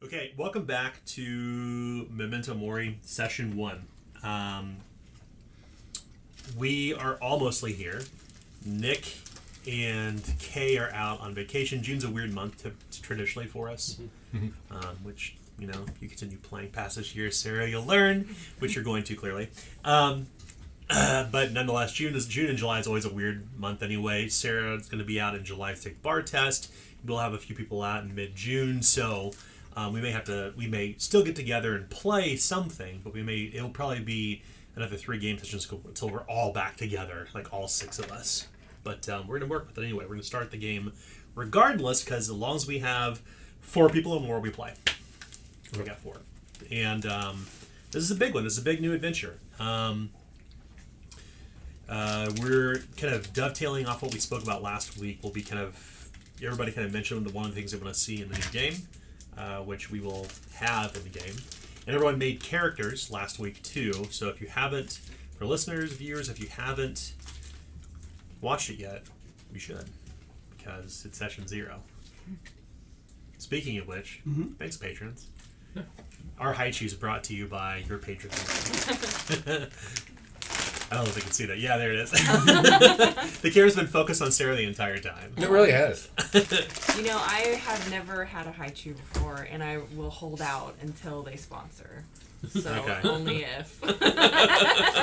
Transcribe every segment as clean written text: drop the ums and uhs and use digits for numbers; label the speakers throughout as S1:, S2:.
S1: Okay, welcome back to Memento Mori Session 1. We are almostly here. Nick and Kay are out on vacation. June's a weird month traditionally for us, which, you know, if you continue playing past this year, Sarah, you'll learn, which you're going to, clearly. But nonetheless, June and July is always a weird month anyway. Sarah's going to be out in July to take bar test. We'll have a few people out in mid-June, so we may still get together and play something, but it'll probably be another 3 game sessions until we're all back together, like all 6 of us. But we're going to work with it anyway. We're going to start the game regardless, because as long as we have 4 people or more, we play. We got 4. And this is a big one. This is a big new adventure. We're kind of dovetailing off what we spoke about last week. We'll be everybody mentioned one of the things they want to see in the new game, which we will have in the game. And everyone made characters last week too, so if you haven't, for listeners, viewers, if you haven't watched it yet, you should, because it's session 0. Speaking of which, thanks patrons. Yeah. Our Haichu is brought to you by your patrons. I don't know if they can see that. Yeah, there it is. The camera's been focused on Sarah the entire time.
S2: It really has.
S3: You know, I have never had a Haichu before, and I will hold out until they sponsor. So only if.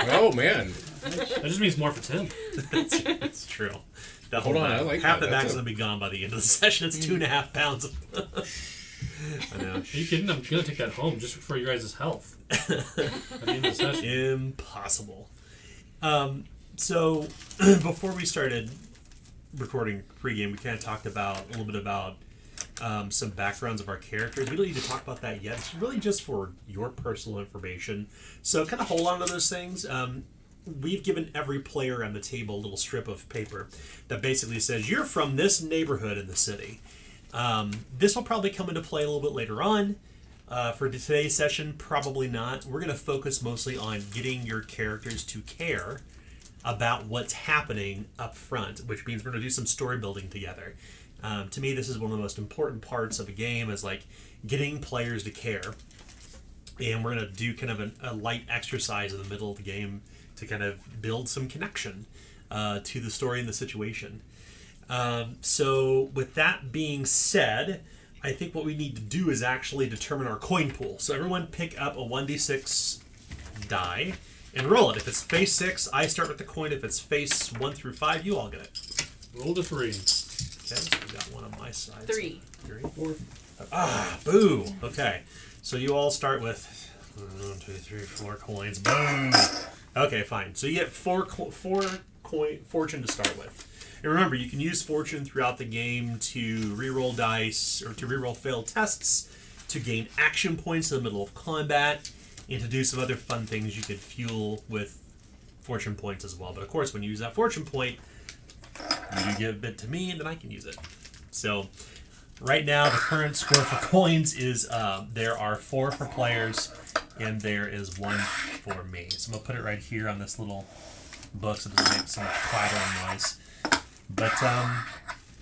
S2: Oh, man.
S4: That just means more for Tim.
S1: It's true.
S2: Hold on, I like
S1: half
S2: that.
S1: the bag's going to be gone by the end of the session. It's 2.5 pounds. I know.
S4: Are you kidding? I'm going to take that home just for your guys' health. At the end of the session.
S1: Impossible. So, before we started recording pregame, we kind of talked a little bit about some backgrounds of our characters. We don't need to talk about that yet. It's really just for your personal information. So, kind of hold on to those things. We've given every player on the table a little strip of paper that basically says, you're from this neighborhood in the city. This will probably come into play a little bit later on. For today's session, probably not. We're going to focus mostly on getting your characters to care about what's happening up front, which means we're going to do some story building together. To me, this is one of the most important parts of a game, is like getting players to care. And we're going to do kind of a light exercise in the middle of the game to kind of build some connection to the story and the situation. So with that being said, I think what we need to do is actually determine our coin pool. So everyone pick up a 1d6 die and roll it. If it's face 6, I start with the coin. If it's face 1 through 5, you all get it.
S4: Roll the 3.
S1: Okay, so we got one on my side.
S3: 3.
S1: 3. 4. Boo. Okay, so you all start with 1, 2, 3, 4 coins. Boom. Okay, fine. So you get 4 coin fortune to start with. And remember, you can use fortune throughout the game to reroll dice or to reroll failed tests, to gain action points in the middle of combat, and to do some other fun things you could fuel with fortune points as well. But of course, when you use that fortune point, you do give a bit to me, and then I can use it. So right now, the current score for coins is there are 4 for players, and there is 1 for me. So I'm going to put it right here on this little book so it doesn't make so much clattering noise. But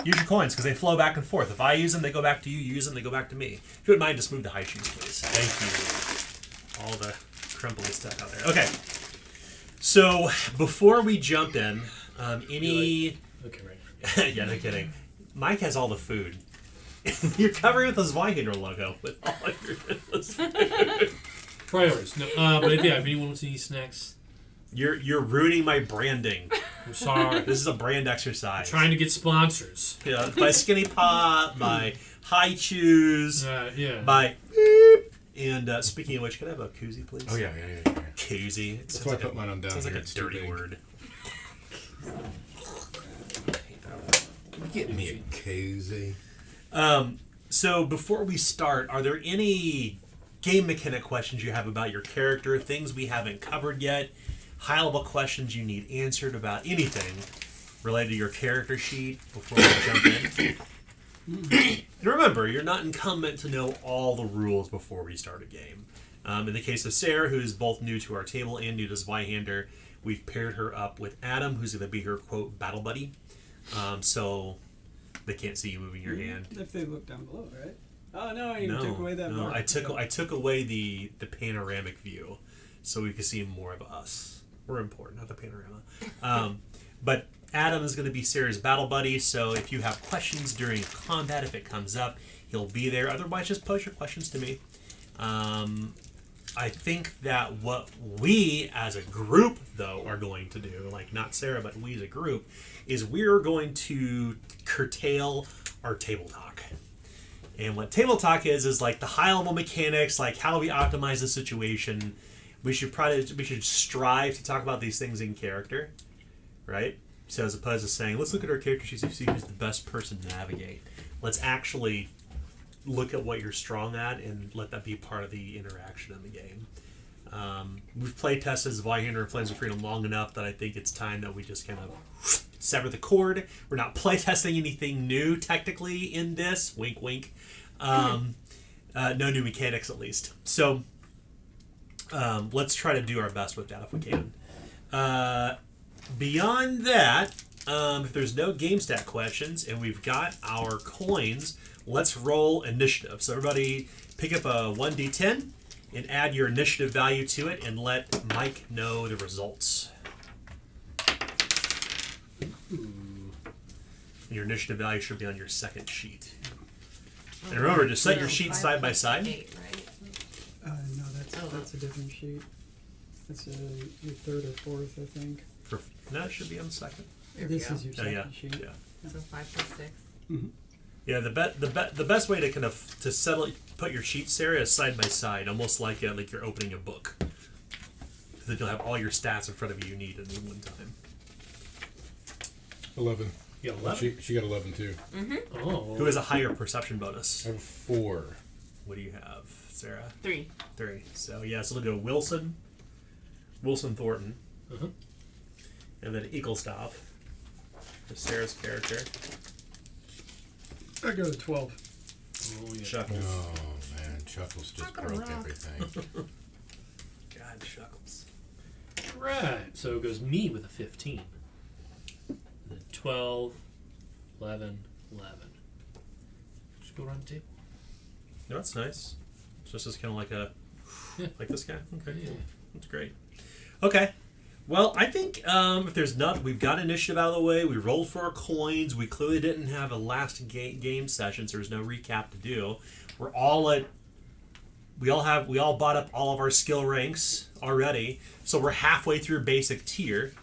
S1: use your coins, because they flow back and forth. If I use them, they go back to you. You use them, they go back to me. If you wouldn't mind, just move the high shoes, please. Thank you. All the crumbly stuff out there. Okay. So, before we jump in,
S4: Okay, right.
S1: yeah, no kidding. Mike has all the food. You're covering with the Zweihander logo with all of your food.
S4: Priorities. No, but if anyone wants any snacks,
S1: You're ruining my branding.
S4: I'm sorry.
S1: This is a brand exercise.
S4: Trying to get sponsors.
S1: Yeah, by Skinny Pop, by High Chews,
S4: Yeah.
S1: by Beep. And speaking of which, can I have a koozie, please?
S2: Oh, yeah.
S1: Koozie.
S2: That's why I put mine on down
S1: Sounds like
S2: here.
S1: a
S2: It's too
S1: dirty
S2: big.
S1: word.
S2: Get me a koozie.
S1: So before we start, are there any game mechanic questions you have about your character, things we haven't covered yet, high-level questions you need answered about anything related to your character sheet before we jump in? And remember, you're not incumbent to know all the rules before we start a game. In the case of Sarah, who is both new to our table and new to Zweihander, we've paired her up with Adam, who's going to be her, quote, battle buddy. So they can't see you moving your hand.
S5: If they look down below, right? Oh no, you took away that
S1: No,
S5: mark.
S1: I took away the panoramic view, so we could see more of us. We're important, not the panorama. But Adam is going to be Sarah's battle buddy, so if you have questions during combat, if it comes up, he'll be there. Otherwise, just post your questions to me. I think that what we as a group, though, are going to do, like not Sarah, but we as a group, is we're going to curtail our table talk. And what table talk is like the high level mechanics, like how do we optimize the situation. We should strive to talk about these things in character, right? So as opposed to saying, let's look at our character sheets and see who's the best person to navigate. Let's actually look at what you're strong at and let that be part of the interaction in the game. We've play tested Zweihander and Flames of Freedom long enough that I think it's time that we just kind of sever the cord. We're not play testing anything new technically in this. Wink, wink. No new mechanics at least. So let's try to do our best with that if we can. Beyond that, if there's no game stat questions and we've got our coins, let's roll initiative. So everybody pick up a 1d10 and add your initiative value to it and let Mike know the results. And your initiative value should be on your second sheet. And remember, just set your sheets side by side.
S3: 8, right?
S5: No, that's a different sheet. That's your third or fourth, I think.
S1: No, it should be on the second.
S5: This is your second sheet.
S1: Yeah.
S3: So 5 plus 6.
S5: Mm-hmm.
S1: Yeah, the best way to kind of to settle put your sheets, Sarah, is side by side, almost like you're opening a book. Then you'll have all your stats in front of you need at one time.
S2: 11.
S4: You got 11?
S2: She got 11 too.
S3: Mm-hmm.
S4: Oh.
S1: Who has a higher perception bonus?
S2: I have 4.
S1: What do you have, Sarah?
S3: 3.
S1: 3. So so we'll go Wilson Thornton,
S4: Uh-huh.
S1: and then Eaglestop for Sarah's character.
S5: I go to 12.
S4: Oh, yeah.
S1: Shuckles.
S2: Oh man, Chuckles just broke everything.
S1: God, Shuckles.
S4: Right. So it goes me with a 15. Then 12, 11, 11. Just go around the table.
S1: No, that's nice. It's just kind of like like this guy. Okay,
S4: Yeah.
S1: That's great. Okay. Well, I think if there's not, we've got initiative out of the way. We rolled for our coins. We clearly didn't have a last game session, so there's no recap to do. We're all at. We all bought up all of our skill ranks already, so we're halfway through basic tier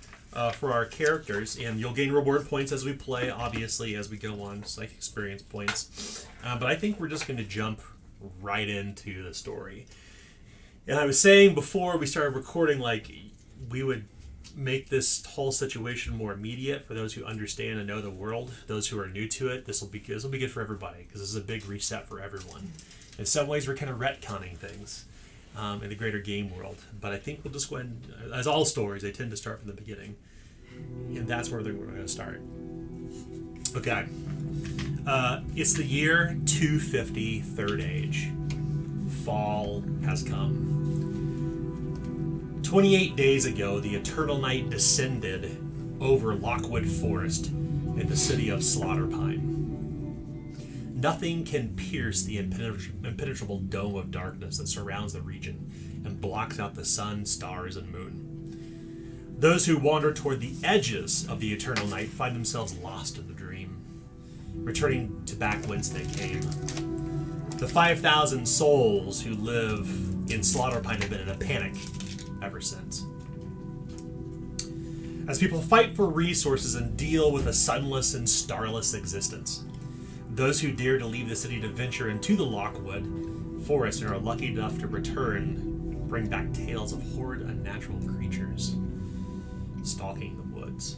S1: for our characters, and you'll gain reward points as we play. Obviously, as we go on, just like experience points. But I think we're just going to jump right into the story. And I was saying before we started recording, like, we would make this whole situation more immediate for those who understand and know the world. Those who are new to it, this will be good for everybody because this is a big reset for everyone. In some ways, we're kind of retconning things in the greater game world. But I think we'll just go ahead and, as all stories, they tend to start from the beginning. And that's where we're going to start. Okay. It's the year 250, Third Age. Fall has come. 28 days ago, the Eternal Night descended over Lockwood Forest in the city of Slaughterpine. Nothing can pierce the impenetrable dome of darkness that surrounds the region and blocks out the sun, stars, and moon. Those who wander toward the edges of the Eternal Night find themselves lost in the dream, returning to back whence they came. The 5,000 souls who live in Slaughterpine have been in a panic ever since. As people fight for resources and deal with a sunless and starless existence, those who dare to leave the city to venture into the Lockwood forest and are lucky enough to return bring back tales of horrid unnatural creatures stalking the woods.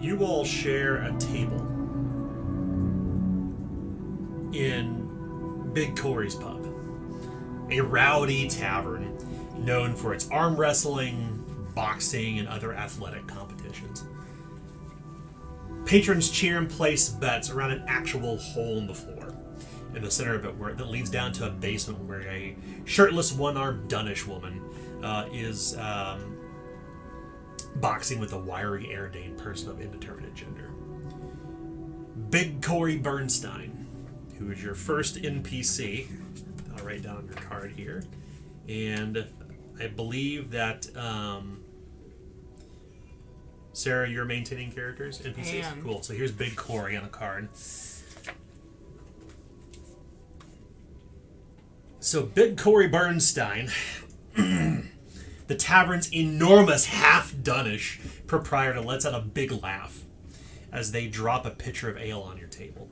S1: You all share a table in Big Corey's pub, a rowdy tavern known for its arm wrestling, boxing, and other athletic competitions. Patrons cheer and place bets around an actual hole in the floor in the center of it that leads down to a basement where a shirtless, one-armed Dunish woman is boxing with a wiry Aridane person of indeterminate gender. Big Corey Bernstein, who is your first NPC. I'll write down your card here. And I believe that, Sarah, you're maintaining characters, NPCs?
S3: I am.
S1: Cool. So here's Big Corey on a card. So Big Corey Bernstein, the tavern's enormous half-Dunish proprietor, lets out a big laugh as they drop a pitcher of ale on your table.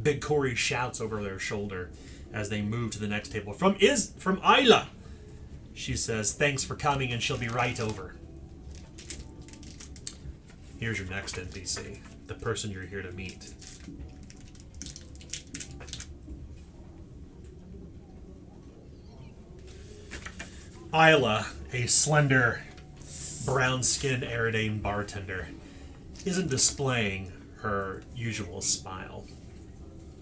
S1: Big Corey shouts over their shoulder as they move to the next table. From Isla, she says, thanks for coming, and she'll be right over. Here's your next NPC, the person you're here to meet. Isla, a slender, brown-skinned Aridane bartender, isn't displaying her usual smile.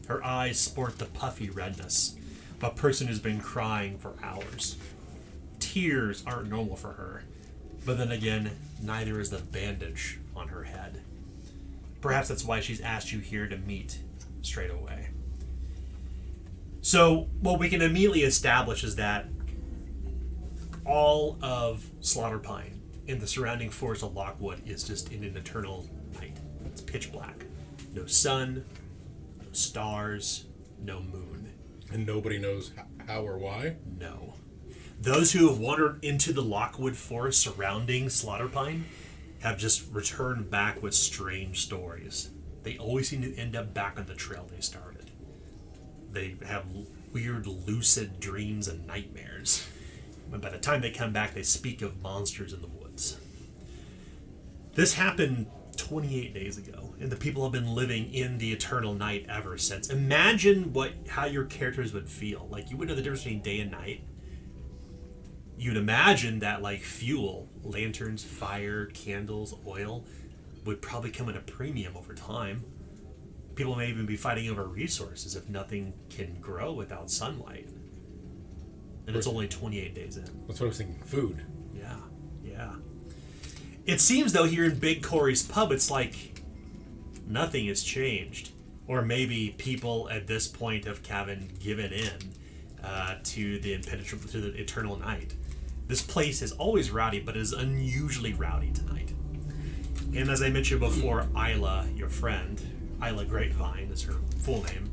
S1: Her eyes sport the puffy redness of a person who's been crying for hours. Tears aren't normal for her, but then again, neither is the bandage on her head. Perhaps that's why she's asked you here to meet straight away. So, what we can immediately establish is that all of Slaughter Pine and the surrounding forest of Lockwood is just in an eternal night. It's pitch black. No sun, no stars, no moon.
S2: And nobody knows how or why?
S1: No. Those who have wandered into the Lockwood forest surrounding Slaughter Pine have just returned back with strange stories. They always seem to end up back on the trail they started. They have weird, lucid dreams and nightmares. But by the time they come back, they speak of monsters in the woods. This happened 28 days ago, and the people have been living in the eternal night ever since. Imagine how your characters would feel. Like, you wouldn't know the difference between day and night. You'd imagine that, like, fuel, lanterns, fire, candles, oil, would probably come at a premium over time. People may even be fighting over resources if nothing can grow without sunlight. And it's only 28 days in.
S2: That's what I was thinking. Food.
S1: Yeah. It seems, though, here in Big Corey's pub, it's like nothing has changed. Or maybe people at this point have given in to the eternal night. This place is always rowdy, but is unusually rowdy tonight. And as I mentioned before, Isla, your friend, Isla Grapevine is her full name.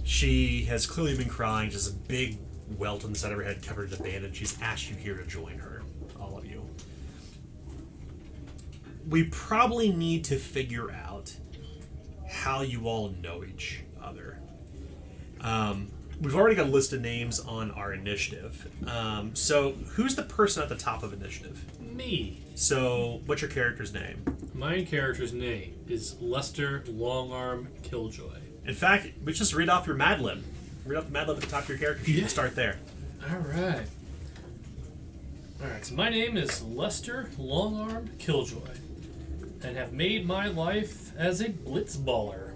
S1: She has clearly been crying, just a big welt on the side of her head covered in a bandage. She's asked you here to join her, all of you. We probably need to figure out how you all know each other. We've already got a list of names on our initiative. So who's the person at the top of initiative?
S4: Me.
S1: So what's your character's name?
S4: My character's name is Lester Longarm Killjoy.
S1: In fact, we just read off your Mad Lib. Read off the Mad Lib at the top of your character sheet.
S4: Yeah.
S1: We'll start there.
S4: Alright, so my name is Lester Longarm Killjoy, and have made my life as a blitzballer.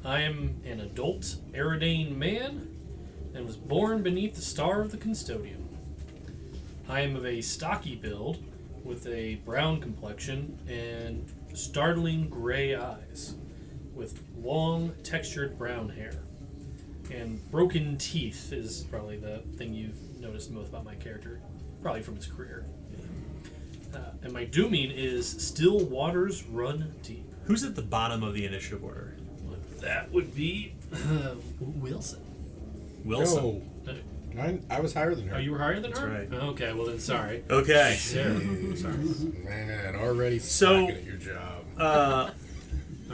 S4: I am an adult Aridane man, and was born beneath the star of the custodian. I am of a stocky build, with a brown complexion and startling gray eyes, with long, textured brown hair. And broken teeth is probably the thing you've noticed most about my character, probably from his career. And my dooming is Still Waters Run Deep.
S1: Who's at the bottom of the initiative order?
S4: That would be Wilson.
S1: Wilson.
S2: No, I was higher than her.
S4: Oh, you were higher than
S1: That's
S4: her?
S1: right.
S4: Okay, well then, sorry.
S1: Okay.
S4: Sarah. Sorry.
S2: Man, already
S1: So-
S2: slacking at your job.
S4: All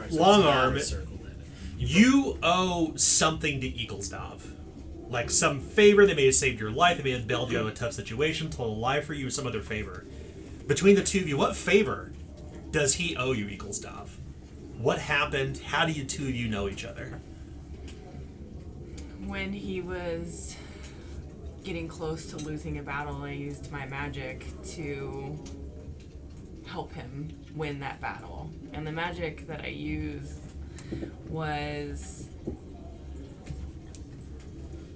S4: right,
S1: Long
S4: it's not
S1: arm.
S4: a circle then.
S1: You owe something to Eaglesdov. Like some favor. They may have saved your life. They may have bailed you out of a tough situation, told a lie for you, some other favor. Between the two of you, what favor does he owe you, Eaglesdov? What happened? How do you two of you know each other?
S3: When he was getting close to losing a battle, I used my magic to help him win that battle. And the magic that I used was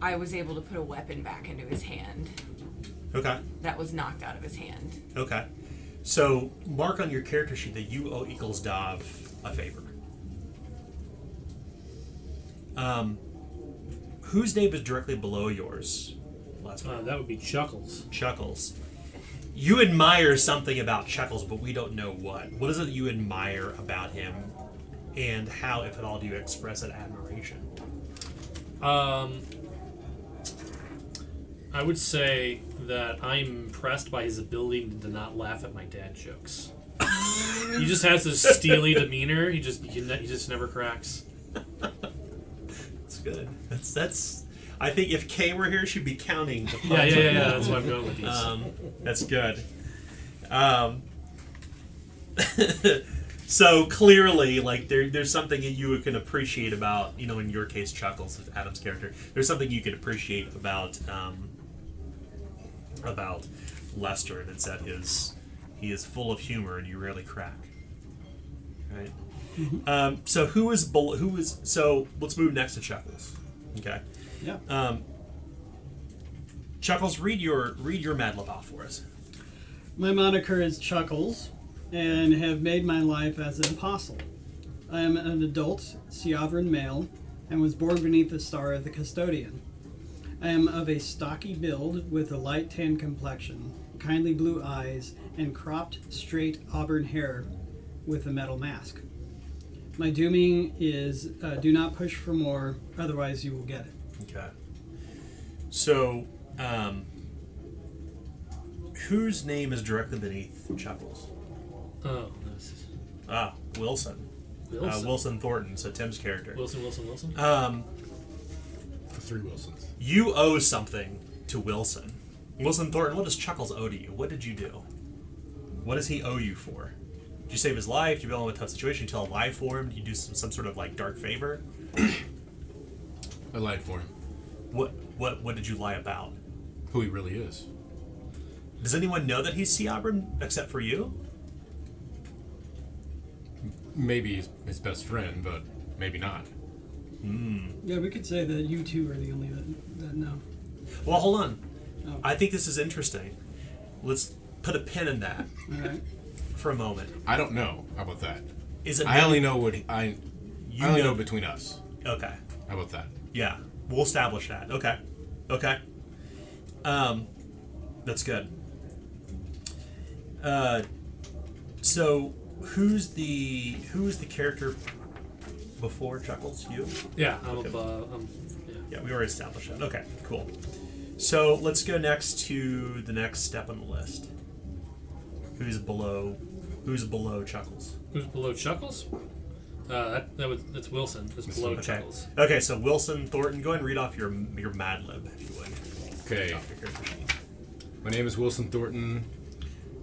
S3: I was able to put a weapon back into his hand
S1: Okay.
S3: that was knocked out of his hand.
S1: Okay. So mark on your character sheet that you owe Eaglesdov a favor. Whose name is directly below yours? Last one.
S4: That would be Chuckles.
S1: Chuckles. You admire something about Chuckles, but we don't know what. What is it you admire about him, and how, if at all, do you express that admiration?
S4: I would say that I'm impressed by his ability to not laugh at my dad jokes. He just has this steely demeanor. He just never cracks.
S1: That's good. That's. I think if Kay were here, she'd be counting. The
S4: Yeah. That's why I'm going with these.
S1: That's good. So clearly, like there's something that you can appreciate about, in your case, Chuckles, Adam's character. There's something you can appreciate about Lester, and it's that he is full of humor, and you rarely crack. Right.
S5: Mm-hmm.
S1: So so let's move next to Chuckles. Okay.
S5: Yeah.
S1: Chuckles, read your Mad Lib off for us.
S5: My moniker is Chuckles, and have made my life as an apostle. I am an adult Sovereign male, and was born beneath the star of the Custodian. I am of a stocky build with a light tan complexion, kindly blue eyes, and cropped, straight auburn hair with a metal mask. My dooming is do not push for more, otherwise you will get it.
S1: Okay. So, whose name is directly beneath Chuckles?
S4: Oh, this is
S1: Wilson.
S4: Wilson.
S1: Wilson Thornton, so Tim's character.
S4: Wilson.
S2: Three Wilsons.
S1: You owe something to Wilson. Wilson Thornton, what does Chuckles owe to you? What did you do? What does he owe you for? Did you save his life? Did you bail him in a tough situation? Did you tell a lie for him? Did you do some sort of like dark favor?
S2: I lied for him.
S1: What did you lie about?
S2: Who he really is.
S1: Does anyone know that he's Seabron except for you?
S2: Maybe his best friend, but maybe not.
S5: Yeah, we could say that you two are the only that know.
S1: Well, hold on.
S5: Oh.
S1: I think this is interesting. Let's put a pin in that
S5: All right.
S1: for a moment.
S2: I don't know. How about that?
S1: Is it?
S2: I only know what I only
S1: know
S2: know between us.
S1: Okay.
S2: How about that?
S1: Yeah, we'll establish that. Okay. That's good. So who's the character before Chuckles? You?
S4: Yeah,
S1: Yeah, we already established that. Okay, cool. So let's go next to the next step on the list. Who's below Chuckles?
S4: Who's below Chuckles? That's Wilson. That's below
S1: Okay.
S4: Chuckles.
S1: Okay, so Wilson Thornton, go ahead and read off your Mad Lib, if you would.
S2: Okay.
S1: Off your character sheet.
S2: My name is Wilson Thornton,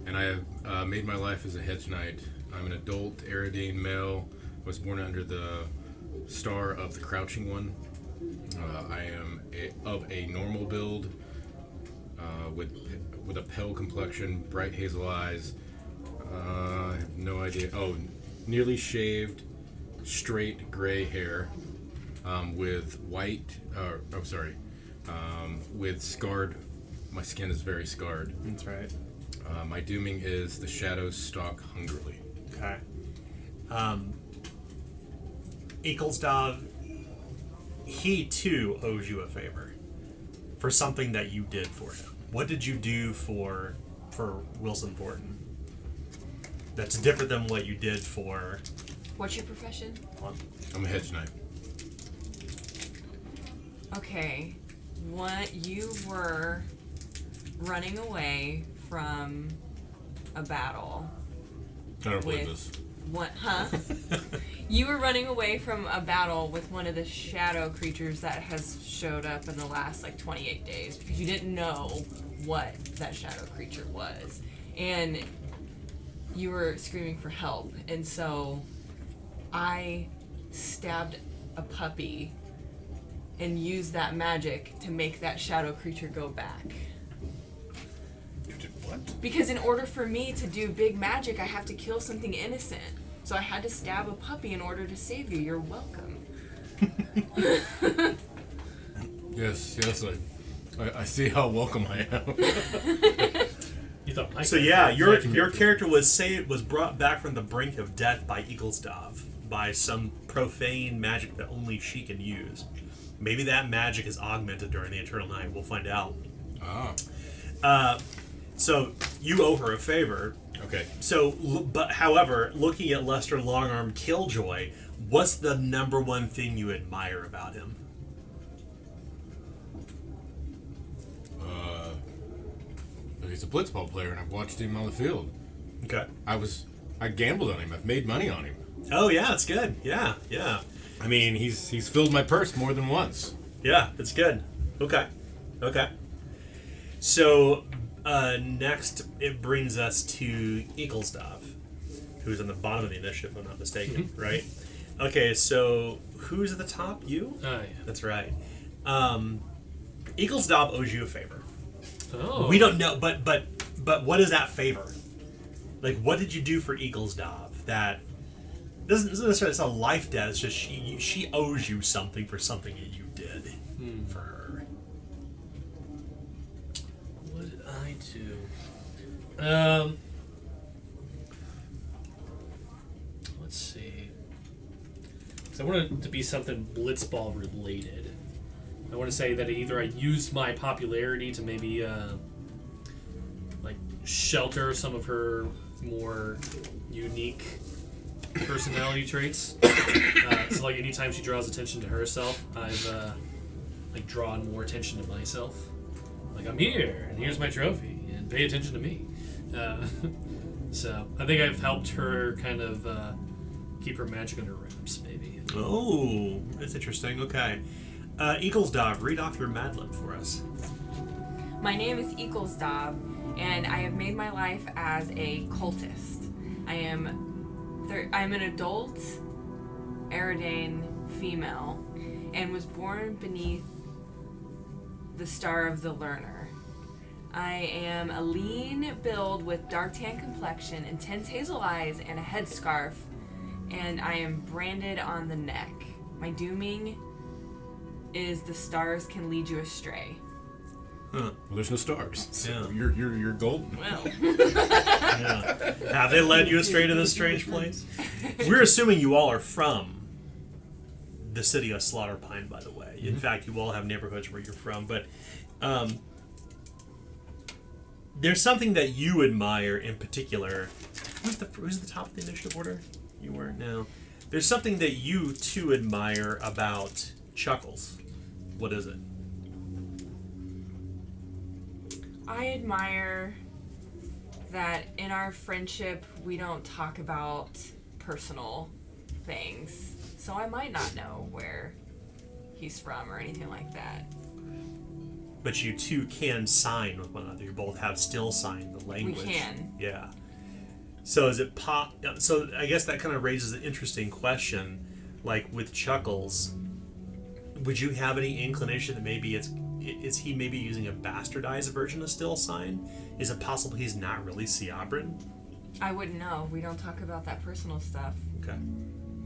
S2: and I have made my life as a hedge knight. I'm an adult Aridane male. Was born under the star of the Crouching One. I am of a normal build, with a pale complexion, bright hazel eyes. I have no idea. Oh, nearly shaved, straight gray hair, with white. With scarred. My skin is very scarred.
S1: That's right.
S2: My dooming is the shadows stalk hungrily.
S1: Okay. Eaglesdov, he too owes you a favor for something that you did for him. What did you do for Wilson Thornton that's different than what you did for...
S3: What's your profession?
S2: I'm a hedge knight.
S3: Okay. You were running away from a battle.
S2: I don't believe
S3: With-
S2: this.
S3: What? Huh? You were running away from a battle with one of the shadow creatures that has showed up in the last 28 days because you didn't know what that shadow creature was, and you were screaming for help, and so I stabbed a puppy and used that magic to make that shadow creature go back.
S2: You did what?
S3: Because in order for me to do big magic, I have to kill something innocent. So I had to stab a puppy in order to save you. You're welcome.
S2: Yes, I see how welcome I am.
S4: You thought my
S1: So your character was brought back from the brink of death by Eaglesdove, by some profane magic that only she can use. Maybe that magic is augmented during the Eternal Night. We'll find out. So you owe her a favor.
S2: Okay.
S1: So, but however, looking at Lester Longarm Killjoy, what's the number one thing you admire about him?
S2: He's a blitzball player, and I've watched him on the field.
S1: Okay.
S2: I gambled on him. I've made money on him.
S1: Oh yeah, that's good. Yeah.
S2: I mean, he's filled my purse more than once.
S1: Yeah, that's good. Okay. So next, it brings us to Eaglesdove, who's on the bottom of the initiative, if I'm not mistaken, right? Okay, so who's at the top? You?
S4: Oh, yeah.
S1: That's right. Eaglesdove owes you a favor.
S4: Oh.
S1: We don't know, but what is that favor? Like, what did you do for Eaglesdove that isn't necessarily it's a life debt? It's just she owes you something for something that you did for her.
S4: What did I do? Let's see. 'Cause I wanted it to be something blitzball related. I want to say that either I used my popularity to maybe like shelter some of her more unique personality traits. So like anytime she draws attention to herself, I've like drawn more attention to myself. Like, I'm here and here's my trophy and pay attention to me. So I think I've helped her kind of keep her magic under wraps, maybe.
S1: Oh, that's interesting. Okay. Eaglesdove, read off your Mad Lib for us.
S3: My name is Eaglesdove, and I have made my life as a cultist. I'm an adult Eridane female, and was born beneath the Star of the Learner. I am a lean build with dark tan complexion, intense hazel eyes, and a headscarf, and I am branded on the neck. My dooming is the stars can lead you astray.
S2: Well, there's no stars. So
S1: Yeah.
S2: you're golden.
S3: Well,
S1: Yeah. Have they led you astray to this strange place? We're assuming you all are from the city of Slaughterpine, by the way. In fact, you all have neighborhoods where you're from, but there's something that you admire in particular. Who's the top of the initiative order? You weren't? No. There's something that you too admire about Chuckles. What is it?
S3: I admire that in our friendship we don't talk about personal things, so I might not know where he's from or anything like that.
S1: But you two can sign with one another. You both have still signed the language.
S3: We can.
S1: Yeah. So is it So I guess that kind of raises an interesting question. Like with Chuckles, would you have any inclination that maybe is he maybe using a bastardized version of still sign? Is it possible he's not really Siabran?
S3: I wouldn't know. We don't talk about that personal stuff.
S1: Okay.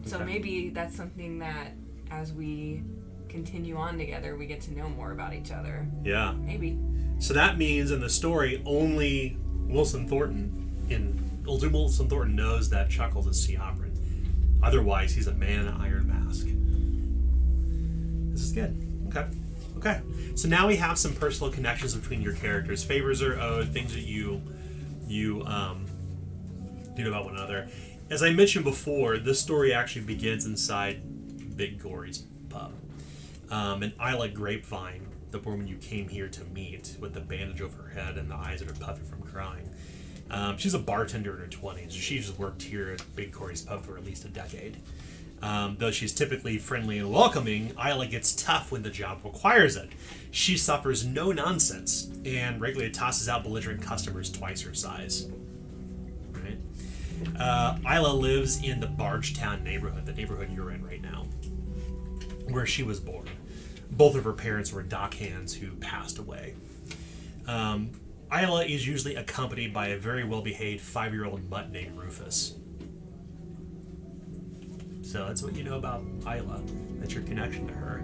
S3: So
S1: Okay.
S3: maybe that's something that as we continue on together, we get to know more about each other.
S1: Yeah.
S3: Maybe.
S1: So that means in the story, only Wilson Thornton knows that Chuckles is Siabran. Otherwise, he's a man in an iron mask. This is good. Okay. So now we have some personal connections between your characters. Favors are owed, things that you do know about one another. As I mentioned before, this story actually begins inside Big Gory's pub. And Isla Grapevine, the woman you came here to meet with the bandage over her head and the eyes that are puffy from crying. She's a bartender in her 20s. She's worked here at Big Gory's pub for at least a decade. Though she's typically friendly and welcoming, Isla gets tough when the job requires it. She suffers no nonsense and regularly tosses out belligerent customers twice her size. Right? Isla lives in the Bargetown neighborhood, the neighborhood you're in right now, where she was born. Both of her parents were dockhands who passed away. Isla is usually accompanied by a very well-behaved 5-year-old mutt named Rufus. So that's what you know about Isla. That's your connection to her.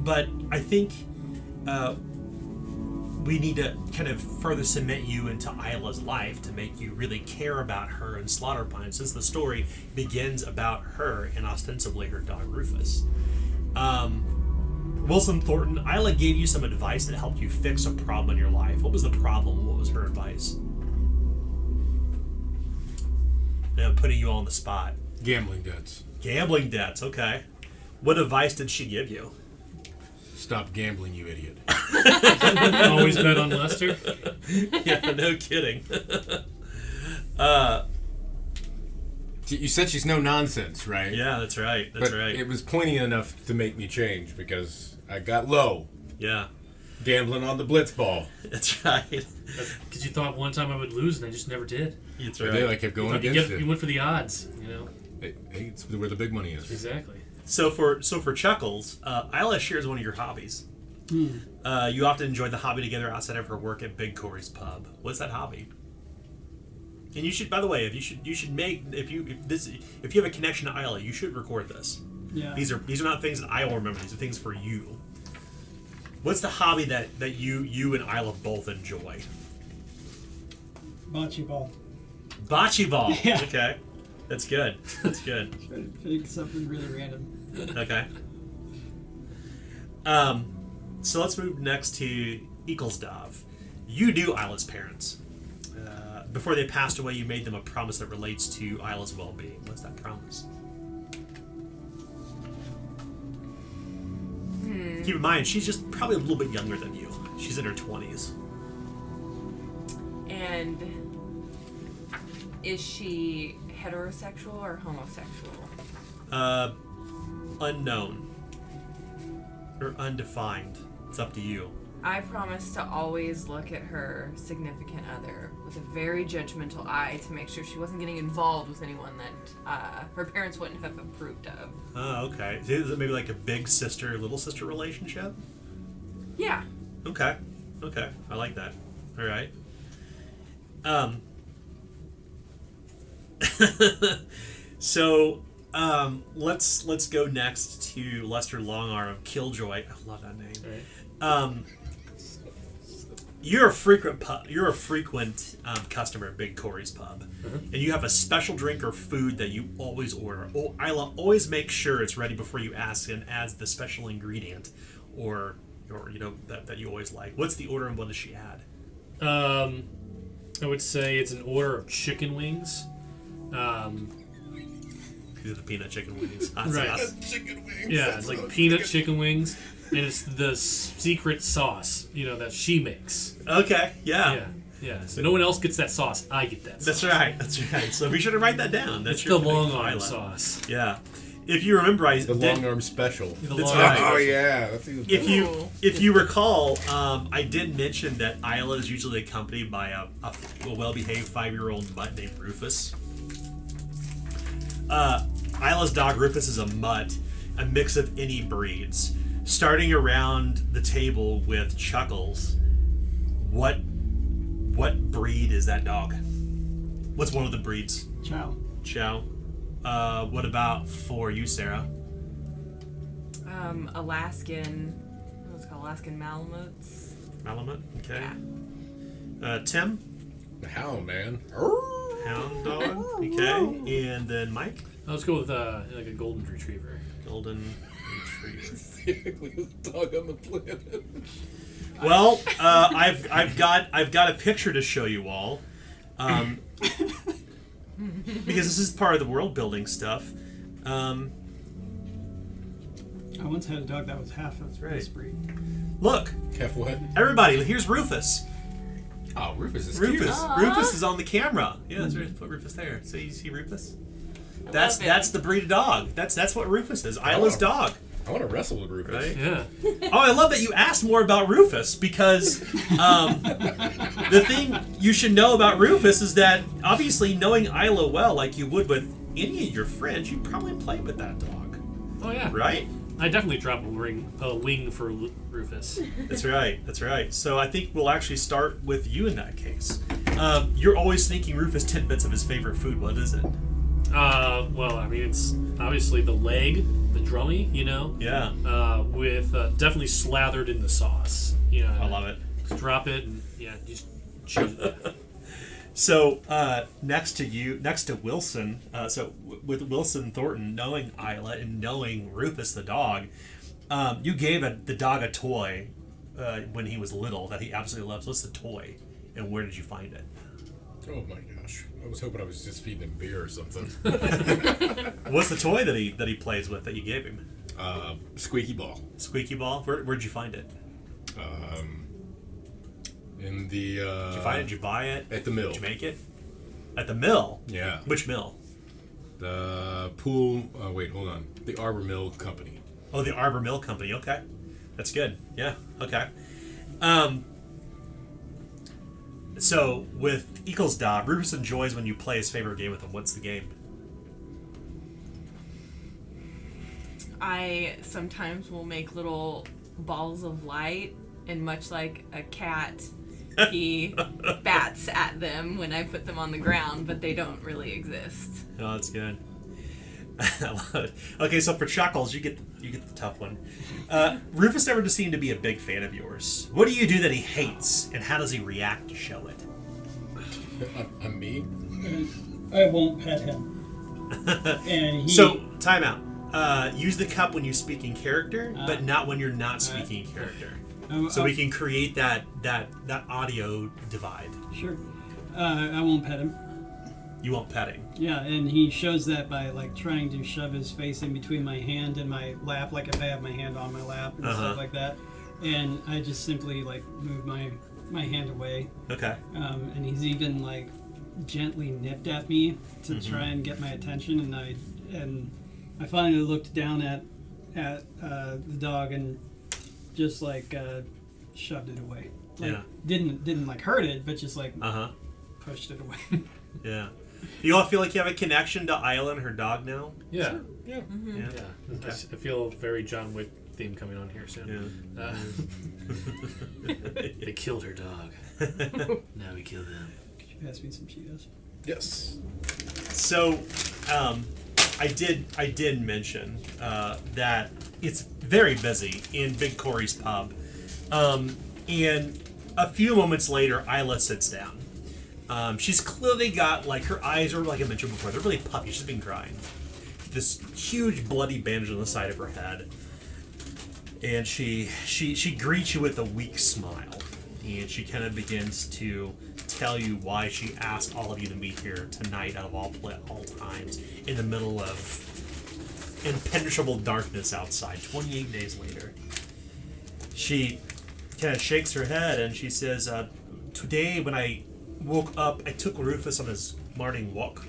S1: But I think we need to kind of further cement you into Isla's life to make you really care about her and Slaughterpine, since the story begins about her and ostensibly her dog Rufus. Wilson Thornton, Isla gave you some advice that helped you fix a problem in your life. What was the problem? What was her advice? I'm putting you all on the spot.
S2: Gambling debts.
S1: Gambling debts, okay. What advice did she give you?
S2: Stop gambling, you idiot.
S4: Always bet on Lester.
S1: Yeah, no kidding.
S2: You said she's no nonsense, right?
S1: Yeah, that's right. That's
S2: but
S1: right.
S2: It was poignant enough to make me change because I got low.
S1: Yeah,
S2: Gambling on the blitzball.
S1: that's right.
S4: Because you thought one time I would lose, and I just never did.
S1: That's
S2: But
S1: right.
S2: then I kept going
S4: You
S2: against it.
S4: went for the odds, you know.
S2: Hey, it's where the big money is.
S4: Exactly.
S1: So for Chuckles, Isla shares one of your hobbies. You often enjoy the hobby together outside of her work at Big Corey's pub. What's that hobby? And you should, by the way, if you have a connection to Isla, you should record this.
S5: Yeah.
S1: These are not things that I will remember. These are things for you. What's the hobby that you and Isla both enjoy?
S5: Bocce ball.
S1: Bocce ball.
S5: Yeah.
S1: Okay, that's good. That's good.
S5: Pick something really random.
S1: Okay. So let's move next to Eaglesdove. You knew Isla's parents. Before they passed away, you made them a promise that relates to Isla's well-being. What's that promise? Keep in mind, she's just probably a little bit younger than you. She's in her 20s.
S3: And is she heterosexual or homosexual?
S1: Unknown. Or undefined. It's up to you.
S3: I promised to always look at her significant other with a very judgmental eye to make sure she wasn't getting involved with anyone that her parents wouldn't have approved of.
S1: Oh, okay. Is it maybe like a big sister, little sister relationship?
S3: Yeah.
S1: Okay. Okay. I like that. All right. So, let's go next to Lester Longarm Killjoy. I love that name.
S4: Right.
S1: You're a frequent customer at Big Corey's pub, and you have a special drink or food that you always order. Oh, Isla always makes sure it's ready before you ask and adds the special ingredient, or that you always like. What's the order and what does she add?
S4: I would say it's an order of chicken wings.
S1: These are the peanut chicken wings. Hot
S4: Right.
S1: sauce.
S2: Chicken wings.
S4: Yeah, it's like peanut chicken wings, and it's the secret sauce, that she makes.
S1: Okay. Yeah.
S4: Yeah. So no one else gets that sauce. I get that sauce.
S1: That's right. That's right. So be sure to write that down. That's
S4: It's
S1: your
S4: the long
S1: connection to
S4: arm
S1: Isla.
S4: sauce.
S1: Yeah. If you remember, I
S2: The
S1: did.
S2: long arm special.
S4: The
S1: That's
S4: long
S1: right.
S4: arm
S2: Oh yeah, that's even better.
S1: If you recall, I did mention that Isla is usually accompanied by a well-behaved 5-year-old mutt named Rufus. Isla's dog Rufus is a mutt, a mix of any breeds. Starting around the table with Chuckles, what breed is that dog? What's one of the breeds?
S5: Chow.
S1: Chow. What about for you, Sarah?
S3: Alaskan Malamutes.
S1: Malamute. Okay.
S3: Yeah.
S1: Tim.
S2: The hound, man.
S1: Hound dog. Okay. And then Mike.
S4: Let's go with like a golden retriever.
S1: Golden retriever.
S2: The ugliest dog on the planet.
S1: Well, I've got a picture to show you all, because this is part of the world building stuff.
S5: I once had a dog that was half of
S1: right.
S5: this breed.
S1: Look,
S2: Kev, what?
S1: everybody, here's Rufus.
S2: Oh, Rufus is
S1: Rufus.
S2: cute.
S3: Aww.
S1: Rufus is on the camera. Yeah, that's right. Put Rufus there. So you see Rufus? That's
S3: love him.
S1: the breed of dog. That's what Rufus is. Isla's dog.
S2: I want to wrestle with Rufus.
S1: Right?
S4: Yeah.
S1: Oh, I love that you asked more about Rufus, because the thing you should know about Rufus is that, obviously, knowing Isla well, like you would with any of your friends, you'd probably play with that dog,
S4: Oh yeah.
S1: right?
S4: I definitely drop a wing for Rufus.
S1: That's right. That's right. So I think we'll actually start with you in that case. You're always sneaking Rufus tidbits of his favorite food. What is it?
S4: Well, I mean, it's obviously the leg, the drummy,
S1: Yeah.
S4: with definitely slathered in the sauce.
S1: I love it.
S4: Just drop it and just choose it.
S1: So next to Wilson, with Wilson Thornton knowing Isla and knowing Rufus the dog, you gave the dog a toy when he was little that he absolutely loves. What's the toy, and where did you find it?
S2: Oh my gosh! I was hoping I was just feeding him beer or something.
S1: What's the toy that he plays with that you gave him?
S2: Squeaky ball.
S1: Squeaky ball. Where'd you find it?
S2: In the.
S1: Did you find it? Did you buy it?
S2: At the mill.
S1: Did you make it? At the mill.
S2: Yeah.
S1: Which mill?
S2: The pool. Wait, hold on. The Arbor Mill Company.
S1: Oh, the Arbor Mill Company. Okay, that's good. Yeah. Okay. So with Ecclesdad, Rufus enjoys when you play his favorite game with him. What's the game?
S3: I sometimes will make little balls of light, and much like a cat, he bats at them when I put them on the ground, but they don't really exist.
S1: Oh, that's good. I love it. Okay, so for Chuckles, you get the tough one. Rufus never does seem to be a big fan of yours. What do you do that he hates, and how does he react to show it?
S2: I'm me?
S5: I won't pet him. And he,
S1: So, time out. Use the cup when you speak in character, but not when you're not speaking in character. So we can create that audio divide.
S5: Sure. I won't pet him.
S1: You won't petting.
S5: Yeah, and he shows that by like trying to shove his face in between my hand and my lap, like if I have my hand on my lap and stuff like that. And I just simply like move my hand away.
S1: Okay.
S5: And he's even like gently nipped at me to try and get my attention, and I finally looked down at the dog and just like shoved it away. Like,
S1: Yeah.
S5: Didn't like hurt it, but just like pushed it away.
S1: Yeah. You all feel like you have a connection to Isla and her dog now?
S4: Yeah.
S5: Sure. Yeah.
S1: Yeah.
S4: Yeah. I feel very John Wick theme coming on here soon.
S1: Yeah.
S4: They killed her dog. Now we kill them.
S5: Could you pass me some Cheetos?
S2: Yes.
S1: So, I did mention that it's very busy in Big Corey's pub, and a few moments later, Isla sits down. She's clearly got, like, her eyes are, like I mentioned before, they're really puffy. She's been crying. This huge bloody bandage on the side of her head, and she greets you with a weak smile, and she kind of begins to tell you why she asked all of you to meet here tonight out of all times in the middle of impenetrable darkness outside 28 days later. She kind of shakes her head and she says, today when I woke up, I took Rufus on his morning walk.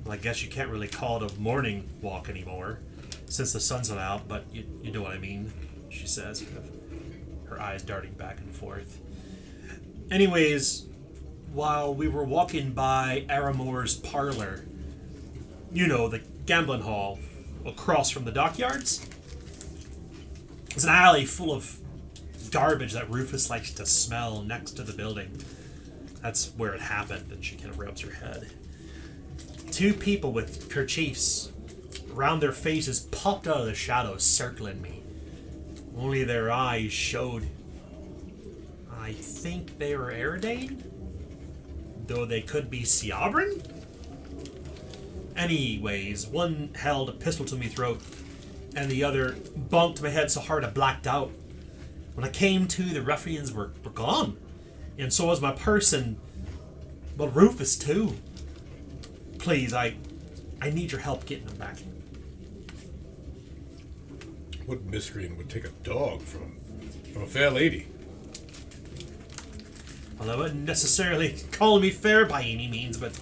S1: Well, I guess you can't really call it a morning walk anymore since the sun's not out, but you know what I mean, she says, kind of her eyes darting back and forth. Anyways, while we were walking by Aramore's parlor, you know, the gambling hall across from the dockyards, it's an alley full of garbage that Rufus likes to smell next to the building. That's where it happened, and she kind of rubs her head. Two people with kerchiefs around their faces popped out of the shadows, circling me. Only their eyes showed. I think they were Aridane? Though they could be Siabran? Anyways, one held a pistol to my throat, and the other bonked my head so hard I blacked out. When I came to, the ruffians were gone. And so was my purse and, well, Rufus too. Please, I need your help getting them back.
S2: What miscreant would take a dog from a fair lady?
S1: Well, I wouldn't necessarily call me fair by any means, but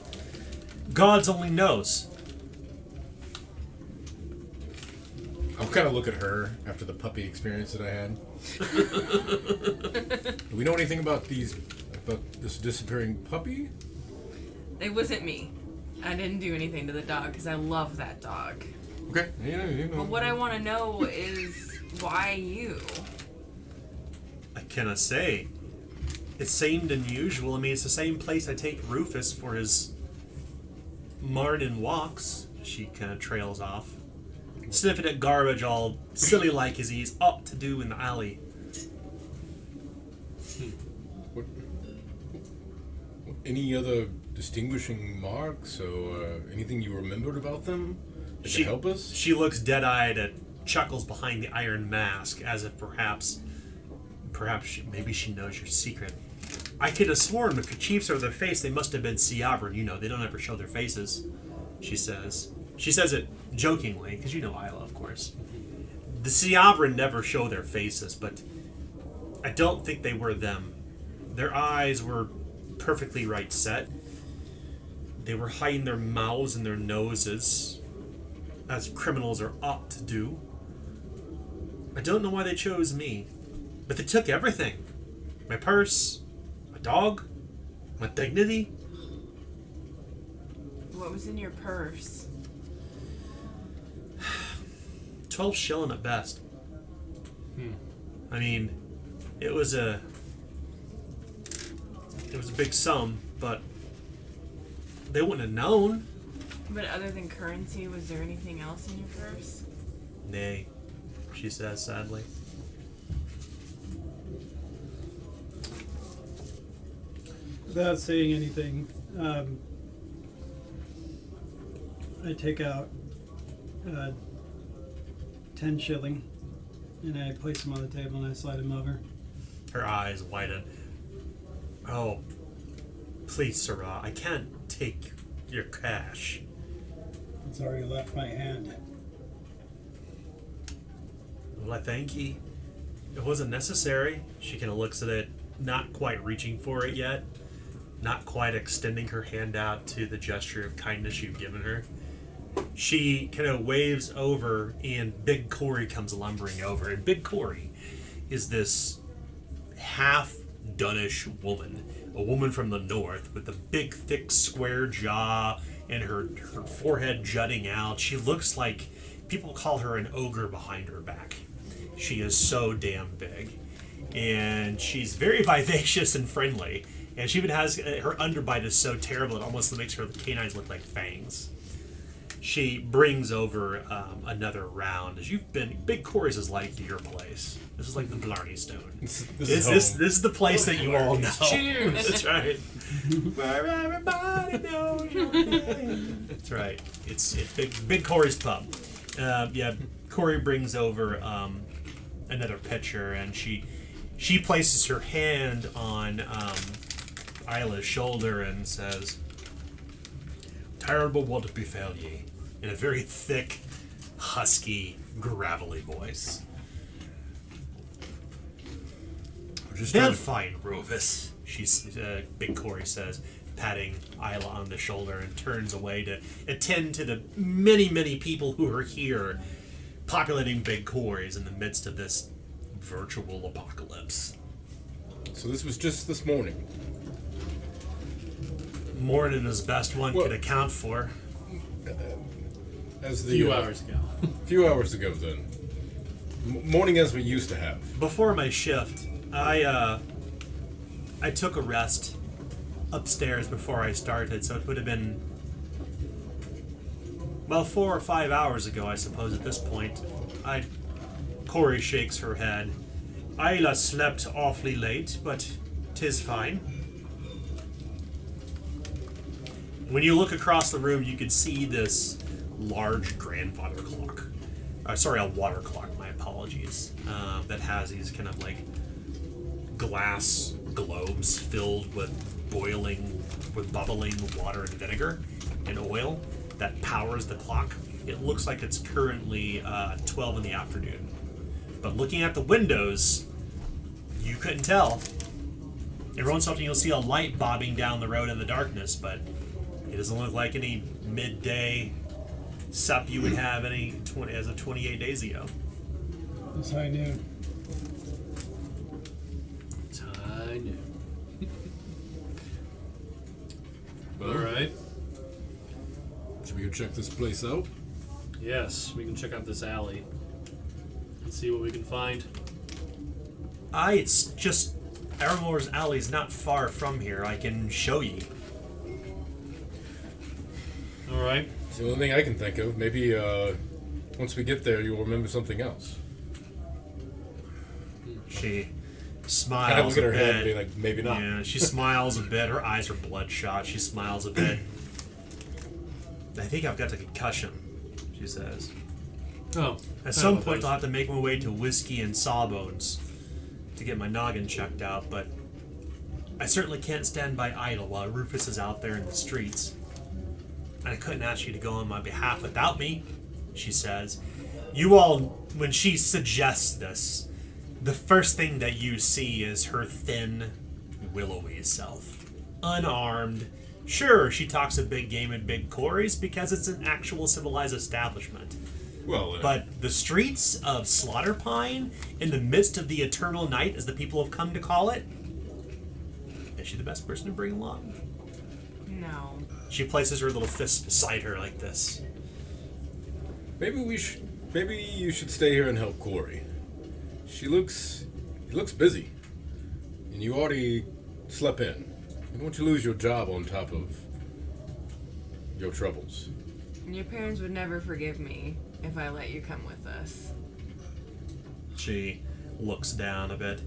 S1: God's only knows.
S2: I'll kind of look at her after the puppy experience that I had. Do we know anything about this disappearing puppy?
S3: It wasn't me. I didn't do anything to the dog because I love that dog.
S2: Okay. You know.
S3: But what I want to know is why you?
S1: I cannot say. It seemed unusual. I mean, it's the same place I take Rufus for his morning walks. She kind of trails off, sniffing at garbage all silly like as he's up to do in the alley.
S2: any other distinguishing marks or anything you remembered about them that can help us?
S1: She looks dead-eyed at Chuckles behind the iron mask, as if perhaps maybe she knows your secret. I could have sworn with the chiefs over their face they must have been Siabran. You know, they don't ever show their faces, she says. She says it jokingly, because you know Isla, of course. The Siabran never show their faces, but I don't think they were them. Their eyes were perfectly right set. They were hiding their mouths and their noses, as criminals are apt to do. I don't know why they chose me, but they took everything. My purse, my dog, my dignity.
S3: What was in your purse?
S1: 12 shilling at best. I mean, it was a big sum, but they wouldn't have known.
S3: But other than currency, was there anything else in your purse?
S1: Nay, she says sadly.
S5: Without saying anything, I take out 10 shilling and I place them on the table and I slide them over.
S1: Her eyes widen. Oh, please, Sarah, I can't take your cash.
S5: It's already left my hand.
S1: Well, I thank ye. It wasn't necessary. She kind of looks at it, not quite reaching for it yet, not quite extending her hand out to the gesture of kindness you've given her. She kind of waves over, and Big Corey comes lumbering over. And Big Corey is this half-Dunish woman, a woman from the north with a big, thick, square jaw and her forehead jutting out. She looks like people call her an ogre behind her back. She is so damn big. And she's very vivacious and friendly. And she even has, her underbite is so terrible it almost makes her canines look like fangs. She brings over another round. As you've been, Big Corey's is like your place. This is like the Blarney Stone. This is the place that you all know.
S3: Cheers.
S1: That's right. Where everybody knows your name. That's right. It's Big Corey's pub. Yeah, Corey brings over another pitcher, and she places her hand on Isla's shoulder and says, "Terrible what befell ye," in a very thick, husky, gravelly voice. "They'll find Rovus," Big Corey says, patting Isla on the shoulder, and turns away to attend to the many, many people who are here, populating Big Corey's in the midst of this virtual apocalypse.
S2: So this was just this morning.
S1: Morning is best one could account for.
S2: As the
S4: few hours ago.
S2: Few hours ago, then. Morning as we used to have.
S1: Before my shift, I took a rest upstairs before I started, so it would have been, well, 4 or 5 hours ago, I suppose, at this point. Corey shakes her head. Isla slept awfully late, but 'tis fine. When you look across the room, you can see this large grandfather clock. A water clock, my apologies. That has these kind of like glass globes filled with bubbling water and vinegar and oil that powers the clock. It looks like it's currently 12 in the afternoon. But looking at the windows, you couldn't tell. Every once in a while you'll see a light bobbing down the road in the darkness, but it doesn't look like any midday sup you would have as of 28 days ago.
S5: It's high noon.
S4: It's high noon. All right.
S2: Should we go check this place out?
S4: Yes, we can check out this alley and see what we can find.
S1: It's just Aramore's Alley's not far from here. I can show ye.
S4: All right.
S2: It's the only thing I can think of. Maybe once we get there, you'll remember something else.
S1: She smiles
S2: Kind of look at
S1: a
S2: her head and
S1: bit.
S2: be like, maybe not.
S1: Yeah, she smiles a bit. Her eyes are bloodshot. She smiles a bit. I think I've got a concussion, she says.
S4: Oh.
S1: At some point, I'll have to make my way to Whiskey and Sawbones to get my noggin checked out, but I certainly can't stand by idle while Rufus is out there in the streets. And I couldn't ask you to go on my behalf without me, she says. You all, when she suggests this, the first thing that you see is her thin, willowy self. Unarmed. Sure, she talks a big game in big quarries because it's an actual civilized establishment.
S2: Well,
S1: But the streets of Slaughterpine, in the midst of the eternal night, as the people have come to call it, is she the best person to bring along?
S3: No.
S1: She places her little fist beside her like this.
S2: maybe you should stay here and help Corey. He looks busy, and you already slept in. I don't want you to lose your job on top of your troubles.
S3: Your parents would never forgive me if I let you come with us.
S1: She looks down a bit.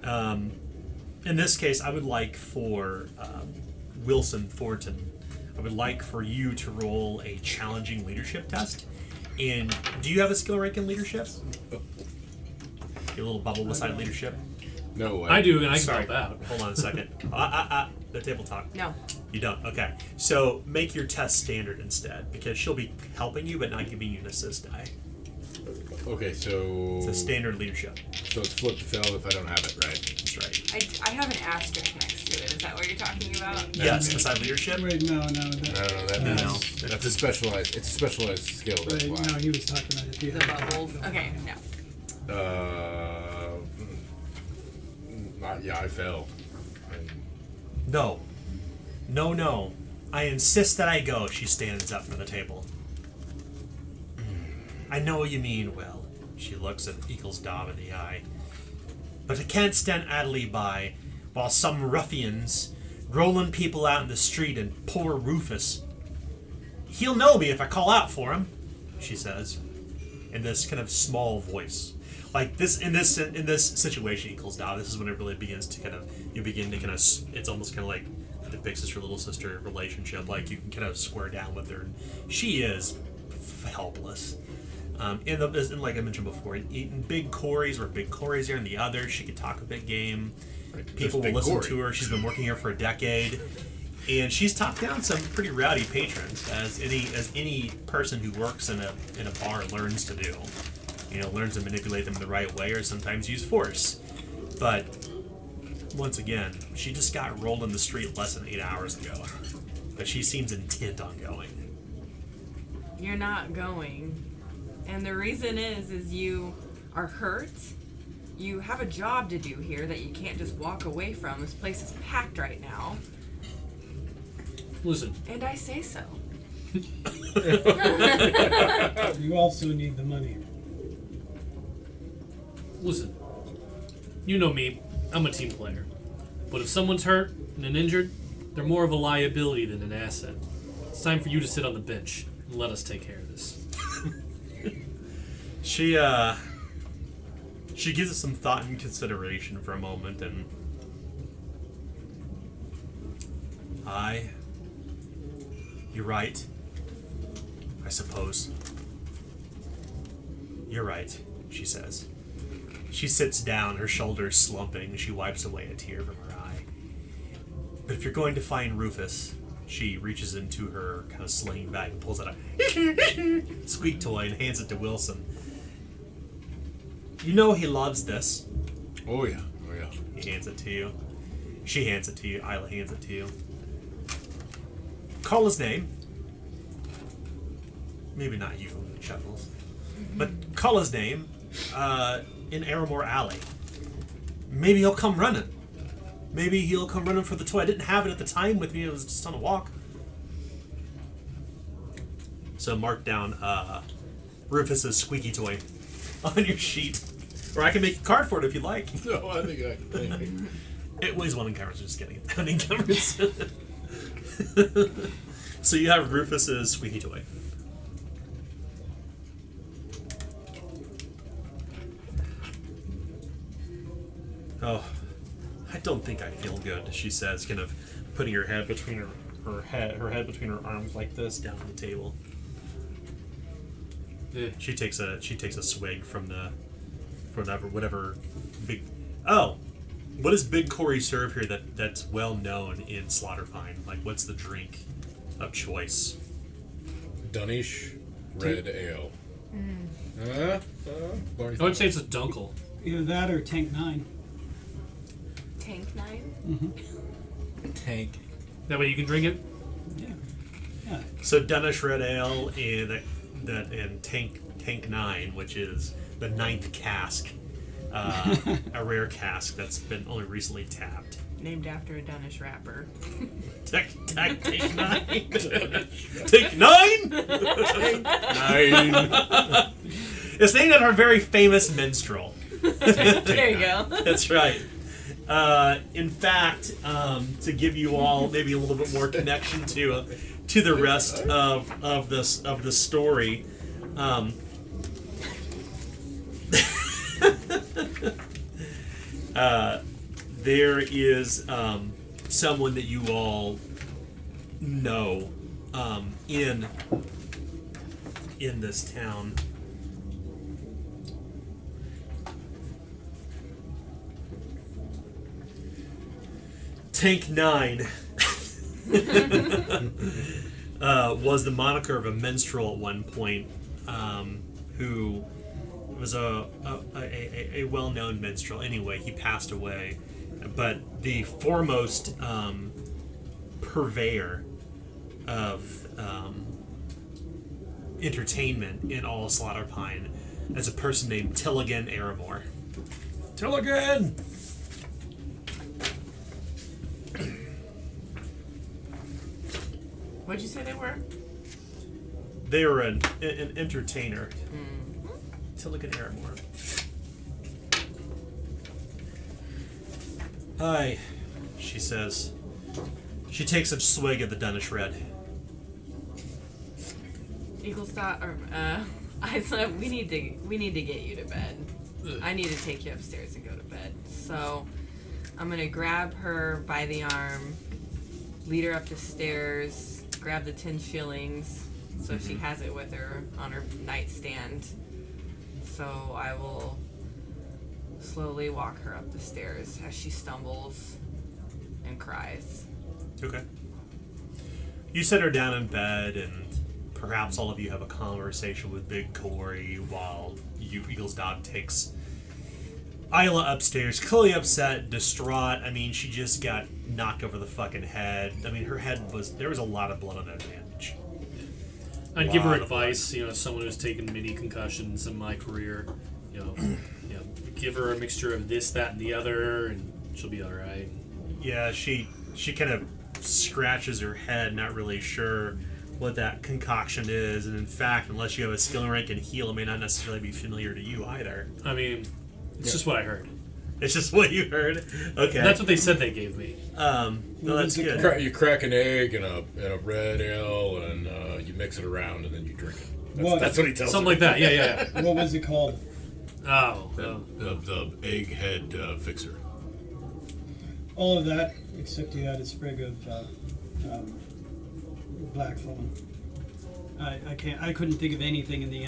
S1: In this case, I would like for Wilson Thornton, I would like for you to roll a challenging leadership test. And do you have a skill rank in leadership? Your little bubble beside leadership?
S2: No,
S4: I do, and I can
S1: Sorry.
S4: help out.
S1: Hold on a second. The table talk.
S3: No.
S1: You don't? Okay. So make your test standard instead, because she'll be helping you but not giving you an assist die.
S2: Okay, so
S1: It's a standard leadership.
S2: so it's flip to fail if I don't have it, right?
S1: That's right.
S3: I have an asterisk next to it. Is that what you're talking about?
S1: Yes, beside leadership.
S5: Wait, no.
S1: No.
S2: That's a specialized. It's a specialized skill. That's
S5: Wait,
S2: why.
S5: no, he was talking about if you
S3: The
S5: had
S3: bubbles. Okay, no.
S2: Yeah, I fell.
S1: No. No. I insist that I go. She stands up from the table. I know what you mean, Will. She looks at Ecclesdom in the eye. But I can't stand idly by while some ruffians rolling people out in the street and poor Rufus. He'll know me if I call out for him, she says, in this kind of small voice. Like this in this situation, Ecclesdom, this is when it really begins to it's almost kind of like depicts this little sister relationship. Like you can kind of square down with her. She is helpless. And like I mentioned before, in big quarries where big quarries are in the other, she could talk a big game.
S2: Right,
S1: People will
S2: big
S1: listen
S2: quarry.
S1: to her. She's been working here for a decade, and she's talked down some pretty rowdy patrons, as any person who works in a bar learns to do. Learns to manipulate them the right way, or sometimes use force. But once again, she just got rolled in the street less than 8 hours ago, but she seems intent on going.
S3: You're not going. And the reason is you are hurt. You have a job to do here that you can't just walk away from. This place is packed right now.
S4: Listen,
S3: And I say so.
S5: You also need the money.
S4: listen. You know me. I'm a team player. But if someone's hurt and injured, they're more of a liability than an asset. It's time for you to sit on the bench and let us take care of this.
S1: She gives it some thought and consideration for a moment, and you're right, I suppose. You're right, she says. She sits down, her shoulders slumping, she wipes away a tear from her eye. But if you're going to find Rufus, she reaches into her kind of sling bag and pulls out a squeak toy and hands it to Wilson. You know he loves this.
S2: Oh yeah.
S1: He hands it to you. She hands it to you. Isla hands it to you. Call his name. Maybe not you, Chuckles. But call his name in Aramore Alley. Maybe he'll come running. Maybe he'll come running for the toy. I didn't have it at the time with me. It was just on a walk. So mark down Rufus's squeaky toy on your sheet. Or I can make a card for it if you like.
S2: No, I think I can.
S1: It weighs one encumbrance, just kidding. An encumbrance. So you have Rufus's squeaky toy. Oh, don't think I feel good, she says, kind of putting her head between her head between her arms like this down on the table.
S4: Yeah.
S1: She takes a swig from whatever big. Oh, what does Big Corey serve here that's well known in Slaughterpine? Like, what's the drink of choice?
S2: Dunish red ale.
S4: I would say it's a dunkel.
S5: Either that or Tank 9.
S3: Tank 9?
S2: Tank.
S4: That way you can drink it.
S5: Yeah.
S1: So Dunish red ale and Tank 9, which is the 9th cask, a rare cask that's been only recently tapped.
S3: Named after a Danish rapper.
S1: Take 9. Take 9. Take 9. It's named after a very famous minstrel.
S3: There you go.
S1: That's right. In fact, to give you all maybe a little bit more connection to the rest of the story, there is someone that you all know in this town. Tank 9 was the moniker of a minstrel at one point, who was a well-known minstrel. Anyway, he passed away, but the foremost purveyor of entertainment in all Slaughterpine is a person named Tilligan Aramore. Tilligan!
S3: What'd you say they were?
S1: They were an entertainer. Tilligan Aramore. Hi, she says. She takes a swig of the Danish Red.
S3: Eaglestop, or Isla, we need to get you to bed. I need to take you upstairs and go to bed. So I'm gonna grab her by the arm, lead her up the stairs, grab the 10 shillings so she has it with her on her nightstand. So I will slowly walk her up the stairs as she stumbles and cries.
S1: Okay. You set her down in bed, and perhaps all of you have a conversation with Big Corey while Eagle's dog takes Isla upstairs, clearly upset, distraught. I mean, she just got knocked over the fucking head. I mean, there was a lot of blood on that bandage.
S4: I'd give her advice, as someone who's taken many concussions in my career, give her a mixture of this, that, and the other, and she'll be all right.
S1: Yeah, she kind of scratches her head, not really sure what that concoction is, and in fact, unless you have a skill rank and heal, it may not necessarily be familiar to you either.
S4: I mean, it's just what I heard.
S1: It's just what you heard? Okay.
S4: That's what they said they gave me.
S1: No, that's good.
S2: You crack an egg in a red ale, and you mix it around, and then you drink it. That's what he tells
S4: Something
S2: me.
S4: like that, yeah.
S5: What was it called?
S2: The egghead fixer.
S5: All of that, except you had a sprig of blackthorn. I couldn't think of anything in the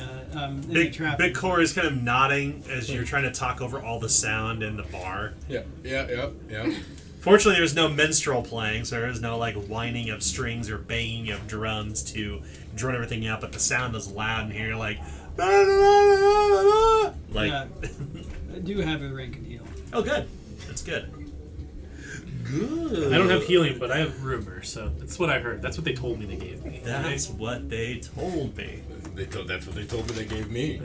S5: trap.
S1: Big Core is kind of nodding as you're trying to talk over all the sound in the bar.
S2: Yeah.
S1: Fortunately, there's no minstrel playing, so there is no whining of strings or banging of drums to drone everything out. But the sound is loud in here,
S5: Yeah, I do have a rank and heal.
S1: Oh, good. That's good. Good.
S4: I don't have healing, but I have rumor, so that's what I heard. That's what they told me they gave me.
S1: That's what they told me.
S2: That's what they told me they gave me.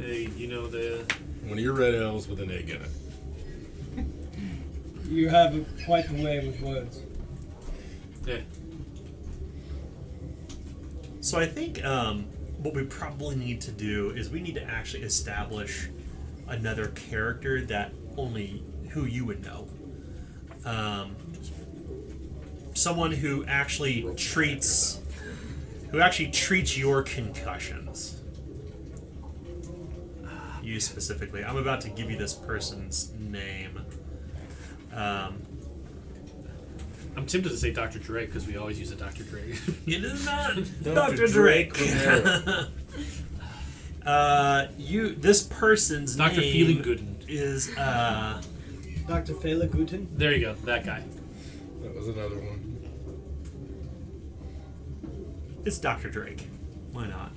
S2: One of your red ales with an egg in it.
S5: You have quite the way with words.
S4: Yeah.
S1: So I think what we probably need to do is we need to actually establish another character that only who you would know. Someone who actually treats your concussions. You specifically. I'm about to give you this person's name.
S4: I'm tempted to say Dr. Drake because we always use a Dr. Drake.
S1: It is not
S2: Dr.
S1: Dr. Drake.
S2: Romero.
S1: This person's
S4: Dr.
S1: name
S4: Feeling Gooden.
S1: is
S5: Dr. Fela Guten.
S4: There you go, that guy.
S2: That was another one.
S1: it's Dr. Drake. Why not?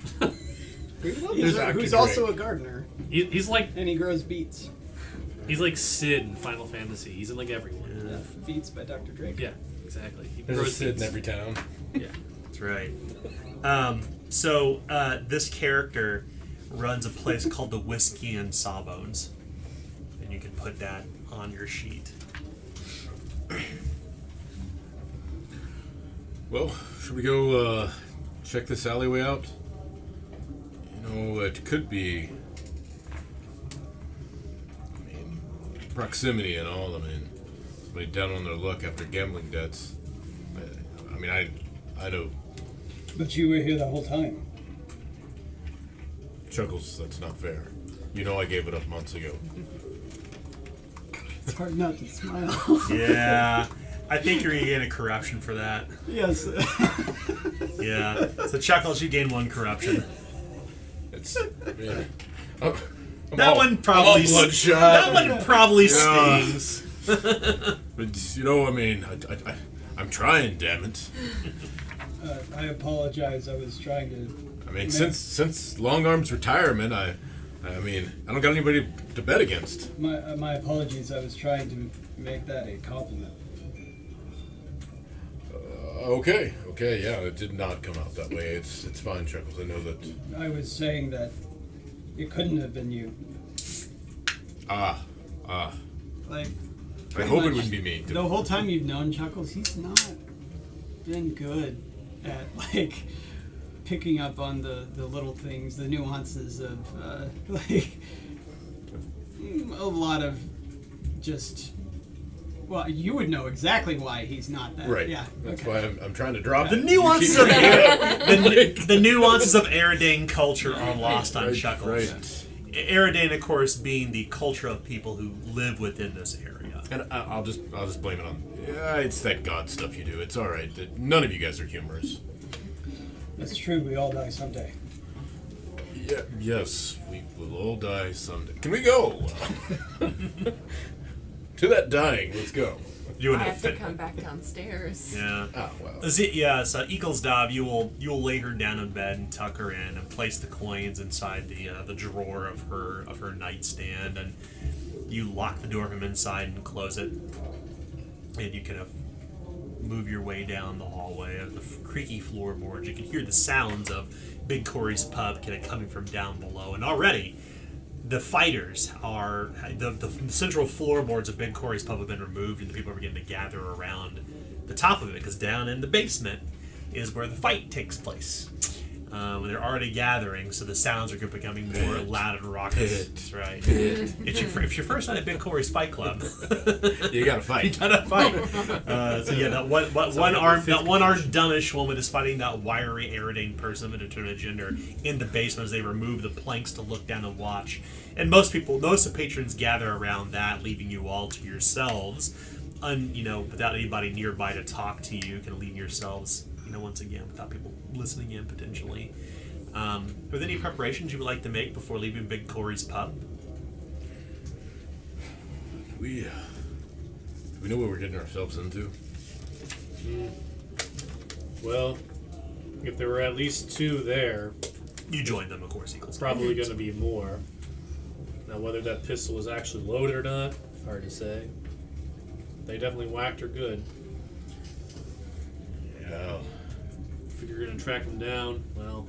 S5: Who's also a gardener,
S4: He's like
S5: and he grows beets.
S4: Sid in Final Fantasy. He's in like everyone.
S5: Beets by Dr. Drake.
S4: Yeah, exactly. He
S2: There's a
S4: grows
S2: Sid in
S4: beets.
S2: every town.
S4: Yeah.
S1: That's right. This character runs a place called the Whiskey and Sawbones, and you can put that on your sheet.
S2: Well, should we go check this alleyway out? It could be. Proximity and all. Somebody down on their luck after gambling debts. I know.
S5: But you were here the whole time.
S2: Chuckles, that's not fair. I gave it up months ago.
S5: It's hard not to smile.
S1: Yeah, I think you're gonna gain a corruption for that.
S5: Yes.
S1: Yeah. So Chuckles, you gain 1 corruption.
S2: It's yeah. I'm
S1: That one probably
S2: all bloodshot.
S1: That one probably
S2: Yeah.
S1: stings.
S2: But I'm trying, damn it.
S5: I apologize. I was trying to.
S2: Since Long Arm's retirement, I don't got anybody to bet against.
S5: My apologies. I was trying to make that a compliment.
S2: Okay, yeah, it did not come out that way. It's fine, Chuckles. I know that.
S5: I was saying that it couldn't have been you. Like.
S2: I
S5: pretty
S2: hope it
S5: much
S2: wouldn't be me.
S5: The whole time you've known Chuckles, he's not been good at picking up on the little things, the nuances of a lot of just. Well, you would know exactly why he's not that.
S2: Right.
S5: Yeah.
S2: That's
S5: okay.
S2: why I'm trying to drop
S1: The
S2: it.
S1: nuances of the nuances of Aridane culture are lost on
S2: Right,
S1: Chuckles.
S2: right.
S1: Aridane, of course, being the culture of people who live within this area.
S2: And I'll just blame it on. Yeah, it's that God stuff you do. It's all right. None of you guys are humorous.
S5: That's true. We all die someday.
S2: Yeah. Yes, we will all die someday. Can we go? To that dying. Let's go.
S1: You
S3: I
S1: would
S3: have to come back downstairs.
S1: Yeah.
S2: Oh well.
S1: So Eaglesdove, you will lay her down in bed and tuck her in and place the coins inside the drawer of her nightstand, and you lock the door from inside and close it, and you kind of move your way down the hallway of the creaky floorboards. You can hear the sounds of Big Corey's pub kind of coming from down below, and already the fighters are the central floorboards of Big Corey's pub have been removed, and the people are beginning to gather around the top of it, because down in the basement is where the fight takes place. They're already gathering, so the sounds are becoming more loud and raucous. That's right. It's your first night at Big Corey's Fight Club.
S2: You gotta fight.
S1: You gotta fight. That one-armed dumbish woman is fighting that wiry Aridane person of a determinate gender in the basement as they remove the planks to look down and watch. And most of the patrons gather around that, leaving you all to yourselves, without anybody nearby to talk to you, kind of leaving yourselves, once again, without people listening in potentially. Are there any preparations you would like to make before leaving Big Corey's pub?
S2: We know what we're getting ourselves into.
S4: Well, if there were at least 2 there,
S1: You joined them, of course, Eagles.
S4: probably going to be more. Now, whether that pistol was actually loaded or not, hard to say. They definitely whacked her good.
S2: Yeah.
S4: If you're going to track them down, well,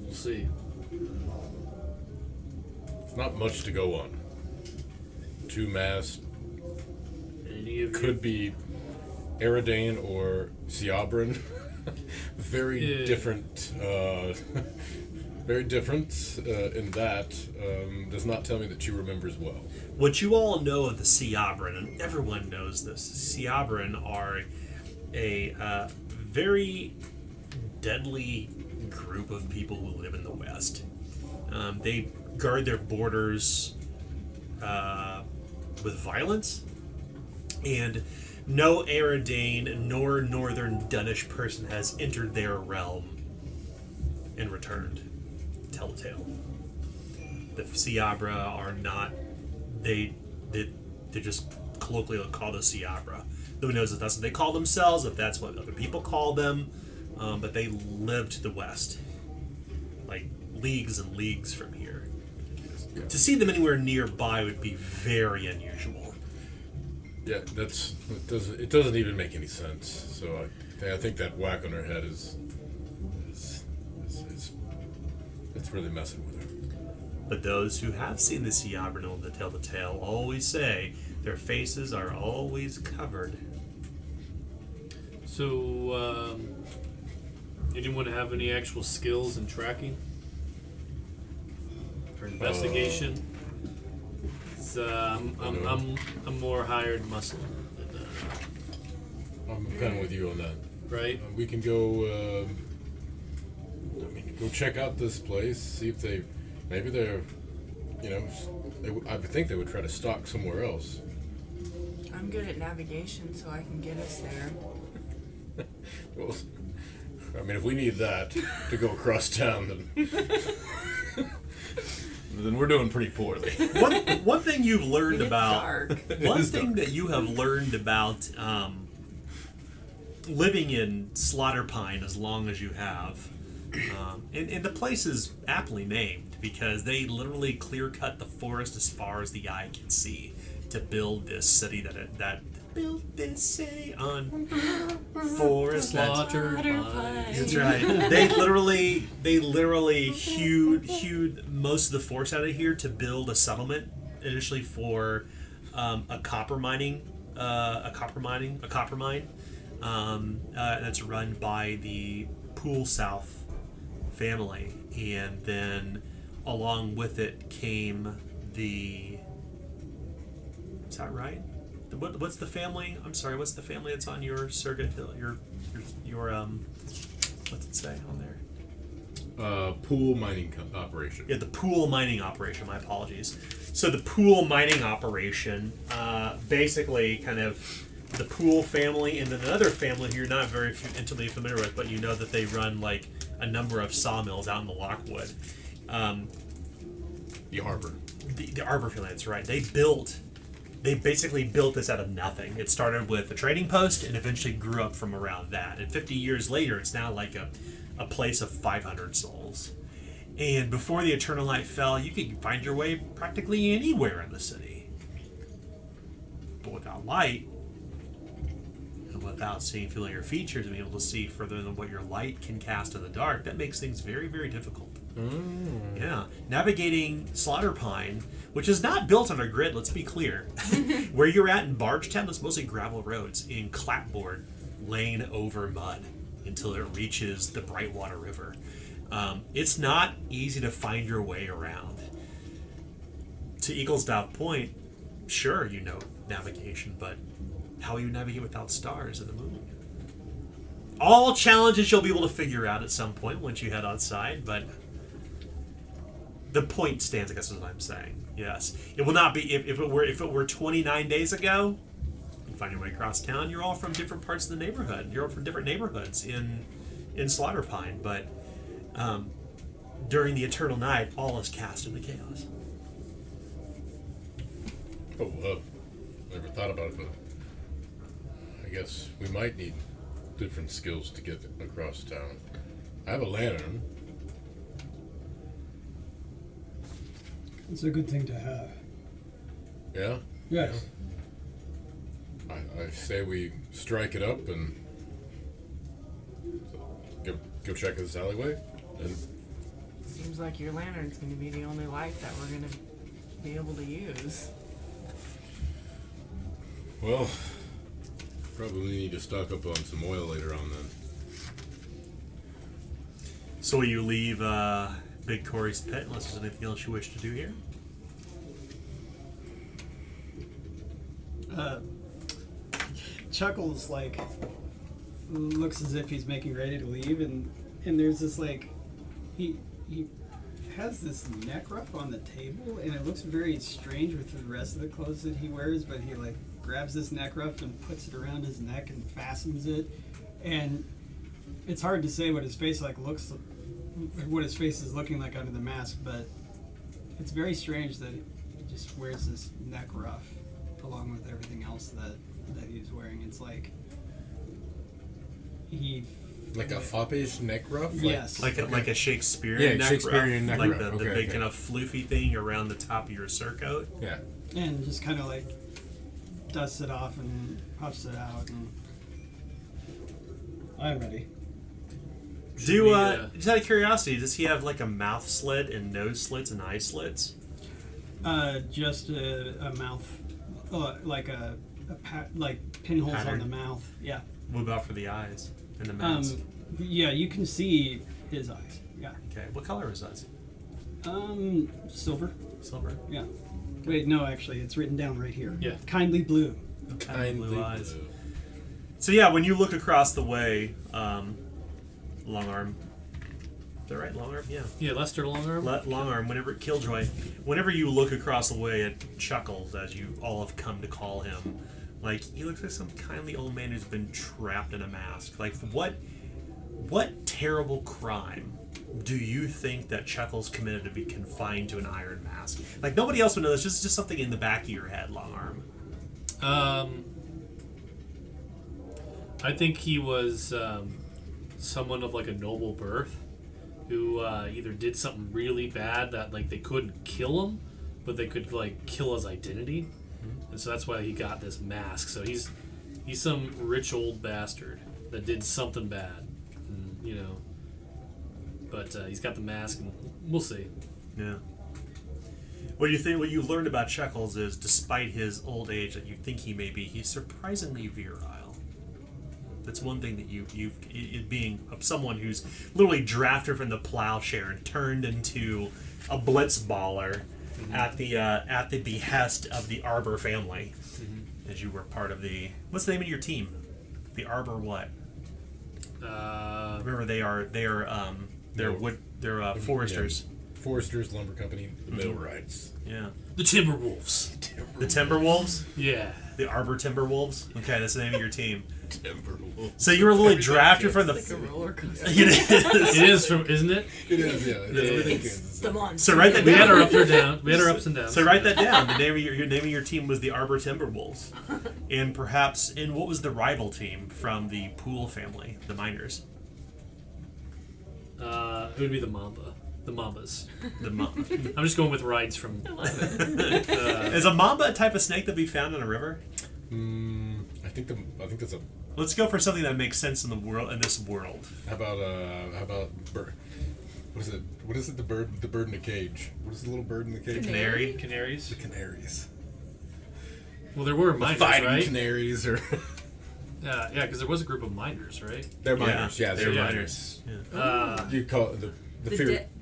S4: we'll see.
S2: Not much to go on. 2 masks.
S4: Any of
S2: Could be Aridane or Siabran. Very different. Very different in that. Does not tell me that she remembers well.
S1: What you all know of the Siabran, and everyone knows this, Siabran are a very deadly group of people who live in the West. They guard their borders with violence, and no Aridane nor northern Danish person has entered their realm and returned. Telltale. The Siabra are not. They just colloquially called us Siabra. Nobody knows if that's what they call themselves, if that's what other people call them, but they live to the west, like leagues and leagues from here.
S2: Yeah.
S1: To see them anywhere nearby would be very unusual.
S2: Yeah, it doesn't even make any sense. So I think that whack on her head is it's really messing with her.
S1: But those who have seen the Siabra know the tell the tale always say their faces are always covered.
S4: So, anyone have any actual skills in tracking or investigation? I'm more hired muscle than
S2: I'm kind of with you on that.
S4: right.
S2: We can go. Go check out this place. See if maybe they're, I would think they would try to stock somewhere else.
S3: I'm good at navigation, so I can get us there.
S2: Well, if we need that to go across town, then we're doing pretty poorly.
S1: One thing you've learned
S3: It's
S1: about
S3: dark.
S1: one thing that you have learned about living in Slaughter Pine as long as you have, and the place is aptly named because they literally clear cut the forest as far as the eye can see to build this city that built this city on forest.
S4: Slaughter
S3: Pine.
S1: That's right. They literally hewed most of the forest out of here to build a settlement initially for a copper mine. That's run by the Pool South family, and then along with it came the. Is that right? What's the family? I'm sorry. What's the family that's on your Surrogate Hill? Your what's it say on there?
S2: Pool mining operation.
S1: Yeah, the pool mining operation. My apologies. So the pool mining operation, basically, kind of the Pool family, and then another family who you're not very intimately familiar with, but you know that they run like a number of sawmills out in the Lockwood.
S2: The Arbor.
S1: The Arbor family. That's right. They basically built this out of nothing. It started with a trading post and eventually grew up from around that. And 50 years later, it's now like a place of 500 souls. And before the Eternal Night fell, you could find your way practically anywhere in the city. But without light, and without seeing familiar features and being able to see further than what your light can cast in the dark, that makes things very, very difficult. Yeah. Navigating Slaughter Pine, which is not built on a grid, let's be clear. Where you're at in Bargetown, it's mostly gravel roads in clapboard laying over mud until it reaches the Brightwater River. It's not easy to find your way around. To Eaglesdale Point, sure, you know navigation, but how will you navigate without stars and the moon? All challenges you'll be able to figure out at some point once you head outside, but the point stands, I guess is what I'm saying. Yes. It will not be if it were 29 days ago, you find your way across town, you're all from different parts of the neighborhood. You're all from different neighborhoods in Slaughter Pine, but during the Eternal Night, all is cast into chaos.
S2: Oh, never thought about it, but I guess we might need different skills to get across town. I have a lantern.
S5: It's a good thing to have.
S2: Yeah?
S5: Yes.
S2: I say we strike it up and go check this alleyway. And
S3: Seems like your lantern's going to be the only light that we're going to be able to use.
S2: well, probably need to stock up on some oil later on then.
S1: So will you leave Big Corey's pit unless there's anything else you wish to do here?
S5: Chuckles looks as if he's making ready to leave, and there's this he has this neck ruff on the table, and it looks very strange with the rest of the clothes that he wears, but he grabs this neck ruff and puts it around his neck and fastens it. And it's hard to say what his face what his face is looking like under the mask, but it's very strange that he just wears this neck ruff along with everything else that he's wearing. It's like
S2: like a foppish neck ruff?
S5: Yes.
S1: Like a Shakespearean neck
S2: Shakespearean
S1: ruff.
S2: neck
S1: Like
S2: ruff.
S1: the big kind of floofy thing around the top of your surcoat.
S2: Yeah.
S5: And just kind of like dusts it off and puffs it out. And I'm ready.
S1: Just out of curiosity, does he have like a mouth slit and nose slits and eye slits?
S5: Just a mouth, like like pinholes
S1: Pattern.
S5: on the mouth. Yeah.
S1: What about for the eyes and the mask?
S5: Yeah, you can see his eyes. Yeah.
S1: Okay, what color is eyes?
S5: Silver.
S1: Silver.
S5: Yeah. Wait, no, actually, it's written down right here.
S4: Yeah.
S5: Kindly blue.
S1: Kind of blue eyes. So yeah, when you look across the way, Longarm. Is that right? Longarm? Yeah.
S4: Yeah, Lester Longarm.
S1: Longarm, whenever you look across the way at Chuckles, as you all have come to call him, like, he looks like some kindly old man who's been trapped in a mask. Like, what terrible crime do you think that Chuckles committed to be confined to an iron mask? Like, nobody else would know this. Just something in the back of your head, Longarm.
S4: I think he was someone of like a noble birth who either did something really bad that like they couldn't kill him, but they could like kill his identity, and so that's why he got this mask. So he's some rich old bastard that did something bad, and, you know. But he's got the mask, and we'll see.
S1: Yeah. What do you think? What you've learned about Chuckles is, despite his old age that you think he may be, he's surprisingly virile. That's one thing that it being someone who's literally drafted from the plowshare and turned into a blitzballer at the behest of the Arbor family, as you were part of the. What's the name of your team? The Arbor what? Remember they're foresters.
S2: Foresters Lumber Company, the Millwrights.
S1: Yeah.
S4: The Timberwolves.
S1: The Timberwolves?
S4: Yeah.
S1: The Arbor Timberwolves? Okay, that's the name of your team.
S2: Timberwolves.
S1: So you were literally drafted from the.
S3: Like a roller coaster.
S4: It is from, isn't it?
S2: It is, yeah. Everything
S3: It's
S2: is.
S3: the monster.
S1: So write that
S4: We had
S1: down.
S4: our ups or down. We had our ups and downs.
S1: So write that down. The name of your name of your team was the Arbor Timberwolves, and what was the rival team from the Poole family, the Miners?
S4: It would be the Mamba. The Mambas.
S1: I'm
S4: just going with rides from.
S1: Is a mamba a type of snake that be found in a river?
S2: I think that's a.
S1: Let's go for something that makes sense in this world.
S2: How about bird? What is it? The bird in the cage. What is the little bird in the cage?
S1: Canary.
S4: Canaries.
S2: The canaries.
S4: Well, there were
S2: The
S4: miners,
S2: fighting
S4: right?
S2: canaries, or
S4: Yeah, because there was a group of miners, right?
S2: they're miners. Yeah,
S1: they're
S2: they're
S1: miners.
S2: miners.
S1: Yeah.
S2: You call it
S3: The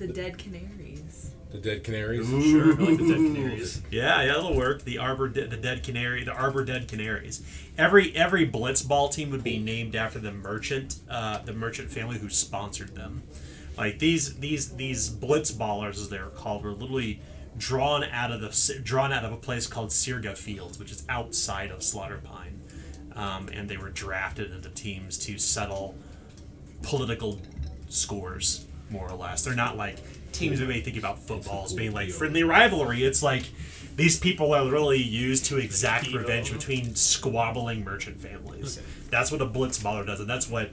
S3: dead canaries.
S2: the dead canaries.
S4: Sure, I like the dead canaries.
S1: Yeah, that'll work. The Arbor Dead Canaries. Every Blitzball team would be named after the merchant family who sponsored them. Like these Blitzballers, as they're called, were literally drawn out of a place called Sirga Fields, which is outside of Slaughterpine, and they were drafted into teams to settle political scores, more or less. They're not like teams we may think about football as being like friendly rivalry. It's like these people are really used to exact revenge between squabbling merchant families.
S4: Okay.
S1: That's what a blitzballer does, and that's what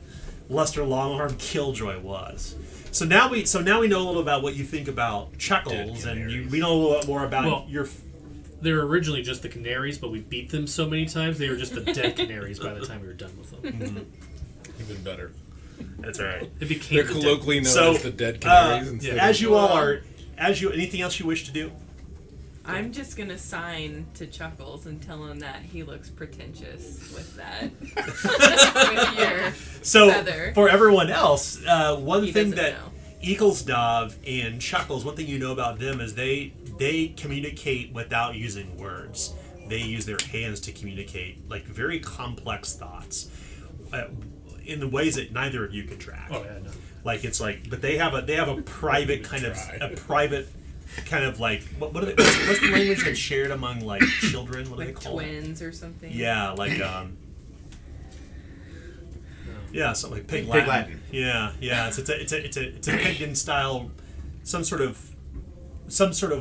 S1: Lester Longarm Killjoy was. So now we know a little about what you think about Chuckles, and we know a little bit more about your.
S4: They were originally just the canaries, but we beat them so many times they were just the dead canaries by the time we were done with them.
S2: Even better.
S1: That's all right.
S4: It became
S2: They're
S4: the dead-
S2: colloquially known
S1: So,
S2: as the dead canaries. Instead
S1: As
S2: of,
S1: you all are, anything else you wish to do?
S3: I'm just gonna sign to Chuckles and tell him that he looks pretentious with that. With your
S1: So
S3: feather.
S1: for everyone else, one
S3: He
S1: thing
S3: doesn't
S1: that
S3: know.
S1: Eaglesdov and Chuckles, one thing you know about them is they communicate without using words. They use their hands to communicate like very complex thoughts in the ways that neither of you can track.
S4: Oh yeah, no.
S1: Like it's like, but they have a private kind of
S2: try.
S1: a private kind of like what are they, what's the language that's shared among like children? What do
S3: Like
S1: they call it?
S3: twins or something.
S1: Yeah, like yeah, something like Pig
S2: Pig
S1: Latin.
S2: Latin.
S1: Yeah. It's a pagan style, some sort of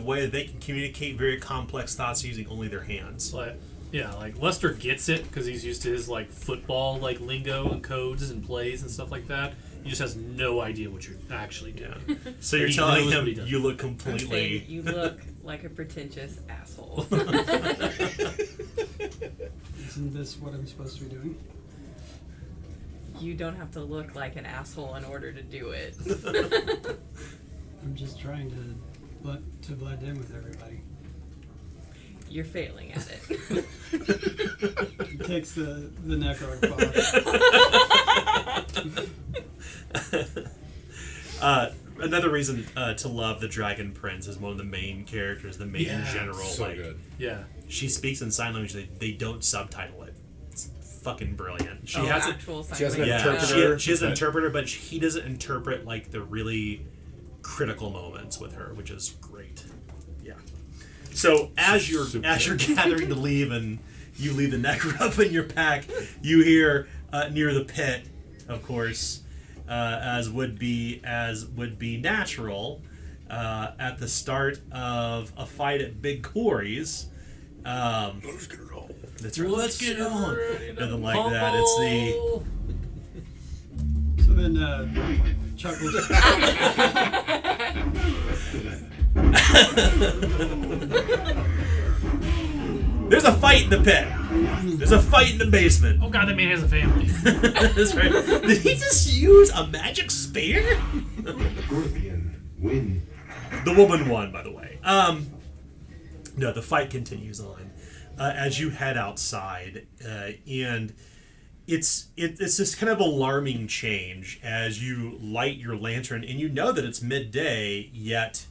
S1: way that they can communicate very complex thoughts using only their hands.
S4: Like, yeah, like Lester gets it because he's used to his like football like lingo and codes and plays and stuff like that. He just has no idea what you're actually doing.
S1: Yeah. So you're
S4: He
S1: telling
S4: knows
S1: him
S4: what he does.
S1: you look
S3: I'm
S1: completely.
S3: saying you look like a pretentious asshole.
S5: Isn't this what I'm supposed to be doing?
S3: You don't have to look like an asshole in order to do it.
S5: I'm just trying to blend in with everybody.
S3: You're failing at it.
S5: He takes the necro off.
S1: Another reason to love the Dragon Prince is one of the main characters, the main general.
S2: So
S1: like,
S2: good.
S4: Yeah.
S1: she speaks in sign language. They don't subtitle it. It's fucking brilliant. She
S3: Oh,
S1: has
S3: actual sign
S2: she has an
S3: language.
S2: interpreter.
S1: she has an interpreter, but he doesn't interpret like the really critical moments with her, which is great. Yeah. So as you're gathering to leave and you leave the necro in your pack, you hear near the pit, of course, as would be natural, at the start of a fight at Big Corey's.
S2: Let's get it on.
S1: That's right. Let's get it on. Nothing like that. It's the.
S5: So then Chuckles.
S1: There's a fight in the pit. There's a fight in the basement.
S4: Oh god, that man has a family.
S1: That's right. Did he just use a magic spear?
S6: Scorpion win.
S1: The woman won, by the way. No, the fight continues on as you head outside, and it's this kind of alarming change as you light your lantern, and you know that it's midday, yet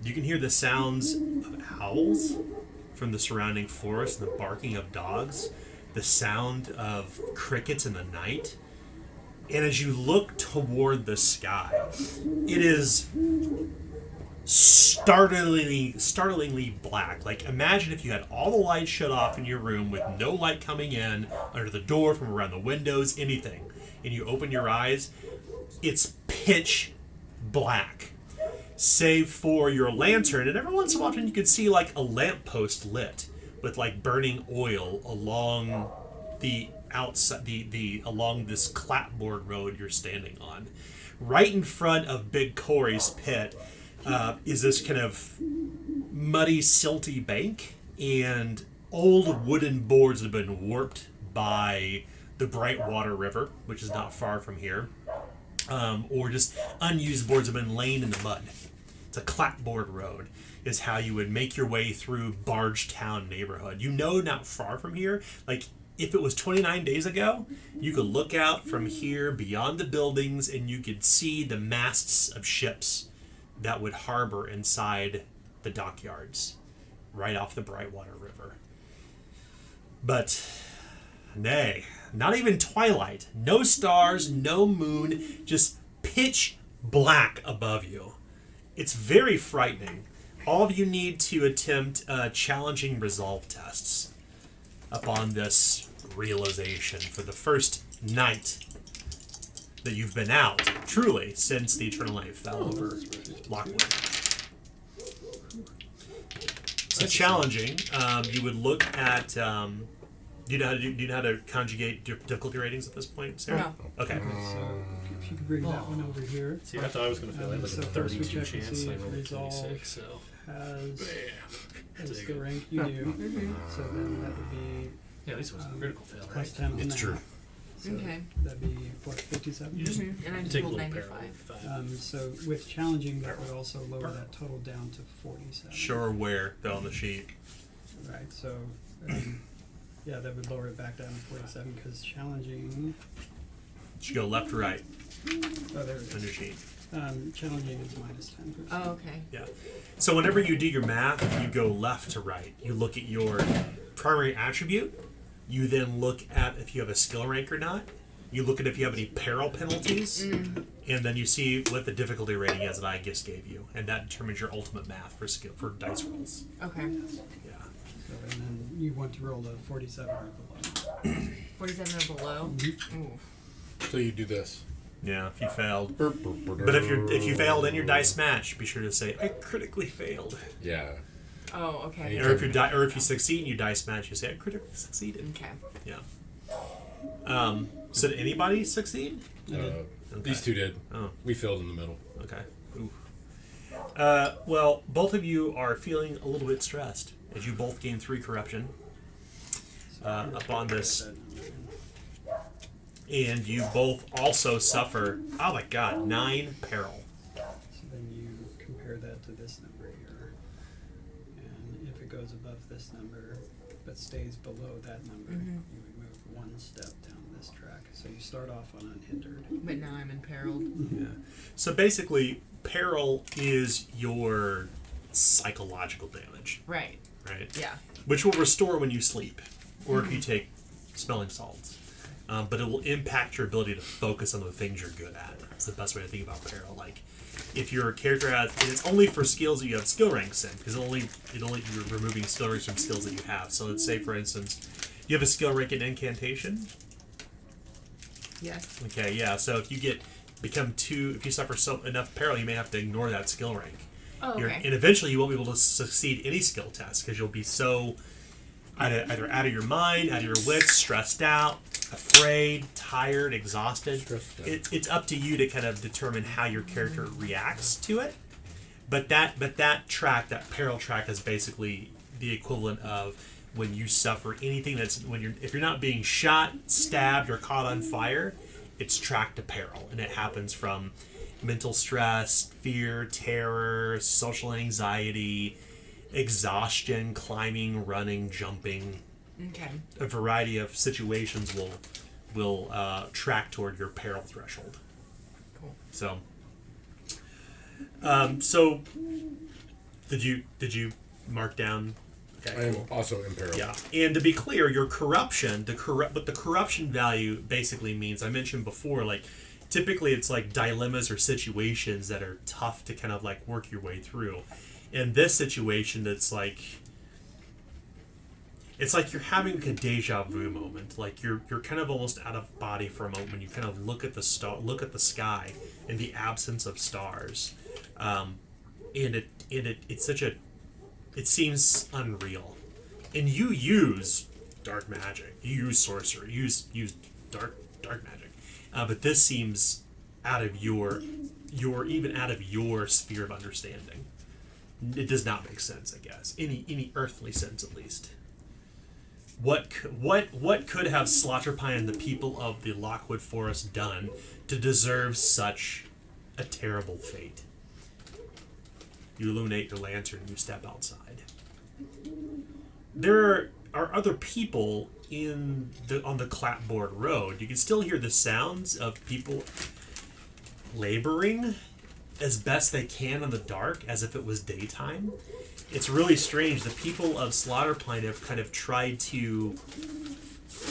S1: you can hear the sounds of owls from the surrounding forest, the barking of dogs, the sound of crickets in the night. And as you look toward the sky, it is startlingly black. Like, imagine if you had all the lights shut off in your room with no light coming in, under the door, from around the windows, anything. And you open your eyes, it's pitch black. Save for your lantern, and every once in a while you can see like a lamppost lit with like burning oil along the outside, along this clapboard road you're standing on. Right in front of Big Corey's pit is this kind of muddy, silty bank, and old wooden boards that have been warped by the Brightwater River, which is not far from here, or just unused boards have been laying in the mud. It's a clapboard road is how you would make your way through Bargetown neighborhood. You know, not far from here, like if it was 29 days ago, you could look out from here beyond the buildings and you could see the masts of ships that would harbor inside the dockyards right off the Brightwater River. But nay, not even twilight. No stars, no moon, just pitch black above you. It's very frightening. All of you need to attempt challenging resolve tests upon this realization for the first night that you've been out, truly, since the Eternal Night fell over Lockwood. So challenging, you would look at... do you know how to conjugate difficulty ratings at this point, Sarah?
S3: No.
S1: Okay.
S5: So if you could bring that one over here.
S4: See, I thought I was going to fail. I had like
S5: So
S4: a
S5: first we
S4: 32
S5: check to
S4: chance.
S5: see
S4: I
S5: if
S4: rolled a
S5: resolve
S4: 26, so...
S5: Has the rank you do. So then that would be
S4: Yeah, at least it was a critical fail,
S5: plus
S4: right?
S5: 10 on
S2: It's
S5: that.
S2: true.
S5: So
S3: Okay.
S5: that'd be, what, 57?
S4: You just
S3: And I just
S4: take a
S3: rolled
S4: little
S3: 95.
S4: parallel.
S5: So with challenging, that would also lower that total down to 47.
S1: Sure where, though, on the sheet.
S5: Right, so yeah, that would lower it back down to 47 because challenging.
S1: Should go left or right
S5: Oh, there it
S1: on your
S5: is.
S1: sheet.
S5: Challenging is minus 10%.
S3: Oh, okay.
S1: Yeah. So whenever you do your math, you go left to right. You look at your primary attribute. You then look at if you have a skill rank or not. You look at if you have any peril penalties, and then you see what the difficulty rating is that I just gave you, and that determines your ultimate math for dice rolls.
S3: Okay.
S1: Yeah.
S5: So, and then you want to roll a 47 or below.
S3: 47 or below? Ooh.
S2: So you do this.
S1: Yeah, if you failed. But if you failed in your dice match, be sure to say I critically failed.
S2: Yeah.
S3: Oh, okay.
S1: Or if you succeed in your dice match, you say I critically succeeded.
S3: Okay.
S1: Yeah. So did anybody succeed?
S2: Okay. These two did.
S1: Oh.
S2: We failed in the middle.
S1: Okay. Ooh. Well, both of you are feeling a little bit stressed as you both gain 3 corruption upon this. And you both also suffer, oh my god, 9 peril.
S5: So then you compare that to this number here. And if it goes above this number, but stays below that number, you would move 1 step down this track. So you start off on unhindered.
S3: But now I'm imperiled.
S1: Yeah. So basically, peril is your psychological damage,
S3: Right.
S1: right?
S3: Yeah.
S1: Which will restore when you sleep, or if you take smelling salts. But it will impact your ability to focus on the things you're good at. That's the best way to think about peril. Like, if your character has, and it's only for skills that you have skill ranks in, because you're removing skill ranks from skills that you have. So let's say, for instance, you have a skill rank in incantation.
S3: Yes.
S1: Okay, yeah. So if you if you suffer enough peril, you may have to ignore that skill rank.
S3: Oh, okay.
S1: And eventually, you won't be able to succeed any skill test because you'll be so either out of your mind, out of your wits, stressed out, afraid, tired, exhausted. It's up to you to kind of determine how your character reacts to it. But that peril track is basically the equivalent of when you suffer anything if you're not being shot, stabbed, or caught on fire, it's tracked to peril, and it happens from mental stress, fear, terror, social anxiety, exhaustion, climbing, running, jumping.
S3: Okay.
S1: A variety of situations will track toward your peril threshold.
S3: Cool.
S1: So, so did you mark down? Okay,
S2: I am
S1: cool.
S2: also imperiled.
S1: Yeah, and to be clear, your corruption, what the corruption value basically means, I mentioned before, like typically it's like dilemmas or situations that are tough to kind of like work your way through. In this situation, it's like you're having a deja vu moment. Like you're kind of almost out of body for a moment when you kind of look at the sky in the absence of stars, and it seems unreal. And you use dark magic, you use sorcery, you use dark magic, but this seems out of your sphere of understanding. It does not make sense, I guess. Any earthly sense, at least. What could have Slaughterpine and the people of the Lockwood Forest done to deserve such a terrible fate? You illuminate your lantern and you step outside. There are other people on the clapboard road. You can still hear the sounds of people laboring as best they can in the dark, as if it was daytime. It's really strange. The people of Slaughterpine have kind of tried to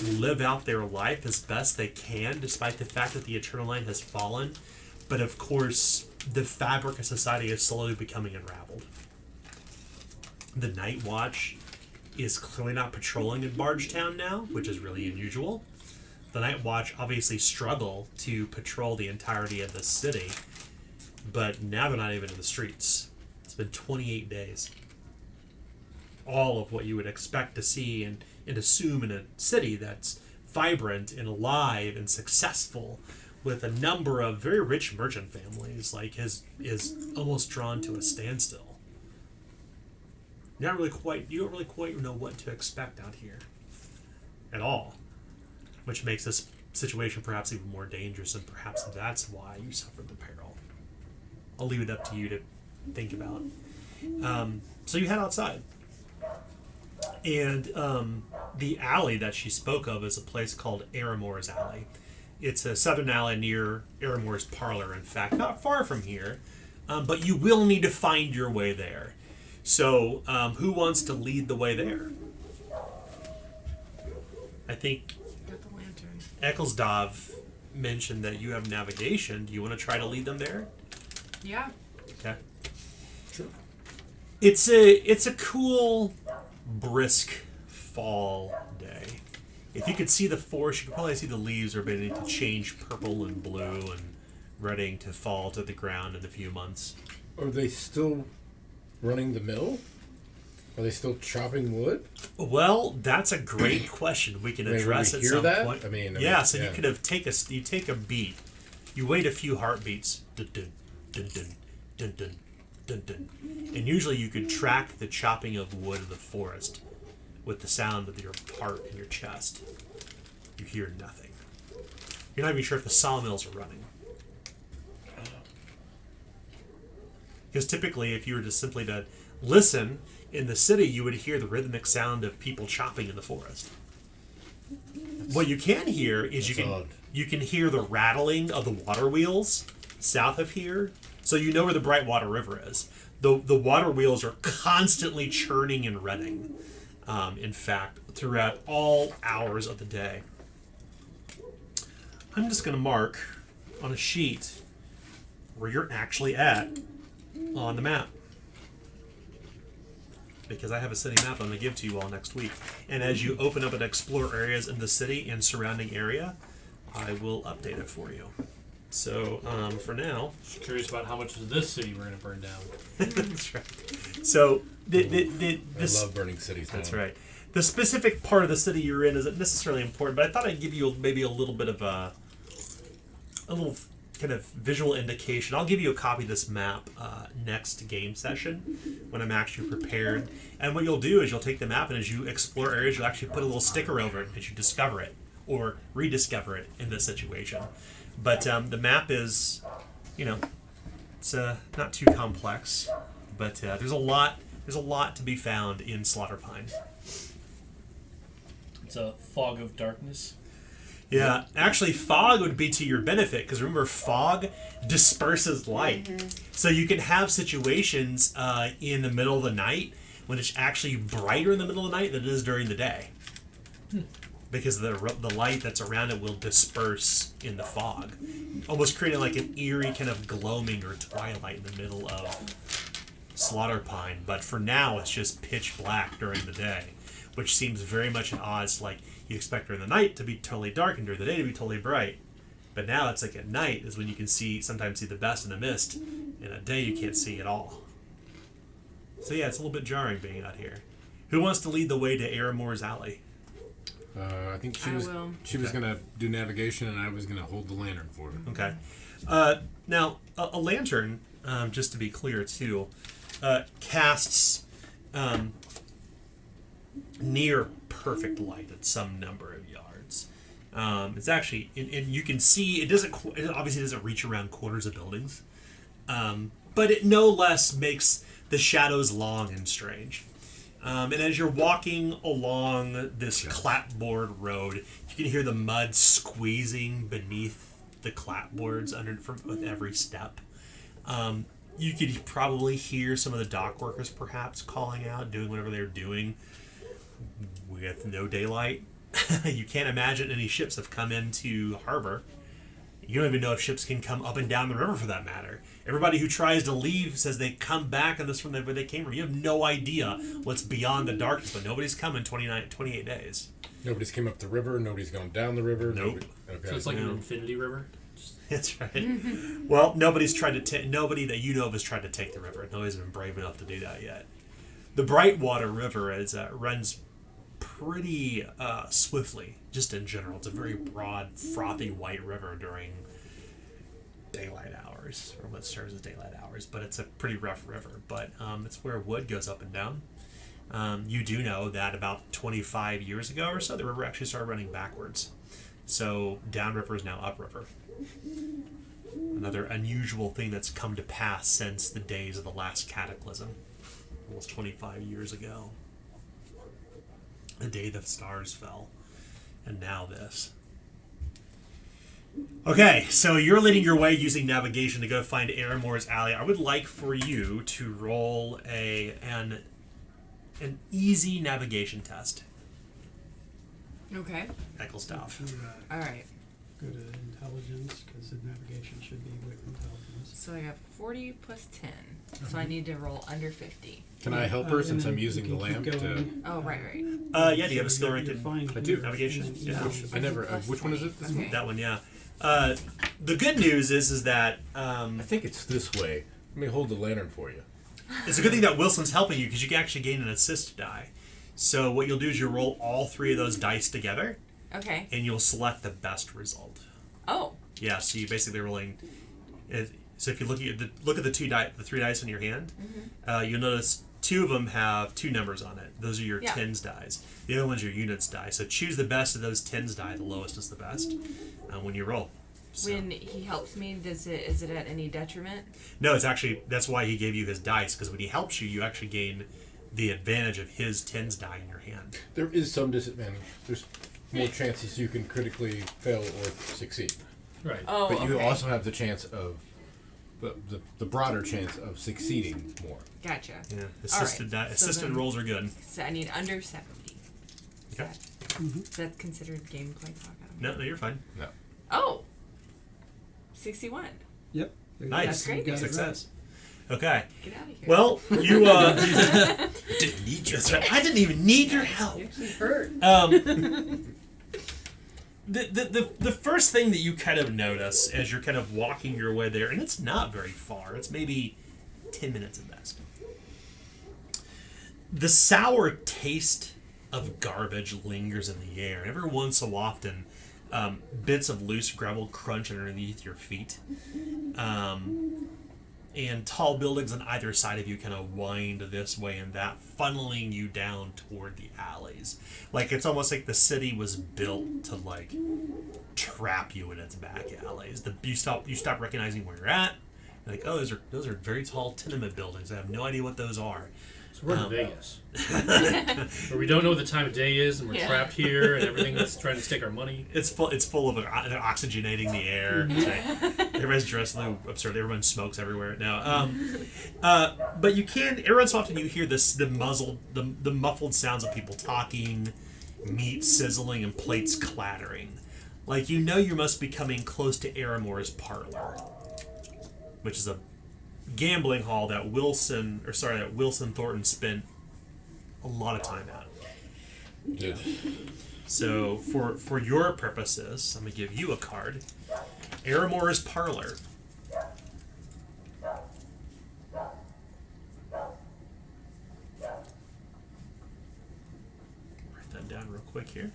S1: live out their life as best they can, despite the fact that the Eternal Line has fallen. But of course, the fabric of society is slowly becoming unraveled. The Night Watch is clearly not patrolling in Bargetown now, which is really unusual. The Night Watch obviously struggle to patrol the entirety of the city, but now they're not even in the streets. It's been 28 days. All of what you would expect to see and assume in a city that's vibrant and alive and successful with a number of very rich merchant families, like is almost drawn to a standstill. You don't really quite know what to expect out here at all, which makes this situation perhaps even more dangerous, and perhaps that's why you suffered the peril. I'll leave it up to you to think about. So you head outside, and the alley that she spoke of is a place called Aramore's Alley. It's a southern alley near Aramore's parlor, in fact, not far from here, but you will need to find your way there. So, who wants to lead the way there? I think
S3: Got the lantern.
S1: Ecclesdov mentioned that you have navigation. Do you want to try to lead them there?
S3: Yeah.
S1: Okay.
S2: Sure.
S1: It's a cool, brisk fall day. If you could see the forest, you could probably see the leaves are beginning to change purple and blue and ready to fall to the ground in a few months.
S2: Are they still running the mill? Are they still chopping wood?
S1: Well, that's a great question. We can address
S2: will
S1: at
S2: we hear
S1: some
S2: that?
S1: point.
S2: I mean,
S1: So you could have you take a beat, you wait a few heartbeats, dun dun dun dun dun dun dun dun, and usually you could track the chopping of wood in the forest with the sound of your heart in your chest. You hear nothing. You're not even sure if the sawmills are running. Because typically, if you were just simply to listen in the city, you would hear the rhythmic sound of people chopping in the forest. What you can hear is you can hear the rattling of the water wheels south of here, so you know where the Brightwater River is. The water wheels are constantly churning and running. In fact, throughout all hours of the day. I'm just going to mark on a sheet where you're actually at on the map. Because I have a city map I'm going to give to you all next week. And as you open up and explore areas in the city and surrounding area, I will update it for you. So, for now...
S4: Just curious about how much of this city we're going to burn down.
S1: That's right. So,
S2: I love burning cities down.
S1: That's right. The specific part of the city you're in isn't necessarily important, but I thought I'd give you maybe a little bit of a little kind of visual indication. I'll give you a copy of this map next game session when I'm actually prepared. And what you'll do is you'll take the map, and as you explore areas, you'll actually put a little sticker over it as you discover it or rediscover it in this situation. But the map is, it's not too complex, but there's a lot to be found in Slaughterpine.
S4: It's a fog of darkness.
S1: Yeah, actually, fog would be to your benefit, because remember, fog disperses light. Mm-hmm. So you can have situations in the middle of the night when it's actually brighter in the middle of the night than it is during the day. Because the light that's around it will disperse in the fog, almost creating like an eerie kind of gloaming or twilight in the middle of Slaughterpine. But for now, it's just pitch black during the day, which seems very much at odds. Like you expect during the night to be totally dark and during the day to be totally bright. But now it's like at night is when you can sometimes see the best in the mist. In a day you can't see at all. So yeah, it's a little bit jarring being out here. Who wants to lead the way to Aramore's Alley?
S2: I think she was going to do navigation, and I was going to hold the lantern for her.
S1: Okay. Now, a lantern, just to be clear too, casts near perfect light at some number of yards. It's actually, and you can see it obviously doesn't reach around corners of buildings, but it no less makes the shadows long and strange. And as you're walking along this clapboard road, you can hear the mud squeezing beneath the clapboards with every step. You could probably hear some of the dock workers perhaps calling out, doing whatever they're doing with no daylight. You can't imagine any ships have come into harbor. You don't even know if ships can come up and down the river for that matter. Everybody who tries to leave says they come back and this from where they came from. You have no idea what's beyond the darkness, but nobody's coming 28 days.
S2: Nobody's came up the river. Nobody's gone down the river.
S1: Nope.
S2: Okay.
S4: So it's like an infinity river?
S1: That's right. Well, nobody's tried to nobody that you know of has tried to take the river. Nobody's been brave enough to do that yet. The Brightwater River runs pretty swiftly, just in general. It's a very broad, frothy white river during daylight hours, or what serves as daylight hours, but it's a pretty rough river. But it's where wood goes up and down. You do know that about 25 years ago or so, the river actually started running backwards. So downriver is now upriver. Another unusual thing that's come to pass since the days of the last cataclysm, almost 25 years ago. The day the stars fell, and now this. Okay, so you're leading your way using navigation to go find Aramore's Alley. I would like for you to roll an easy navigation test.
S3: Okay.
S1: Ecclestaff.
S3: All right.
S5: go to intelligence, because the navigation should be with intelligence.
S3: So I got 40 plus 10. So I need to roll under 50.
S2: Can I help her
S5: And
S2: since
S5: then
S2: I'm using the
S5: you can
S2: lamp
S5: keep
S2: to?
S5: going.
S3: Oh, right.
S1: Yeah, do you have a skill
S5: You're
S1: rank in
S5: fine
S2: I do.
S5: here,
S1: navigation?
S5: and then
S1: Yeah.
S5: equal.
S2: I never.
S3: Plus
S2: Which one is
S3: 20.
S2: it? This
S3: Okay.
S2: one?
S1: That one, yeah. The good news is that
S2: I think it's this way. Let me hold the lantern for you.
S1: it's a good thing that Wilson's helping you because you can actually gain an assist die. So what you'll do is you'll roll all 3 of those dice together,
S3: Okay.
S1: and you'll select the best result.
S3: Oh.
S1: Yeah, so you basically rolling. So if you look at the 3 dice in your hand, you'll notice 2 of them have 2 numbers on it. Those are your
S3: Yeah.
S1: tens dies. The other one's your units die. So choose the best of those tens die. The lowest is the best when you roll. So.
S3: When he helps me, is it at any detriment?
S1: No, it's actually that's why he gave you his dice because when he helps you, you actually gain the advantage of his tens die in your hand.
S2: There is some disadvantage. There's more chances you can critically fail or succeed.
S4: Right.
S3: Oh,
S2: But you
S3: okay.
S2: also have the chance of the broader chance of succeeding more.
S3: Gotcha.
S1: Yeah, assisted
S3: All right, so
S1: assisted
S3: then-
S1: rolls are good.
S3: So I need under 70.
S1: Okay.
S3: Is that considered gameplay talk? I don't know.
S1: No, you're fine.
S2: No.
S3: Oh. 61.
S5: Yep. There you
S1: Nice.
S5: go.
S3: That's great.
S5: You got it
S1: Success. Okay.
S3: Get out of here.
S1: Well, you didn't need your help. I didn't even need your help. The first thing that you kind of notice as you're kind of walking your way there, and it's not very far, it's maybe 10 minutes at best. The sour taste of garbage lingers in the air. Every once so often, bits of loose gravel crunch underneath your feet. And tall buildings on either side of you kind of wind this way and that, funneling you down toward the alleys. Like it's almost like the city was built to like trap you in its back alleys. You stop recognizing where you're at. You're like, oh, those are very tall tenement buildings. I have no idea what those are.
S4: So we're in Vegas. Where we don't know what the time of day is and we're
S3: Yeah.
S4: trapped here and everything's trying to stake our money.
S1: It's full of they're oxygenating the air. Everybody's dressed a little absurd. Everyone smokes everywhere. No, but you can. Every once in a while you hear the muffled sounds of people talking, meat sizzling, and plates clattering. Like you know you must be coming close to Aramore's parlor, which is a gambling hall that Wilson Thornton spent a lot of time at.
S2: Good.
S1: So for your purposes, I'm gonna give you a card. Aramore's Parlor. Write that down real quick here.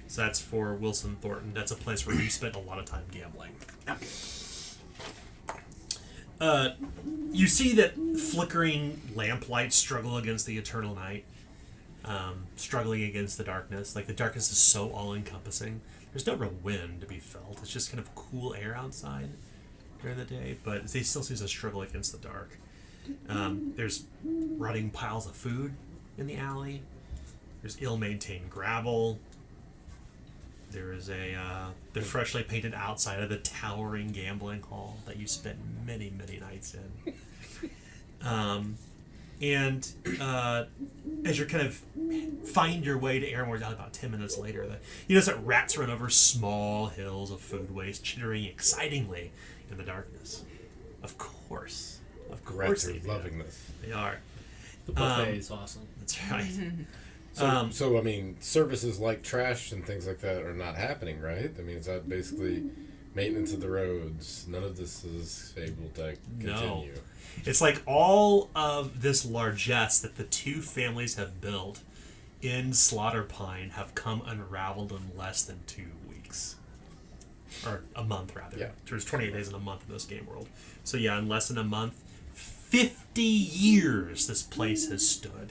S1: So that's for Wilson Thornton. That's a place where you spent a lot of time gambling. You see that flickering lamplight struggle against the eternal night. Struggling against the darkness. Like the darkness is so all-encompassing. There's no real wind to be felt. It's just kind of cool air outside during the day, but it still seems to struggle against the dark. There's rotting piles of food in the alley. There's ill-maintained gravel. There is the freshly painted outside of the towering gambling hall that you spent many, many nights in. And as you're kind of find your way to Aramore's Alley about 10 minutes later, you notice that rats run over small hills of food waste, chittering excitingly in the darkness. Of course
S2: Rats
S1: they
S2: are
S1: do.
S2: loving this.
S1: They are.
S4: The buffet is awesome.
S1: That's right.
S2: So I mean, services like trash and things like that are not happening, right? I mean, is that basically maintenance of the roads? None of this is able to continue.
S1: No. It's like all of this largesse that the two families have built in Slaughter Pine have come unraveled in less than 2 weeks. Or a month, rather.
S2: Yeah.
S1: There's 28 days in a month in this game world. So yeah, in less than a month, 50 years this place has stood.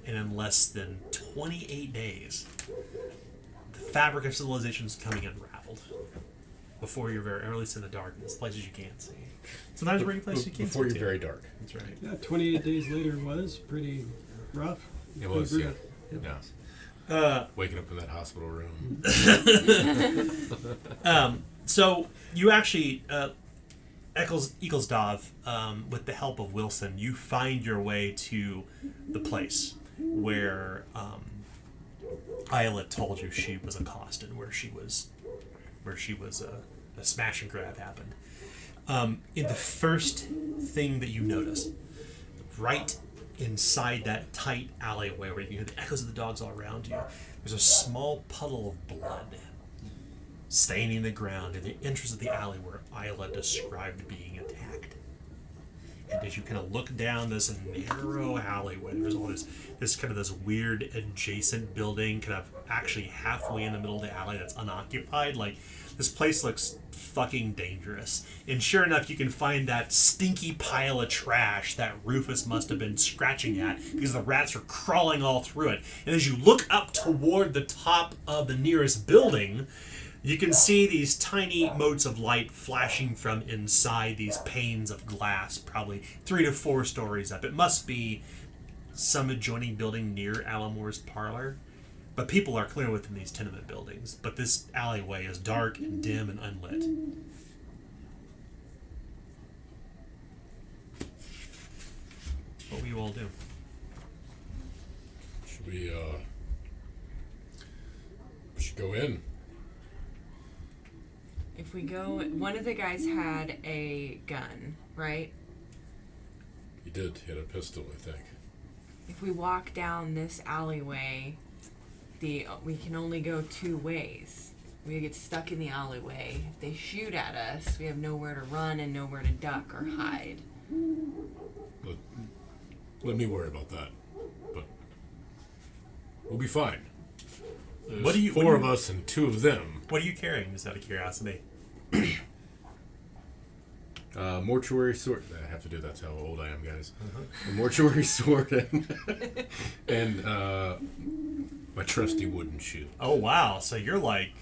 S1: And in less than 28 days, the fabric of civilization is coming unraveled. Before you're very, or at least in the darkness, places you can't see. Sometimes we're in places you can't
S2: Before
S1: see.
S2: you're very dark.
S1: That's right.
S5: Yeah, 28 days later was pretty rough.
S2: It was,
S5: Pretty
S2: yeah.
S5: brutal.
S2: Yeah. Waking up in that hospital room.
S1: So you actually, Ecclesdov, with the help of Wilson, you find your way to the place where Isla told you she was accosted, where she was where she was a smash and grab happened. In the first thing that you notice, right inside that tight alleyway where you can hear the echoes of the dogs all around you, there's a small puddle of blood staining the ground in the entrance of the alley where Isla described being attacked. And as you kind of look down this narrow alleyway, there's all this weird adjacent building, kind of actually halfway in the middle of the alley that's unoccupied. Like, this place looks fucking dangerous. And sure enough, you can find that stinky pile of trash that Rufus must have been scratching at because the rats are crawling all through it. And as you look up toward the top of the nearest building, you can see these tiny motes of light flashing from inside these panes of glass, probably 3 to 4 stories up. It must be some adjoining building near Alamore's parlor. But people are clear within these tenement buildings. But this alleyway is dark and dim and unlit. What will you all do?
S2: We should go in.
S3: If we go, one of the guys had a gun, right?
S2: He did hit a pistol, I think.
S3: If we walk down this alleyway, we can only go 2 ways. We get stuck in the alleyway. If they shoot at us, we have nowhere to run and nowhere to duck or hide.
S2: Let me worry about that. But we'll be fine. There's 4 of us and 2 of them.
S1: What are you carrying, just out of curiosity?
S2: Mortuary sword. I have to do. That's how old I am, guys. A mortuary sword and my trusty wooden shoe.
S1: Oh, wow. So you're like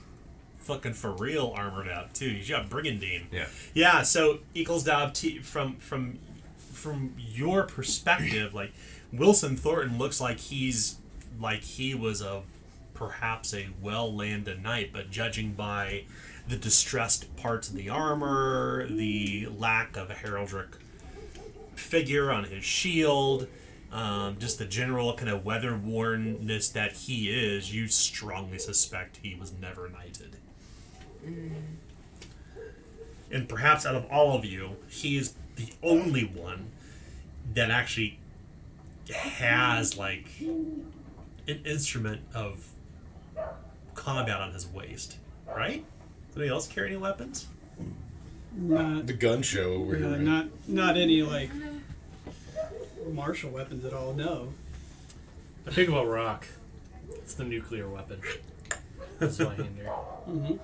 S1: fucking for real armored up, too. You got Brigandine.
S2: Yeah.
S1: Yeah, so Ecclesdove, from your perspective, like, Wilson Thornton looks like he was perhaps a well-landed knight, but judging by the distressed parts of the armor, the lack of a heraldic figure on his shield, just the general kind of weather-wornness that he is, you strongly suspect he was never knighted. And perhaps out of all of you, he is the only one that actually has, like, an instrument of combat on his waist, right? Does anybody else carry any weapons?
S5: Not,
S2: The gun show over here. Right?
S5: not any like martial weapons at all. No.
S4: I pick up a rock. It's the nuclear weapon. Zweihander.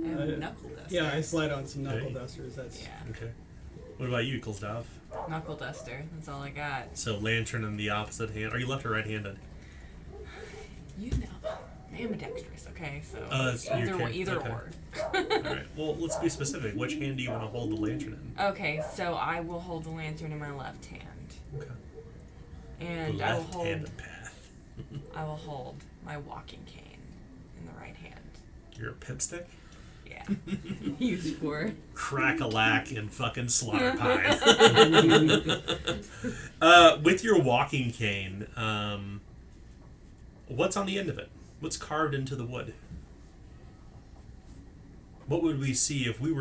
S3: I have a knuckle duster.
S5: Yeah, I slide on some knuckle
S1: Okay.
S5: dusters. That's
S3: Yeah,
S1: Okay. What about you, Ecclesdove?
S3: knuckle duster. That's all I got.
S1: So lantern in the opposite hand. Are you left or right-handed?
S3: You know, I am ambidextrous. Okay, so
S1: So you can-
S3: either
S1: okay.
S3: or.
S1: All right. Well, let's be specific. Which hand do you want to hold the lantern in?
S3: Okay, so I will hold the lantern in my left hand,
S1: Okay.
S3: and
S1: The
S3: I will hold.
S1: left-handed path.
S3: I will hold my walking cane in the right hand.
S1: You're a pimp stick?
S3: Yeah, used for.
S1: Crack-a-lack and fucking slaughter pine. With your walking cane, what's on the end of it? What's carved into the wood? What would we see if we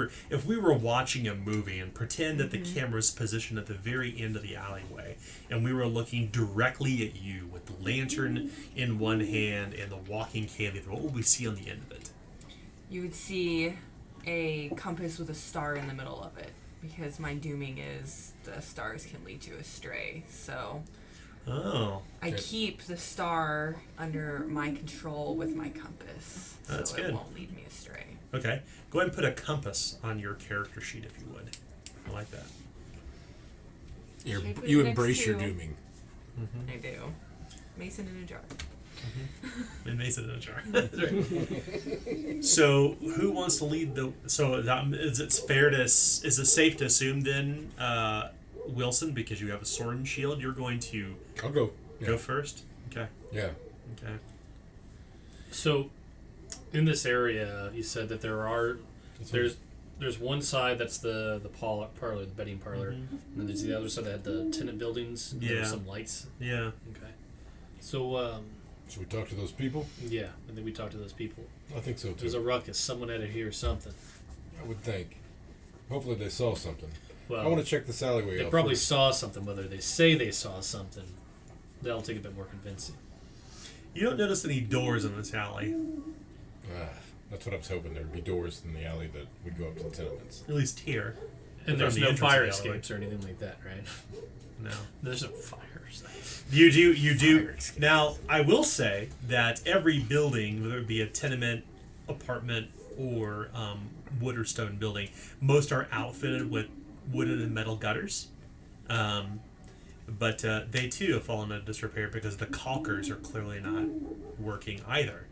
S1: were watching a movie and pretend that the camera's positioned at the very end of the alleyway and we were looking directly at you with the lantern in one hand and the walking cane in the other? What would we see on the end of it?
S3: You would see a compass with a star in the middle of it, because my dooming is the stars can lead you astray. So
S1: Oh,
S3: I keep the star under my control with my compass, so
S1: That's
S3: it
S1: good.
S3: won't lead me astray.
S1: okay. Go ahead and put a compass on your character sheet if you would. I like that.
S3: Should I put
S2: You
S3: it next
S2: embrace your
S3: to-
S2: dooming.
S3: I do. Mason in a jar.
S1: And Mason in a jar. That's right. So, who wants to lead the? So, is it safe to assume then, Wilson, because you have a sword and shield, you're going to
S2: I'll go. Yeah.
S1: go first? Okay.
S2: Yeah.
S1: Okay.
S4: So, in this area, you said that there's one side that's the parlor, the betting parlor, and then there's the other side that had the tenant buildings. And there were
S1: Yeah.
S4: some lights.
S1: Yeah.
S4: Okay. So,
S2: Should we talk to those people?
S4: Yeah, I think we talked to those people.
S2: I think so, too.
S4: There's a ruckus. Someone had to hear something.
S2: I would think. Hopefully they saw something.
S4: Well,
S2: I want to check this alleyway
S4: they
S2: out
S4: probably
S2: first.
S4: saw something. Whether they say they saw something, that'll take a bit more convincing.
S1: You don't notice any doors in this alley.
S2: That's what I was hoping. There'd be doors in the alley that would go up to the tenements.
S1: At least here.
S4: And there's
S1: From the
S4: no
S1: entrance
S4: fire
S1: of the alleyway.
S4: escapes or anything like that, right?
S1: No.
S4: There's no fires.
S1: You do. Now, I will say that every building, whether it be a tenement, apartment, or wood or stone building, most are outfitted with wooden and metal gutters. But they too have fallen into disrepair because the caulkers are clearly not working either.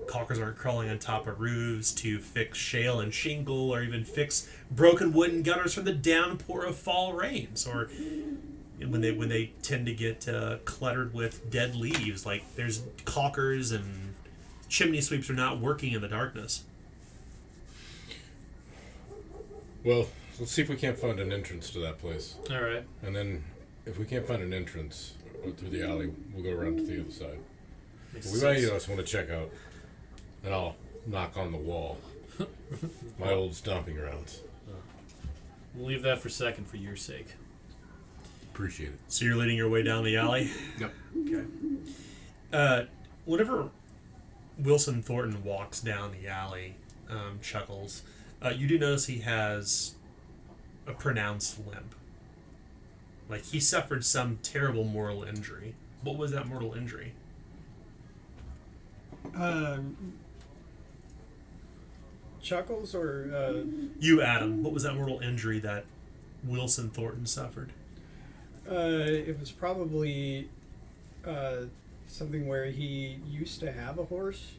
S1: Caulkers aren't crawling on top of roofs to fix shale and shingle, or even fix broken wooden gutters from the downpour of fall rains, or when they tend to get cluttered with dead leaves. Like, there's caulkers and chimney sweeps are not working in the darkness.
S2: Well, let's see if we can't find an entrance to that place.
S4: All right.
S2: And then, if we can't find an entrance through the alley, we'll go around to the other side.
S4: Makes
S2: We
S4: sense.
S2: might just want to check out, and I'll knock on the wall. My old stomping grounds.
S4: We'll leave that for second for your sake.
S2: Appreciate it.
S1: So you're leading your way down the alley?
S2: Yep.
S1: Okay. Whenever Wilson Thornton walks down the alley, Chuckles, you do notice he has a pronounced limp. Like, he suffered some terrible mortal injury. What was that mortal injury?
S5: Chuckles or
S1: You, Adam, what was that mortal injury that Wilson Thornton suffered?
S5: it was probably something where he used to have a horse,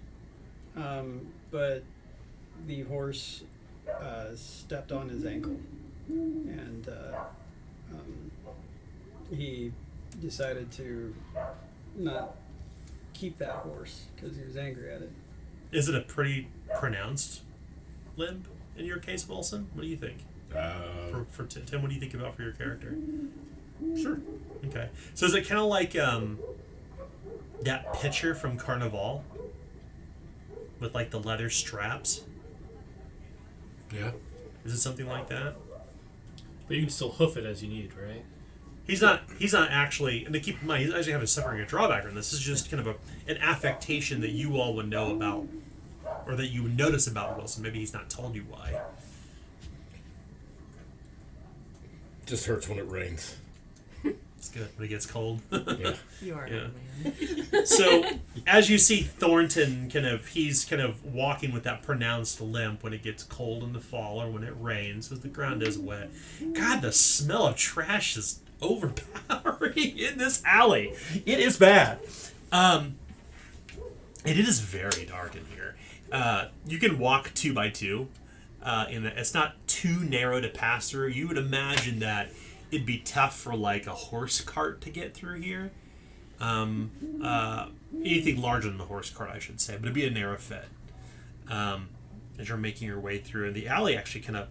S5: but the horse stepped on his ankle, and he decided to not keep that horse because he was angry at it.
S1: Is it a pretty pronounced limp in your case, Wilson? What do you think? For Tim, what do you think about for your character? Sure. Okay. So is it kind of like that picture from Carnival with like the leather straps?
S2: Yeah.
S1: Is it something like that?
S4: But you can still hoof it as you need, right?
S1: He's not actually, and to keep in mind, he's actually having suffering a drawback from this. This is just kind of an affectation that you all would know about, or that you would notice about Wilson. Maybe he's not told you why.
S2: Just hurts when it rains.
S1: It's good when it gets cold.
S2: Yeah.
S3: You are
S1: Yeah.
S3: a good man.
S1: So, as you see Thornton he's kind of walking with that pronounced limp when it gets cold in the fall or when it rains, because the ground is wet. God, the smell of trash is overpowering in this alley. It is bad. And it is very dark in here. You can walk 2 by 2. It's not too narrow to pass through. You would imagine that it'd be tough for like a horse cart to get through here. Anything larger than the horse cart, I should say, but it'd be a narrow fit. As you're making your way through, and the alley actually kind of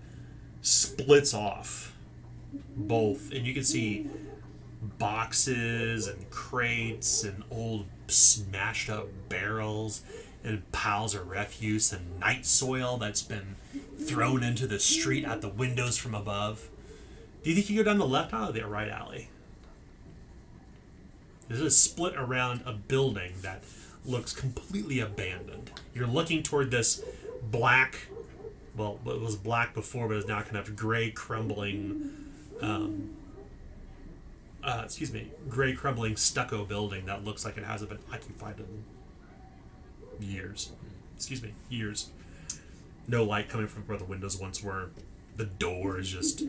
S1: splits off both, and you can see boxes and crates and old smashed up barrels and piles of refuse and night soil that's been thrown into the street at the windows from above. Do you think you go down the left alley or the right alley? This is split around a building that looks completely abandoned. You're looking toward this black, well, it was black before, but is now kind of gray crumbling, gray crumbling stucco building that looks like it hasn't been occupied in years. Years. No light coming from where the windows once were. The door is just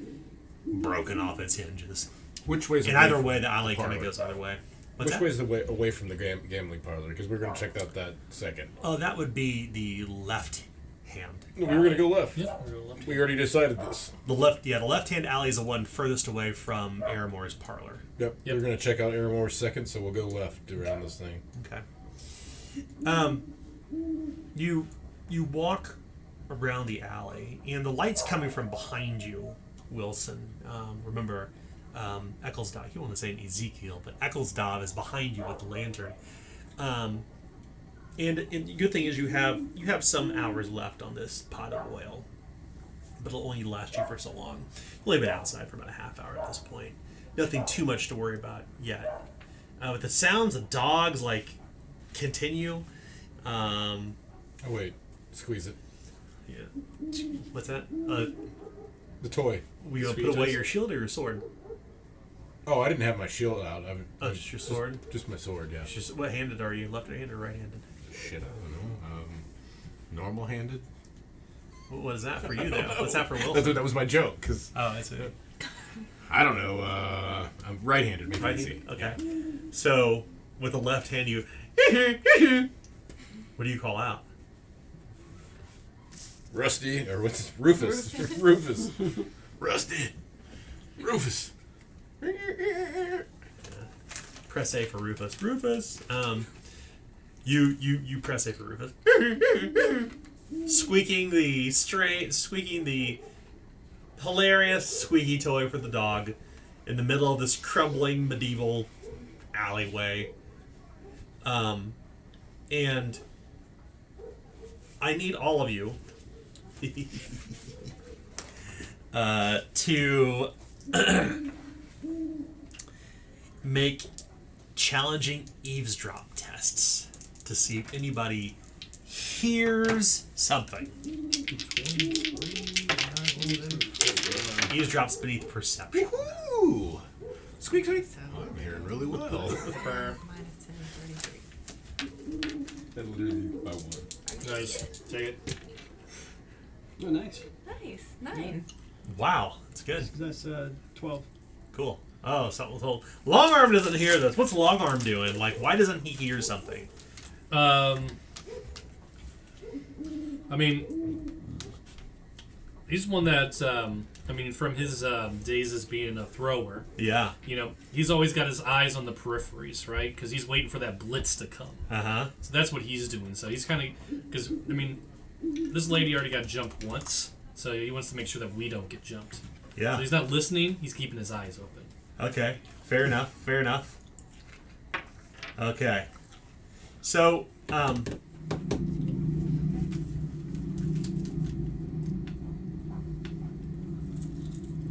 S1: broken off its hinges.
S2: Which way's
S1: In
S2: away
S1: either
S2: from
S1: way, the alley
S2: parlor?
S1: kind of goes either way. What's
S2: Which
S1: that?
S2: way's the way away from the gambling parlor? Because we're going to check out that second.
S1: Oh, that would be the left hand.
S2: No, we were going to go left.
S4: Yeah. We're gonna left.
S2: We already decided this.
S1: The left hand alley is the one furthest away from Aramore's parlor.
S2: Yep. We're going to check out Aramore second, so we'll go left around this thing.
S1: Okay. You walk around the alley, and the light's coming from behind you, Wilson. Remember, Ecclesdove, he wanted to say Ezekiel, but Ecclesdove is behind you with the lantern. And the good thing is you have some hours left on this pot of oil, but it'll only last you for so long. You've only been outside for about a half hour at this point. Nothing too much to worry about yet. But the sounds of dogs continue.
S2: Oh wait, squeeze it.
S1: Yeah. What's that?
S2: The toy.
S1: We gonna
S4: Squeeze
S1: put away
S4: us.
S1: your shield or your sword?
S2: Oh, I didn't have my shield out.
S1: Just your sword.
S2: Just my sword. Yeah.
S1: What handed are you? Left-handed or right-handed?
S2: Shit, I don't know. Normal-handed.
S1: What is that for you then? What's that for Wilson?
S2: That was my joke. Cause
S1: Oh, that's it.
S2: I don't know. I'm right-handed. Make
S1: Right.
S2: it easy.
S1: Okay. So with the left hand, you. What do you call out?
S2: Rusty, or what's Rufus? Rufus. Rusty. Rufus.
S1: Press A for Rufus. Rufus. You press A for Rufus. Squeaking the hilarious squeaky toy for the dog in the middle of this crumbling medieval alleyway. And I need all of you to make challenging eavesdrop tests to see if anybody hears something. Eavesdrops beneath perception.
S2: Ooh. Squeak, squeak.
S3: So,
S2: I'm hearing really well.
S3: -10, 33.
S2: That literally by one.
S4: Nice. Take it.
S5: Oh, nice.
S3: Nice. 9.
S1: Wow, that's good.
S5: That's 12.
S1: Cool. Oh, so Long Arm doesn't hear this. What's Long Arm doing? Why doesn't he hear something?
S4: I mean, he's one that, from his days as being a thrower,
S1: Yeah.
S4: he's always got his eyes on the peripheries, right? Because he's waiting for that blitz to come.
S1: Uh-huh.
S4: So that's what he's doing. So he's kind of, because, this lady already got jumped once, so he wants to make sure that we don't get jumped. So
S1: Yeah.
S4: he's not listening, he's keeping his eyes open.
S1: Okay. Fair enough. Fair enough. Okay. So,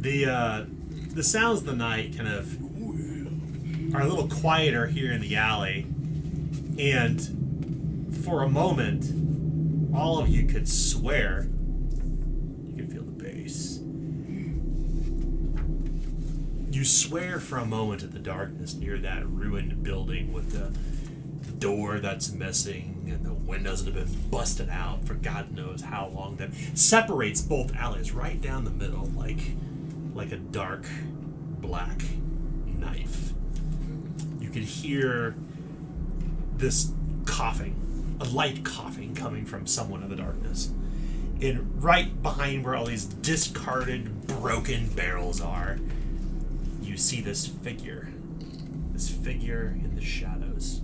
S1: the sounds of the night kind of are a little quieter here in the alley, and for a moment, all of you could swear you could feel the bass. You swear for a moment at the darkness near that ruined building with the door that's missing and the windows that have been busted out for God knows how long, that separates both alleys right down the middle like a dark black knife. You could hear this coughing, a light coughing coming from someone in the darkness. And right behind where all these discarded, broken barrels are, you see this figure in the shadows.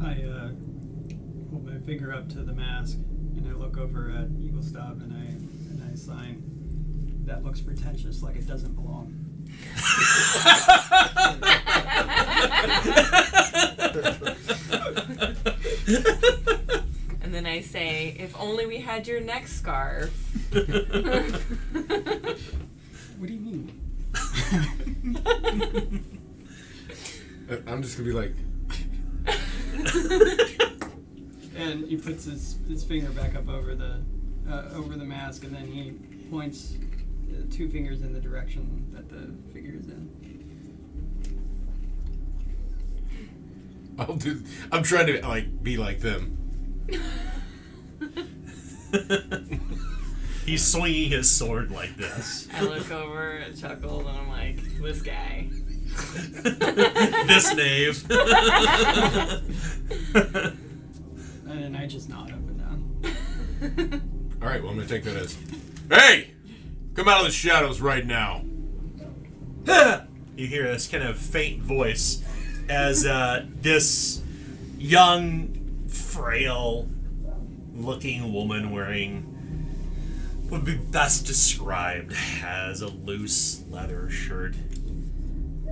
S5: I hold my finger up to the mask and I look over at Eagle Stop and I sign. That looks pretentious, like it doesn't belong.
S3: And then I say, if only we had your neck scarf.
S5: What do you mean?
S2: I'm just gonna be like,
S5: And he puts his finger back up over the mask, and then he points 2 fingers in the direction that the figure is in.
S2: I'm trying to be like them.
S1: He's swinging his sword like this.
S3: I look over, chuckle, and I'm like, this guy.
S1: This knave.
S5: And then I just nod up and down.
S2: All right, well I'm gonna take that as, hey, come out of the shadows right now.
S1: You hear this kind of faint voice as this young, frail-looking woman wearing would be best described as a loose leather shirt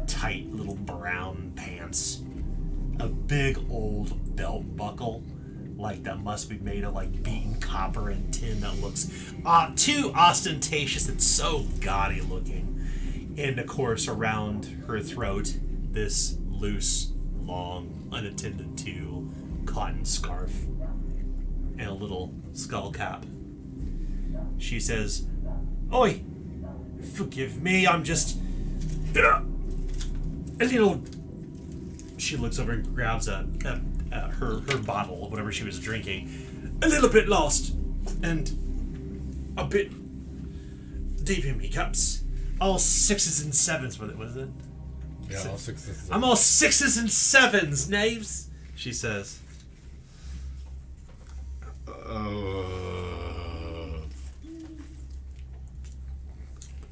S1: tight little brown pants, a big old belt buckle, like that must be made of like beaten copper and tin that looks too ostentatious and so gaudy looking. And of course, around her throat, this loose, long, unattended to cotton scarf and a little skull cap. She says, "Oi, forgive me, I'm just a little..." She looks over and grabs her bottle of whatever she was drinking. "A little bit lost and a bit deep in me cups. All 6s and 7s, what was it?
S2: Yeah, all 6s.
S1: I'm all 6s and 7s, knaves," she says.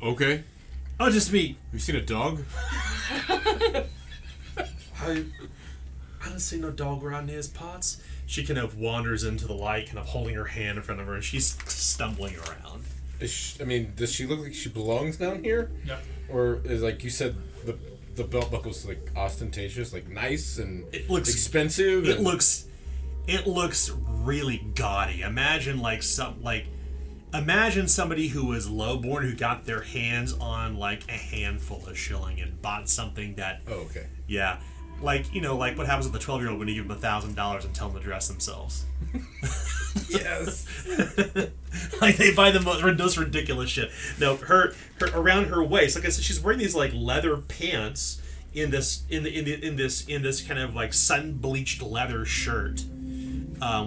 S2: Okay.
S1: "Oh, just me.
S2: Have you seen a dog?
S1: I don't see no dog around these parts." She kind of wanders into the light, kind of holding her hand in front of her, and she's stumbling around.
S2: Does she look like she belongs down here?
S4: Yeah.
S2: Or is, like you said, the belt buckle's like ostentatious, like nice and
S1: It looks
S2: expensive?
S1: It looks really gaudy. Imagine somebody who was lowborn who got their hands on like a handful of shilling and bought something that.
S2: Oh, okay.
S1: Yeah. Like what happens with the 12-year-old when you give them $1,000 and tell them to dress themselves.
S2: Yes.
S1: Like they buy the most ridiculous shit. No, her around her waist, like I said, she's wearing these like leather pants in this kind of like sun bleached leather shirt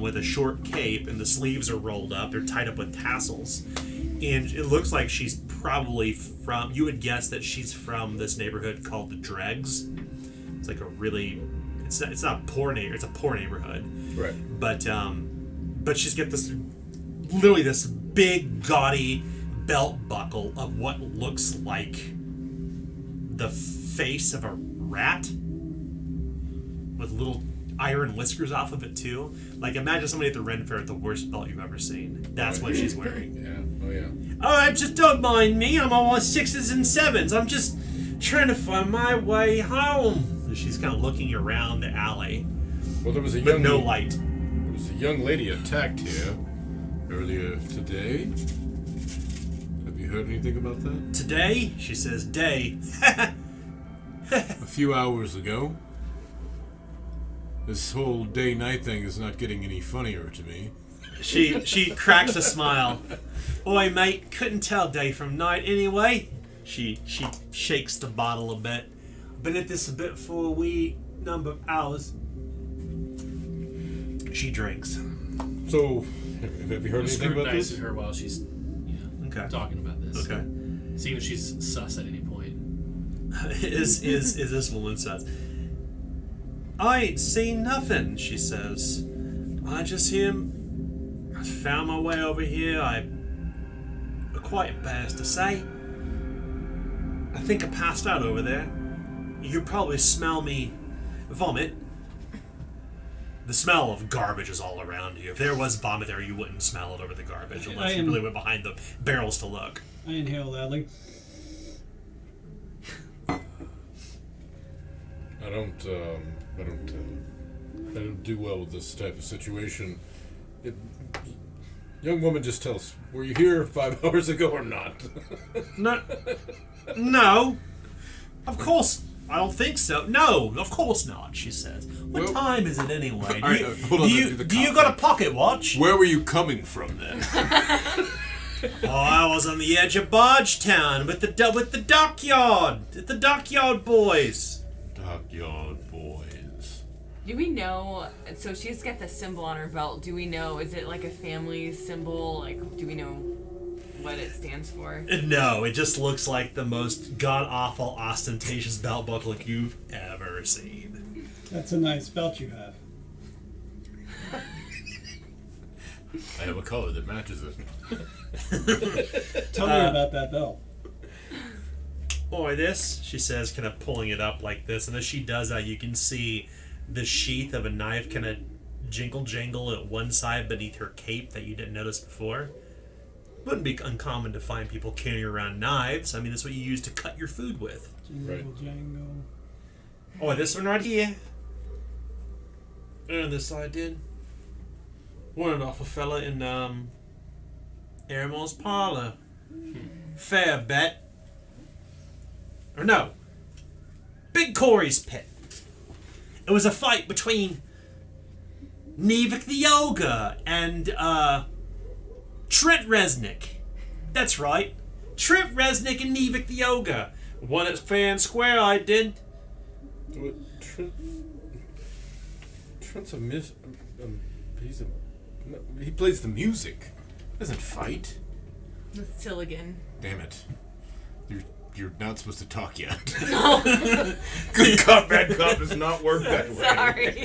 S1: with a short cape, and the sleeves are rolled up. They're tied up with tassels, and it looks like she's probably from. You would guess that she's from this neighborhood called the Dregs. It's like a really, it's not a poor neighborhood. It's a poor neighborhood,
S2: Right.
S1: But she's got this big gaudy belt buckle of what looks like the face of a rat with little iron whiskers off of it too. Like imagine somebody at the Ren Fair with the worst belt you've ever seen. That's what she's wearing.
S2: Yeah. Oh yeah.
S1: "Oh, just don't mind me. I'm all 6s and 7s. I'm just trying to find my way home." And she's kind of looking around the alley,
S2: Well, there was a
S1: but no light.
S2: There was a young lady attacked here earlier today. Have you heard anything about that?
S1: "Today?" She says, "Day."
S2: A few hours ago. This whole day-night thing is not getting any funnier to me.
S1: She cracks a smile. "Oi, mate, couldn't tell day from night anyway." She shakes the bottle a bit. "Been at this a bit for a wee number of hours." She drinks.
S2: So, have you heard anything about
S4: Scrutinizes
S2: this?
S4: her while she's
S1: Okay.
S4: talking about this.
S1: Okay.
S4: See if she's sus at any point.
S1: Is this woman says, "I ain't seen nothing," she says. "I found my way over here. I quite embarrassed to say. I think I passed out over there. You could probably smell me vomit." The smell of garbage is all around you. If there was vomit there, you wouldn't smell it over the garbage unless you really went behind the barrels to look.
S5: I inhale loudly.
S2: I don't do well with this type of situation. Young woman, just tell us, were you here 5 hours ago or not?
S1: No. Of course, I don't think so. No, of course not, she says. What time is it anyway?
S2: All right, hold on,
S1: Do you got a pocket watch?
S2: Where were you coming from then?
S1: Oh, I was on the edge of Bargetown with the dockyard. The dockyard boys.
S2: Dockyard boys.
S3: Do we know? So she's got the symbol on her belt. Do we know? Is it like a family symbol? Like, do we know what it stands for?
S1: No, it just looks like the most god-awful, ostentatious belt buckle you've ever seen.
S5: That's a nice belt you have.
S2: I have a color that matches it.
S5: Tell me about that belt.
S1: Boy, this, she says, kind of pulling it up like this, and as she does that, you can see the sheath of a knife kind of jingle-jangle at one side beneath her cape that you didn't notice before. wouldn't be uncommon to find people carrying around knives. I mean, that's what you use to cut your food with.
S2: Right.
S5: Django.
S1: Oh, this one right here. And this I did. Wanted off a fella in Airmall's parlor. Fair bet. Or no. Big Corey's pit. It was a fight between Nevik the Ogre and Trent Resnick. That's right. Trent Resnick and Nevik the Ogre. Won it fair and square, I did.
S2: What, Trent's a he plays the music. Doesn't fight.
S3: That's Tilligan.
S2: Damn it. You're not supposed to talk yet. Good cop, bad cop does not work that way.
S3: Sorry.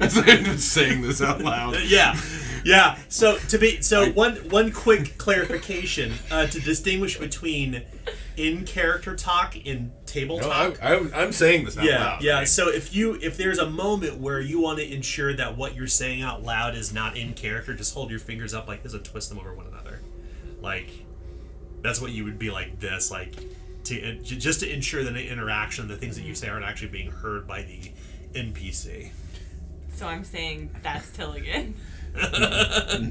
S2: As I ended up saying this out loud.
S1: Yeah. So one quick clarification to distinguish between in character talk and table talk.
S2: I'm saying this out loud.
S1: Yeah.
S2: Right?
S1: So if there's a moment where you want to ensure that what you're saying out loud is not in character, just hold your fingers up like this and twist them over one another. Like that's what you would be like this, like just to ensure that the interaction, the things that you say aren't actually being heard by the NPC.
S3: So I'm saying that's Tilligan.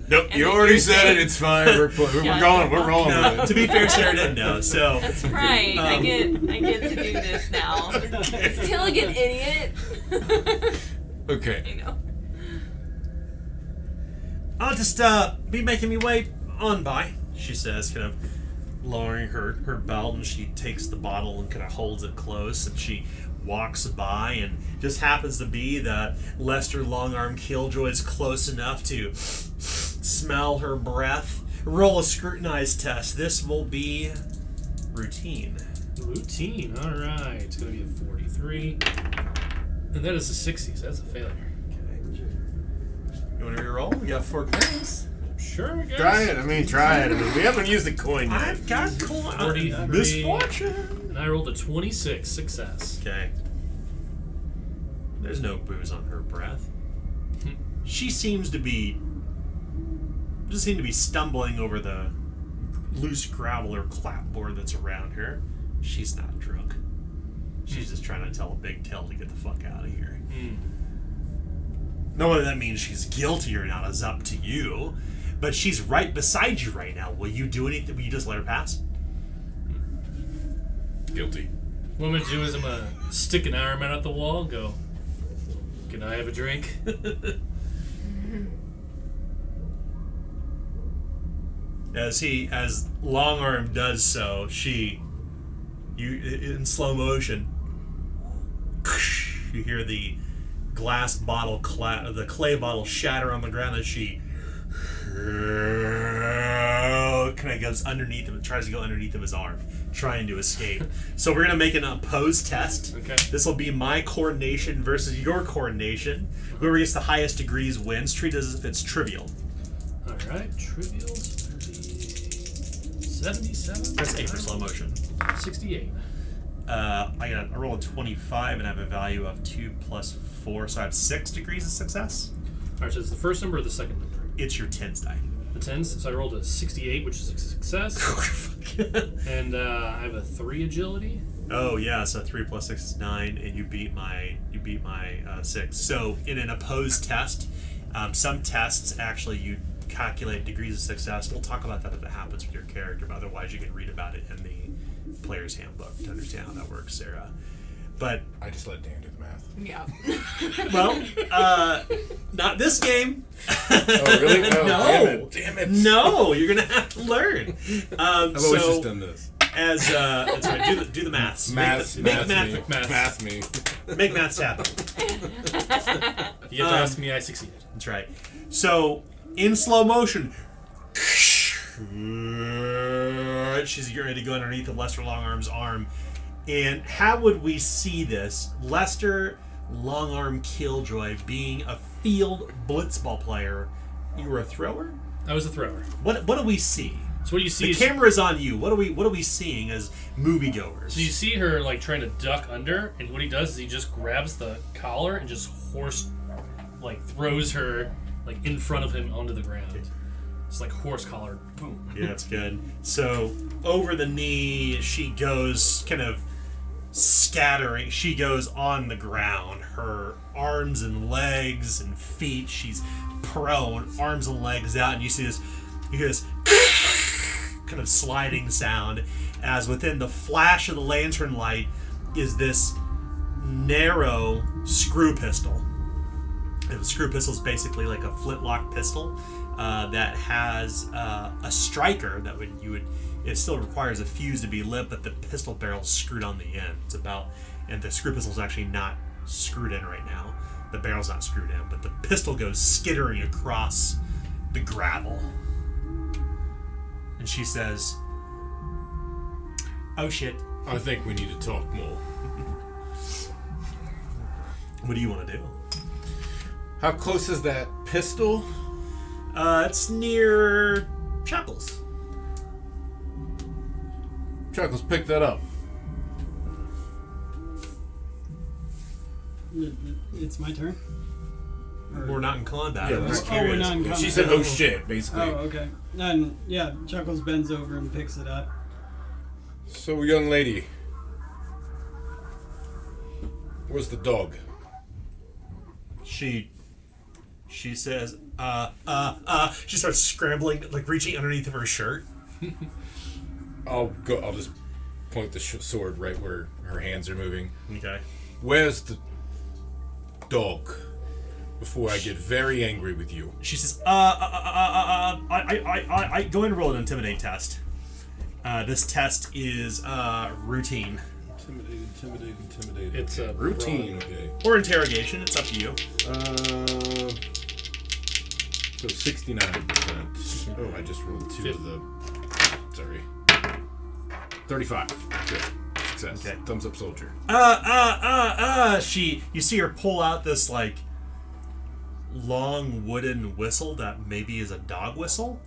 S2: Nope, you already said it. It's fine. We're rolling with it.
S1: To be fair, Sarah didn't know. So
S3: That's right. I get to do this now. It's Tilligan, idiot.
S2: Okay.
S3: I know.
S1: I'll just be making me way on by, she says, kind of lowering her belt, and she takes the bottle and kind of holds it close, and she walks by, and just happens to be that Lester Longarm Killjoy's close enough to smell her breath. Roll a scrutinize test. This will be routine.
S4: Routine. All right. It's going to be a 43. And that is a 60, so that's a failure.
S1: Okay. You want to reroll? We got 4 coins.
S4: Sure, I guess.
S2: Try it. We haven't used the coin yet.
S1: I've got coin.
S4: 43.
S1: Misfortune.
S4: And I rolled a 26. Success.
S1: Okay. There's no booze on her breath. She seems to be stumbling over the loose gravel or clapboard that's around her. She's not drunk. She's just trying to tell a big tale to get the fuck out of here. Now, whether that means she's guilty or not is up to you. But she's right beside you right now. Will you do anything? Will you just let her pass?
S2: Guilty.
S4: What I'm going to do is I'm going to stick an arm out at the wall and go, can I have a drink?
S1: As Longarm does so, in slow motion, you hear the glass bottle, the clay bottle shatter on the ground as she kind of goes underneath him, tries to go underneath of his arm, trying to escape. So we're gonna make an opposed test.
S4: Okay.
S1: This will be my coordination versus your coordination. Whoever gets the highest degrees wins. Treat it as if it's trivial.
S4: All right. Trivial. 77.
S1: Press A for slow motion.
S4: 68.
S1: I roll a 25 and I have a value of 2 plus 4, so I have 6 degrees of success.
S4: All right. So it's the first number or the second number?
S1: It's your 10s die.
S4: The 10s. So I rolled a 68, which is a success. And I have a 3 agility.
S1: Oh yeah, so 3 plus 6 is 9, and you beat my 6. So in an opposed test, some tests actually you calculate degrees of success. We'll talk about that if it happens with your character, but otherwise you can read about it in the player's handbook to understand how that works, Sarah. But
S2: I just let Dan do the math.
S3: Yeah.
S1: well, not this game.
S2: Oh, really? Oh,
S1: No.
S2: Damn it.
S1: No, you're gonna have to learn.
S2: I've always just done this.
S1: As that's right, do the maths.
S2: Math
S1: Make
S2: me.
S1: Make maths happen.
S4: You have to ask me, I succeeded.
S1: That's right. So in slow motion, she's getting ready to go underneath of Lester Longarm's arm. And how would we see this? Lester Longarm Killjoy being a field blitzball player. You were a thrower?
S4: I was a thrower.
S1: What do we see?
S4: So what you see
S1: The
S4: is
S1: camera's on you. What are we seeing as moviegoers?
S4: so you see her like trying to duck under, and what he does is he just grabs the collar and just throws her like in front of him onto the ground. It's like horse collar. Boom.
S1: Yeah, that's good. So over the knee, she goes kind of scattering. She goes on the ground. Her arms and legs and feet. She's prone, arms and legs out, and you hear this kind of sliding sound as within the flash of the lantern light is this narrow screw pistol. And the screw pistol is basically like a flintlock pistol that has a striker that it still requires a fuse to be lit, but the pistol barrel's screwed on the end. And the screw pistol's actually not screwed in right now. The barrel's not screwed in, but the pistol goes skittering across the gravel. And she says, "Oh shit.
S2: I think we need to talk more.
S1: What do you want to do?"
S2: How close is that pistol?
S1: It's near Chuckles.
S2: Chuckles, pick that up.
S5: It's my turn.
S1: We're not in combat.
S2: Yeah,
S1: I'm just
S5: we're
S1: curious.
S5: not in combat.
S2: She said, "Oh shit," basically.
S5: Oh, okay. And yeah, Chuckles bends over and picks it up.
S2: So, young lady, where's the dog?
S1: She says, she starts scrambling, like reaching underneath of her shirt.
S2: I'll just point the sword right where her hands are moving.
S1: Okay.
S2: Where's the dog? Before I get very angry with you.
S1: She says, I go and roll an intimidate test. This test is routine.
S2: Intimidate.
S4: It's a
S2: Routine, okay.
S1: Or interrogation, it's up to you.
S2: So 69%. Oh, I just rolled 2 of the... Sorry. 35. Good. Success.
S1: Okay.
S2: Thumbs up, soldier.
S1: You see her pull out this, like, long wooden whistle that maybe is a dog whistle.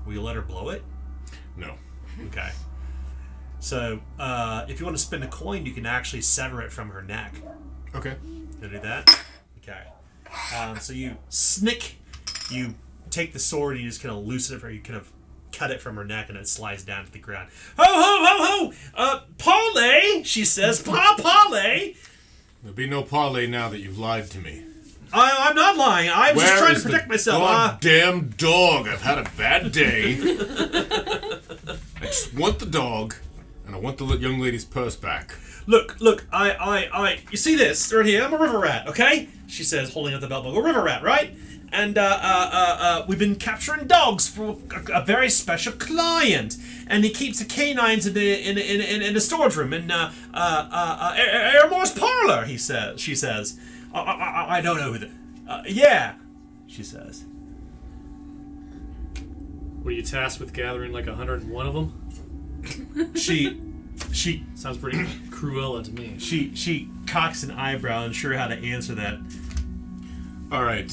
S1: Will you let her blow it?
S2: No.
S1: Okay. So, if you want to spend a coin, you can actually sever it from her neck.
S2: Okay.
S1: You do that? Okay. So you you take the sword and you just kind of loosen it, you kind of cut it from her neck and it slides down to the ground. Ho, ho, ho, ho! Parley, she says. Parley!
S2: There'll be no parley now that you've lied to me.
S1: I'm not lying. I was just
S2: Where
S1: trying to
S2: is the
S1: protect myself.
S2: goddamn dog? I've had a bad day. I just want the dog, and I want the young lady's purse back.
S1: Look, you see this right here? I'm a river rat, okay? She says, holding up the belt buckle. A river rat, right? And we've been capturing dogs for a very special client, and he keeps the canines in the storage room in Airmore's parlor. She says, I don't know who yeah, she says.
S4: Were you tasked with gathering like 101 of them?
S1: She
S4: Sounds pretty Cruella to me.
S1: She cocks an eyebrow, unsure how to answer that.
S2: All right.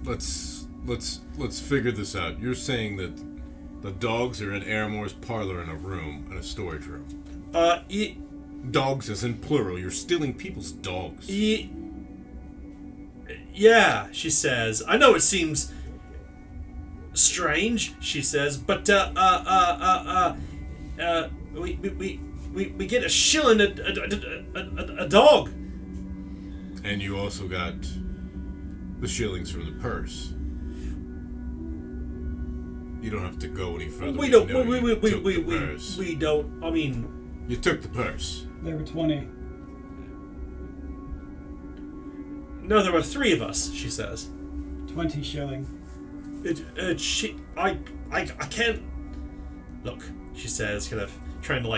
S2: Let's figure this out. You're saying that the dogs are in Airmore's parlor in a storage room. Dogs as in plural. You're stealing people's dogs.
S1: Yeah, she says. I know it seems strange, she says, but we get a shilling a dog.
S2: And you also got the shillings from the purse. You don't have to go any further.
S1: We don't. I mean,
S2: you took the purse.
S5: There were 20.
S1: No, there were 3 of us. She says.
S5: 20 shilling.
S1: I can't. Look, she says, kind of trying to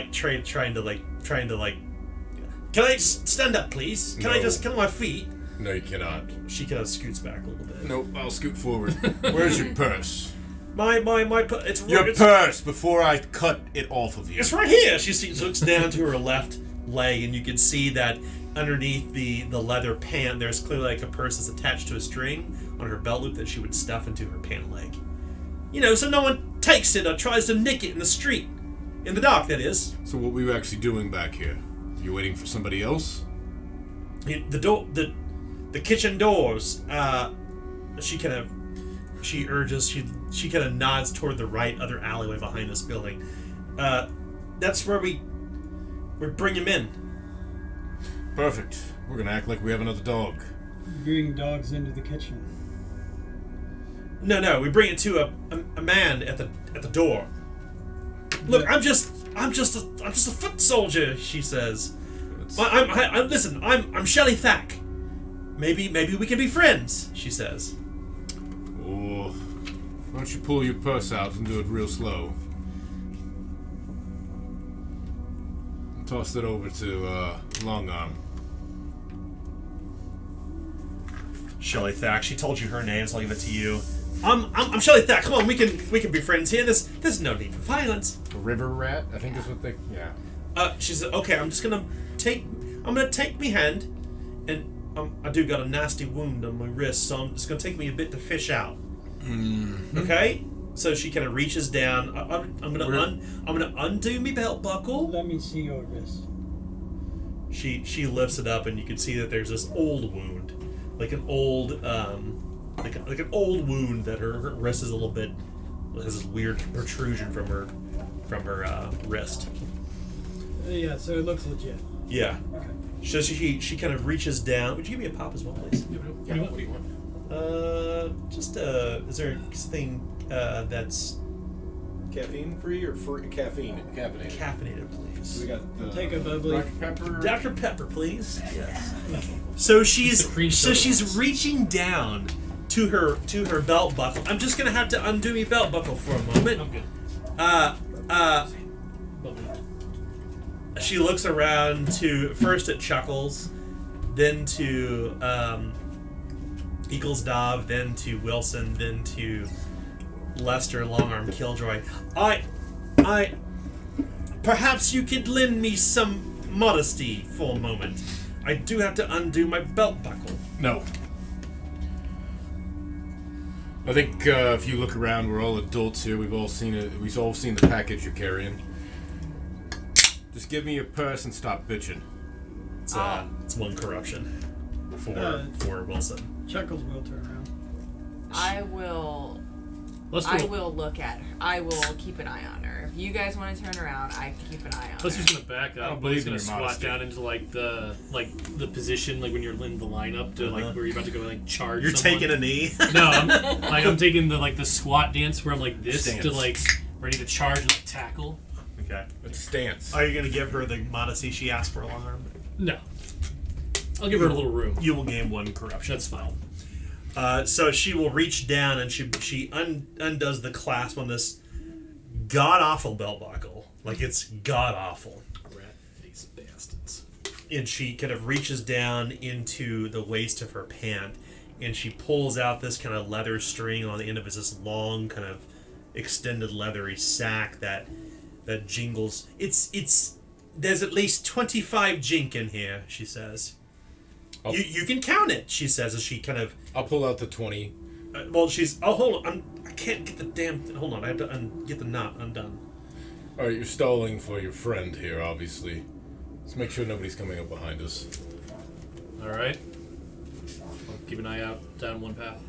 S1: Can I stand up, please? Can I just come on my feet?
S2: No, you cannot.
S1: She kind of scoots back a little bit.
S2: Nope, I'll scoot forward. Where's your purse?
S1: It's
S2: Your purse before I cut it off of you.
S1: It's right here. She looks down to her left leg, and you can see that underneath the leather pant, there's clearly like a purse that's attached to a string on her belt loop that she would stuff into her pant leg. You know, so no one takes it or tries to nick it in the street. In the dock, that is.
S2: So what were you actually doing back here? You waiting for somebody else?
S1: The kitchen doors. She kind of she urges. She kind of nods toward the right other alleyway behind this building. That's where we bring him in.
S2: Perfect. We're gonna act like we have another dog.
S5: Bring dogs into the kitchen.
S1: No, we bring it to a man at the door. Look, I'm just a foot soldier, she says. Listen, I'm Shelley Thack. Maybe we can be friends, she says.
S2: Oh, why don't you pull your purse out and do it real slow? Toss it over to Longarm.
S1: Shelley Thack. She told you her name, so I'll give it to you. I'm Shelley Thack. Come on, we can be friends here. There's no need for violence.
S2: A river rat, I think is what they. Yeah.
S1: She said, okay, I'm gonna take me hand, and I do got a nasty wound on my wrist, so it's gonna take me a bit to fish out.
S2: Mm-hmm.
S1: Okay. So she kind of reaches down. I'm gonna undo my belt buckle.
S5: Let me see your wrist.
S1: She lifts it up, and you can see that there's this old wound, like an old like an old wound that her wrist is a little bit has this weird protrusion from her wrist.
S5: Yeah, so it looks legit.
S1: Yeah.
S5: Okay.
S1: So she kind of reaches down. Would you give me a pop as well, please?
S2: Yeah. What do you want?
S1: Is there something that's
S7: Caffeine free or free caffeine? Caffeinated.
S1: caffeinated, please?
S7: We got the
S5: Take a bubbly.
S7: Dr. Pepper.
S1: Dr. Pepper, please. Yes. So she's reaching down to her belt buckle. I'm just gonna have to undo my belt buckle for a moment.
S4: I'm good.
S1: She looks around to first at Chuckles, then to Eagles Dove, then to Wilson, then to Lester Longarm Killjoy. I perhaps you could lend me some modesty for a moment. I do have to undo my belt buckle.
S2: No. I think if you look around, we're all adults here. We've all seen it. We've all seen the package you're carrying. Just give me your purse and stop bitching.
S1: It's one corruption for Wilson.
S5: Chuckles will turn around.
S3: I will look at her. I will keep an eye on her. If you guys want to turn around, I can keep an eye on
S4: Let's
S3: her.
S4: just gonna back
S2: I
S4: up.
S2: don't
S4: But he's
S2: believe in
S4: gonna
S2: your
S4: squat
S2: modesty.
S4: down into the position like when you're in the lineup to like where you're about to go like charge.
S1: You're
S4: someone.
S1: taking a knee.
S4: No, I'm taking the squat dance where I'm like this
S2: Stance.
S4: to like ready to charge and like, tackle.
S1: Okay.
S2: It's a stance.
S1: Are you going to give her the modesty she asked for a long arm?
S4: No, I'll give her a little room.
S1: You will gain one corruption.
S4: That's fine.
S1: So she will reach down and she undoes the clasp on this god-awful belt buckle. Like, it's god-awful.
S4: Rat-faced bastards.
S1: And she kind of reaches down into the waist of her pant, and she pulls out this kind of leather string on the end of it, this long kind of extended leathery sack that jingles. It's there's at least 25 jink in here, she says.
S2: Oh.
S1: You can count it, she says, as she kind of
S2: I'll pull out the 20.
S1: hold on, I can't get the damn hold on, I have to get the knot undone.
S2: Alright, you're stalling for your friend here, obviously. Let's make sure nobody's coming up behind us.
S4: All right. I'll keep an eye out down one path.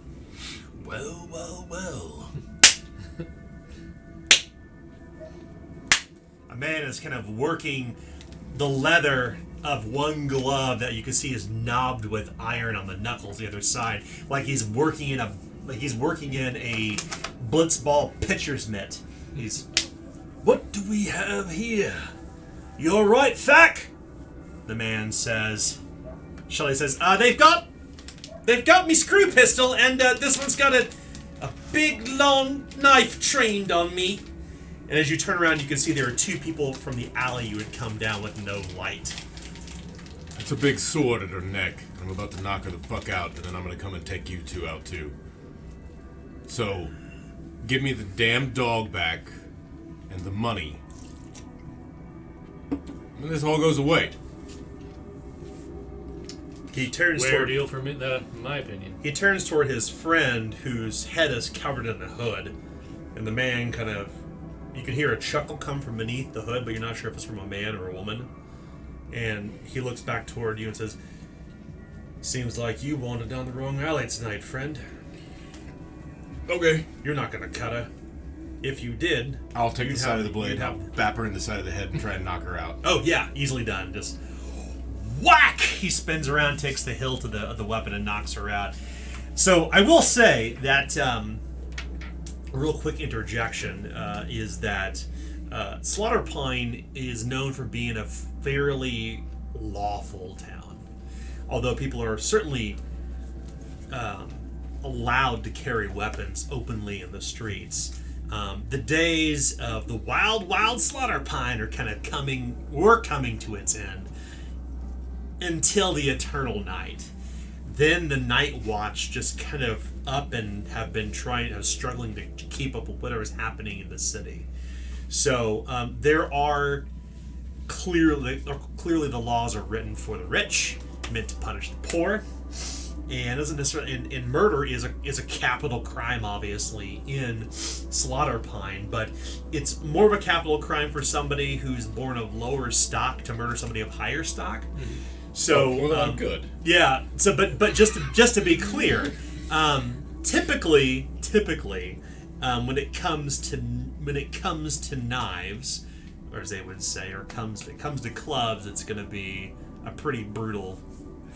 S1: Well. A man is kind of working the leather of one glove that you can see is knobbed with iron on the knuckles the other side, like he's working in a blitzball pitcher's mitt. What do we have here? You're right, Thack, the man says. Shelley says, they've got me screw pistol, and this one's got a big long knife trained on me. And as you turn around, you can see there are two people from the alley you had come down with no light.
S2: It's a big sword at her neck. I'm about to knock her the fuck out, and then I'm gonna come and take you two out too. So, give me the damn dog back and the money. And this all goes away.
S1: He turns
S4: Square
S1: toward
S4: deal for me, in my opinion.
S1: He turns toward his friend, whose head is covered in a hood, and the man kind of, you can hear a chuckle come from beneath the hood, but you're not sure if it's from a man or a woman. And he looks back toward you and says, "Seems like you wandered down the wrong alley tonight, friend."
S2: Okay.
S1: You're not gonna cut her. If you did,
S8: I'll take the
S1: you'd
S8: side
S1: have-
S8: of the blade,
S1: you'd have-
S8: bap her in the side of the head, and try and knock her out.
S1: Oh yeah, easily done. Just whack! He spins around, takes the hilt of the weapon, and knocks her out. So I will say that a real quick interjection is that Slaughter Pine is known for being a fairly lawful town, although people are certainly allowed to carry weapons openly in the streets. The days of the wild Slaughter Pine are coming to its end until the eternal night. Then the Night Watch just kind of up and have been struggling to keep up with whatever's happening in the city. So there are clearly the laws are written for the rich, meant to punish the poor. And doesn't necessarily. And murder is a capital crime, obviously, in Slaughter Pine, but it's more of a capital crime for somebody who's born of lower stock to murder somebody of higher stock. So,
S2: Well, I'm good.
S1: yeah. So, but just to be clear, typically, when it comes to knives, or as they would say, or it comes to clubs, it's going to be a pretty brutal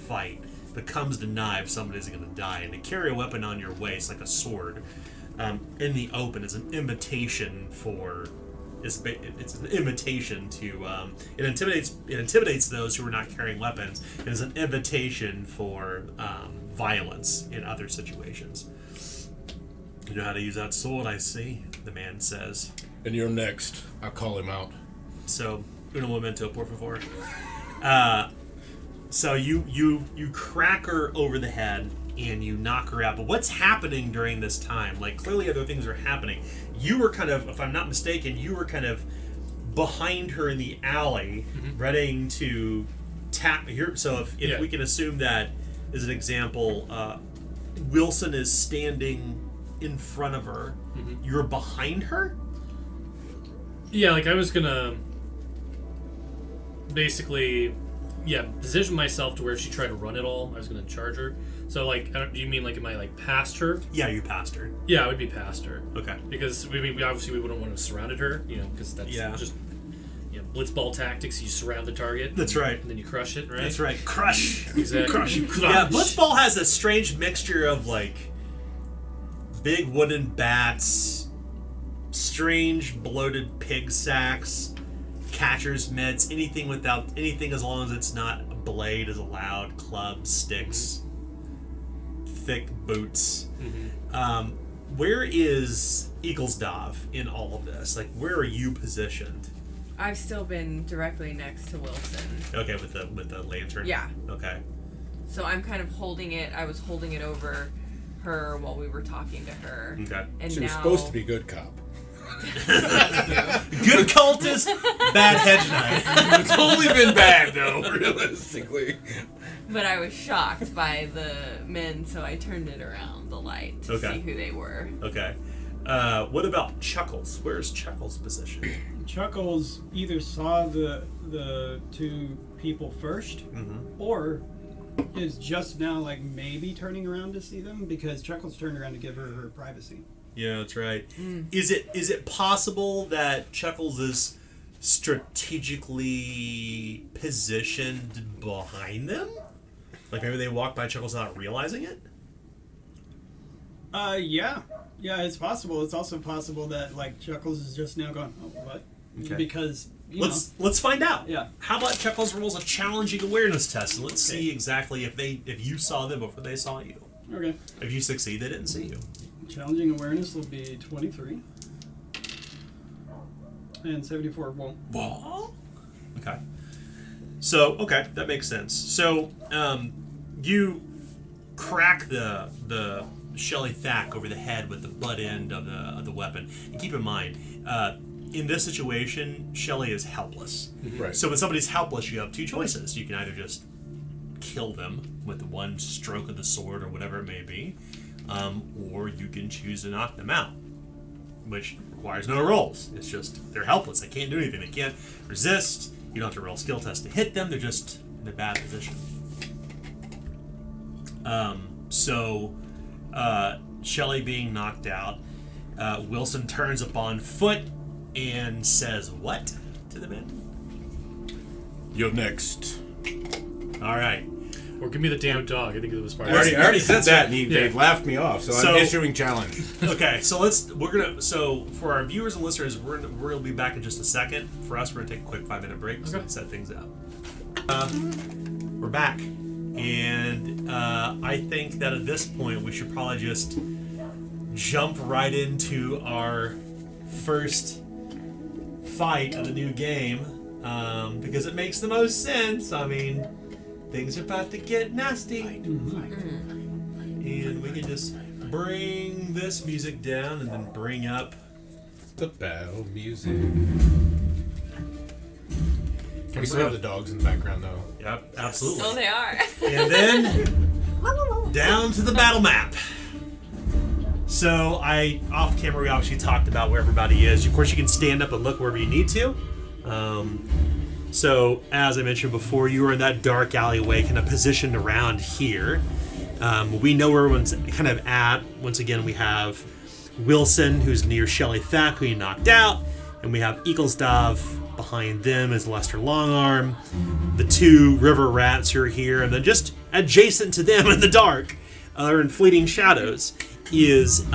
S1: fight. If it comes to knives, somebody's going to die. And to carry a weapon on your waist like a sword in the open is an invitation for. It's an invitation to. It intimidates those who are not carrying weapons. It is an invitation for violence in other situations. You know how to use that sword, I see. The man says.
S2: And you're next. I'll call him out.
S1: So, uno momento, por favor. So you crack her over the head and you knock her out. But what's happening during this time? Like, clearly other things are happening. You were kind of, if I'm not mistaken, you were kind of behind her in the alley, ready to tap here. So if we can assume that, as an example, Wilson is standing in front of her, you're behind her?
S4: Yeah, like I was gonna basically, position myself to where if she tried to run at all, I was gonna charge her. So like, do you mean like, am I like past her?
S1: Yeah, you passed her.
S4: Yeah, I would be past her.
S1: Okay.
S4: Because we obviously we wouldn't want to have surrounded her, because that's just blitzball tactics. You surround the target.
S1: That's right.
S4: And then you crush it, right?
S1: That's right. Crush.
S4: Exactly.
S1: Crush.
S4: Crush.
S1: Yeah, Blitzball has a strange mixture of like big wooden bats, strange bloated pig sacks, catcher's mitts, anything as long as it's not a blade is allowed, clubs, sticks, thick boots. Where is Eaglesdov in all of this? Like, where are you positioned?
S3: I've still been directly next to Wilson.
S1: Okay, with the lantern.
S3: Yeah.
S1: Okay.
S3: So I'm kind of holding it. I was holding it over her while we were talking to her.
S1: Okay.
S3: And
S2: She
S3: now
S2: was supposed to be good cop.
S1: Good cultist, bad hedge knight.
S2: It's only been bad, though, realistically.
S3: But I was shocked by the men, so I turned it around the light to see who they were.
S1: Okay. What about Chuckles? Where's Chuckles' position?
S5: Chuckles either saw the two people first, or is just now like maybe turning around to see them, because Chuckles turned around to give her privacy.
S1: Yeah, that's right. Is it possible that Chuckles is strategically positioned behind them? Like maybe they walk by Chuckles without realizing it?
S5: Yeah, it's possible. It's also possible that like Chuckles is just now going, oh, what?
S1: Okay.
S5: Because
S1: let's find out.
S5: Yeah.
S1: How about Chuckles rolls a challenging awareness test, and let's see exactly if you saw them before they saw you.
S5: Okay.
S1: If you succeed, they didn't see you.
S5: Challenging awareness will be 23. And 74 won't.
S1: Whoa. Okay. So, that makes sense. So, you crack the Shelly Thack over the head with the butt end of the weapon. And keep in mind, in this situation, Shelly is helpless.
S2: Right.
S1: So when somebody's helpless, you have two choices. You can either just kill them with one stroke of the sword or whatever it may be, or you can choose to knock them out, which requires no rolls. It's just they're helpless. They can't do anything. They can't resist. You don't have to roll skill tests to hit them. They're just in a bad position. Shelley being knocked out, Wilson turns upon foot and says what to the men?
S8: You're next.
S1: All right.
S4: Or give me the damn dog. I think it was part
S8: I already said that, and they
S4: Yeah.
S8: laughed me off. So
S1: So-
S8: I'm issuing challenge.
S1: Okay, so for our viewers and listeners, we'll be back in just a second. For us, we're gonna take a quick 5-minute break so we can set things up. We're back, and I think that at this point we should probably just jump right into our first fight of the new game, because it makes the most sense. I mean, things are about to get nasty. And we can just bring this music down and then bring up.
S2: The battle music. Can we still have the dogs in the background, though?
S1: Yep, absolutely.
S3: Oh, they are.
S1: And then down to the battle map. So off camera, we obviously talked about where everybody is. Of course, you can stand up and look wherever you need to. So as I mentioned before, you are in that dark alleyway, kind of positioned around here. We know where everyone's kind of at. Once again, we have Wilson, who's near Shelley Thack, who you knocked out, and we have Eaglestav behind them is Lester Longarm. The two river rats who are here, and then just adjacent to them in the dark, or in fleeting shadows, is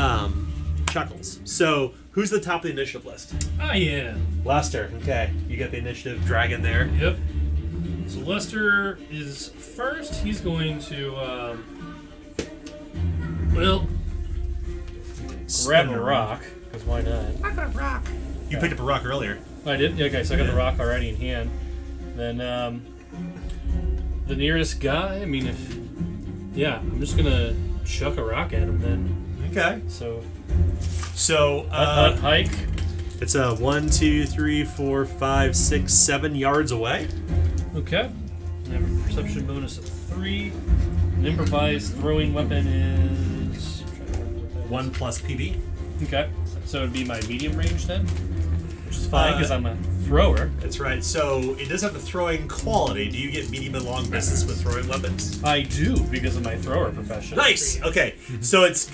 S1: Chuckles. So who's the top of the initiative list?
S4: I am.
S1: Lester. Okay, you got the initiative dragon there.
S4: Yep. So Lester is first. He's going to, grab a rock, because why not?
S1: I got a rock. You picked up a rock earlier.
S4: I did? Yeah, okay, so I got the rock already in hand. Then, the nearest guy, I mean, I'm just gonna chuck a rock at him then.
S1: Okay.
S4: So,
S1: hike.
S4: hike.
S1: It's 1, 2, 3, 4, 5, 6, 7 yards away.
S4: Okay. I have a perception bonus of 3. An improvised throwing weapon is...
S1: 1 plus PB.
S4: Okay. So it'd be my medium range then? Which is fine, because I'm a thrower.
S1: That's right. So it does have the throwing quality. Do you get medium and long distance with throwing weapons?
S4: I do, because of my thrower profession.
S1: Nice. Okay. So it's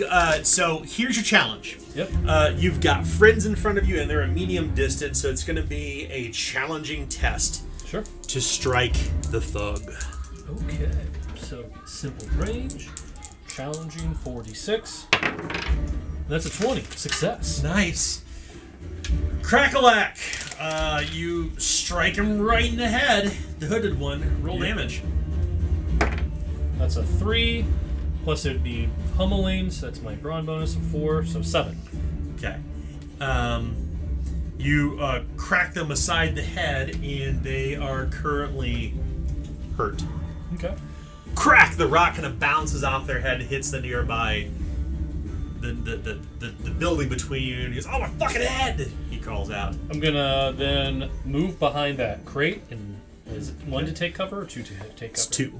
S1: so here's your challenge.
S4: Yep.
S1: You've got friends in front of you, and they're a medium distance. So it's going to be a challenging test
S4: Sure.
S1: to strike the thug.
S4: Okay. So simple range. Challenging 46. That's a 20. Success.
S1: Nice. Crackalack! You strike him right in the head. The hooded one. Roll damage.
S4: That's a 3. Plus it'd be pummeling, so that's my brawn bonus of 4, so 7.
S1: Okay. You crack them aside the head, and they are currently hurt.
S4: Okay.
S1: Crack! The rock kind of bounces off their head and hits the nearby the building between you, and he goes, "Oh, my fucking head!" He calls out.
S4: I'm gonna then move behind that crate, and is it 1 to take cover or 2 to take cover?
S1: It's 2.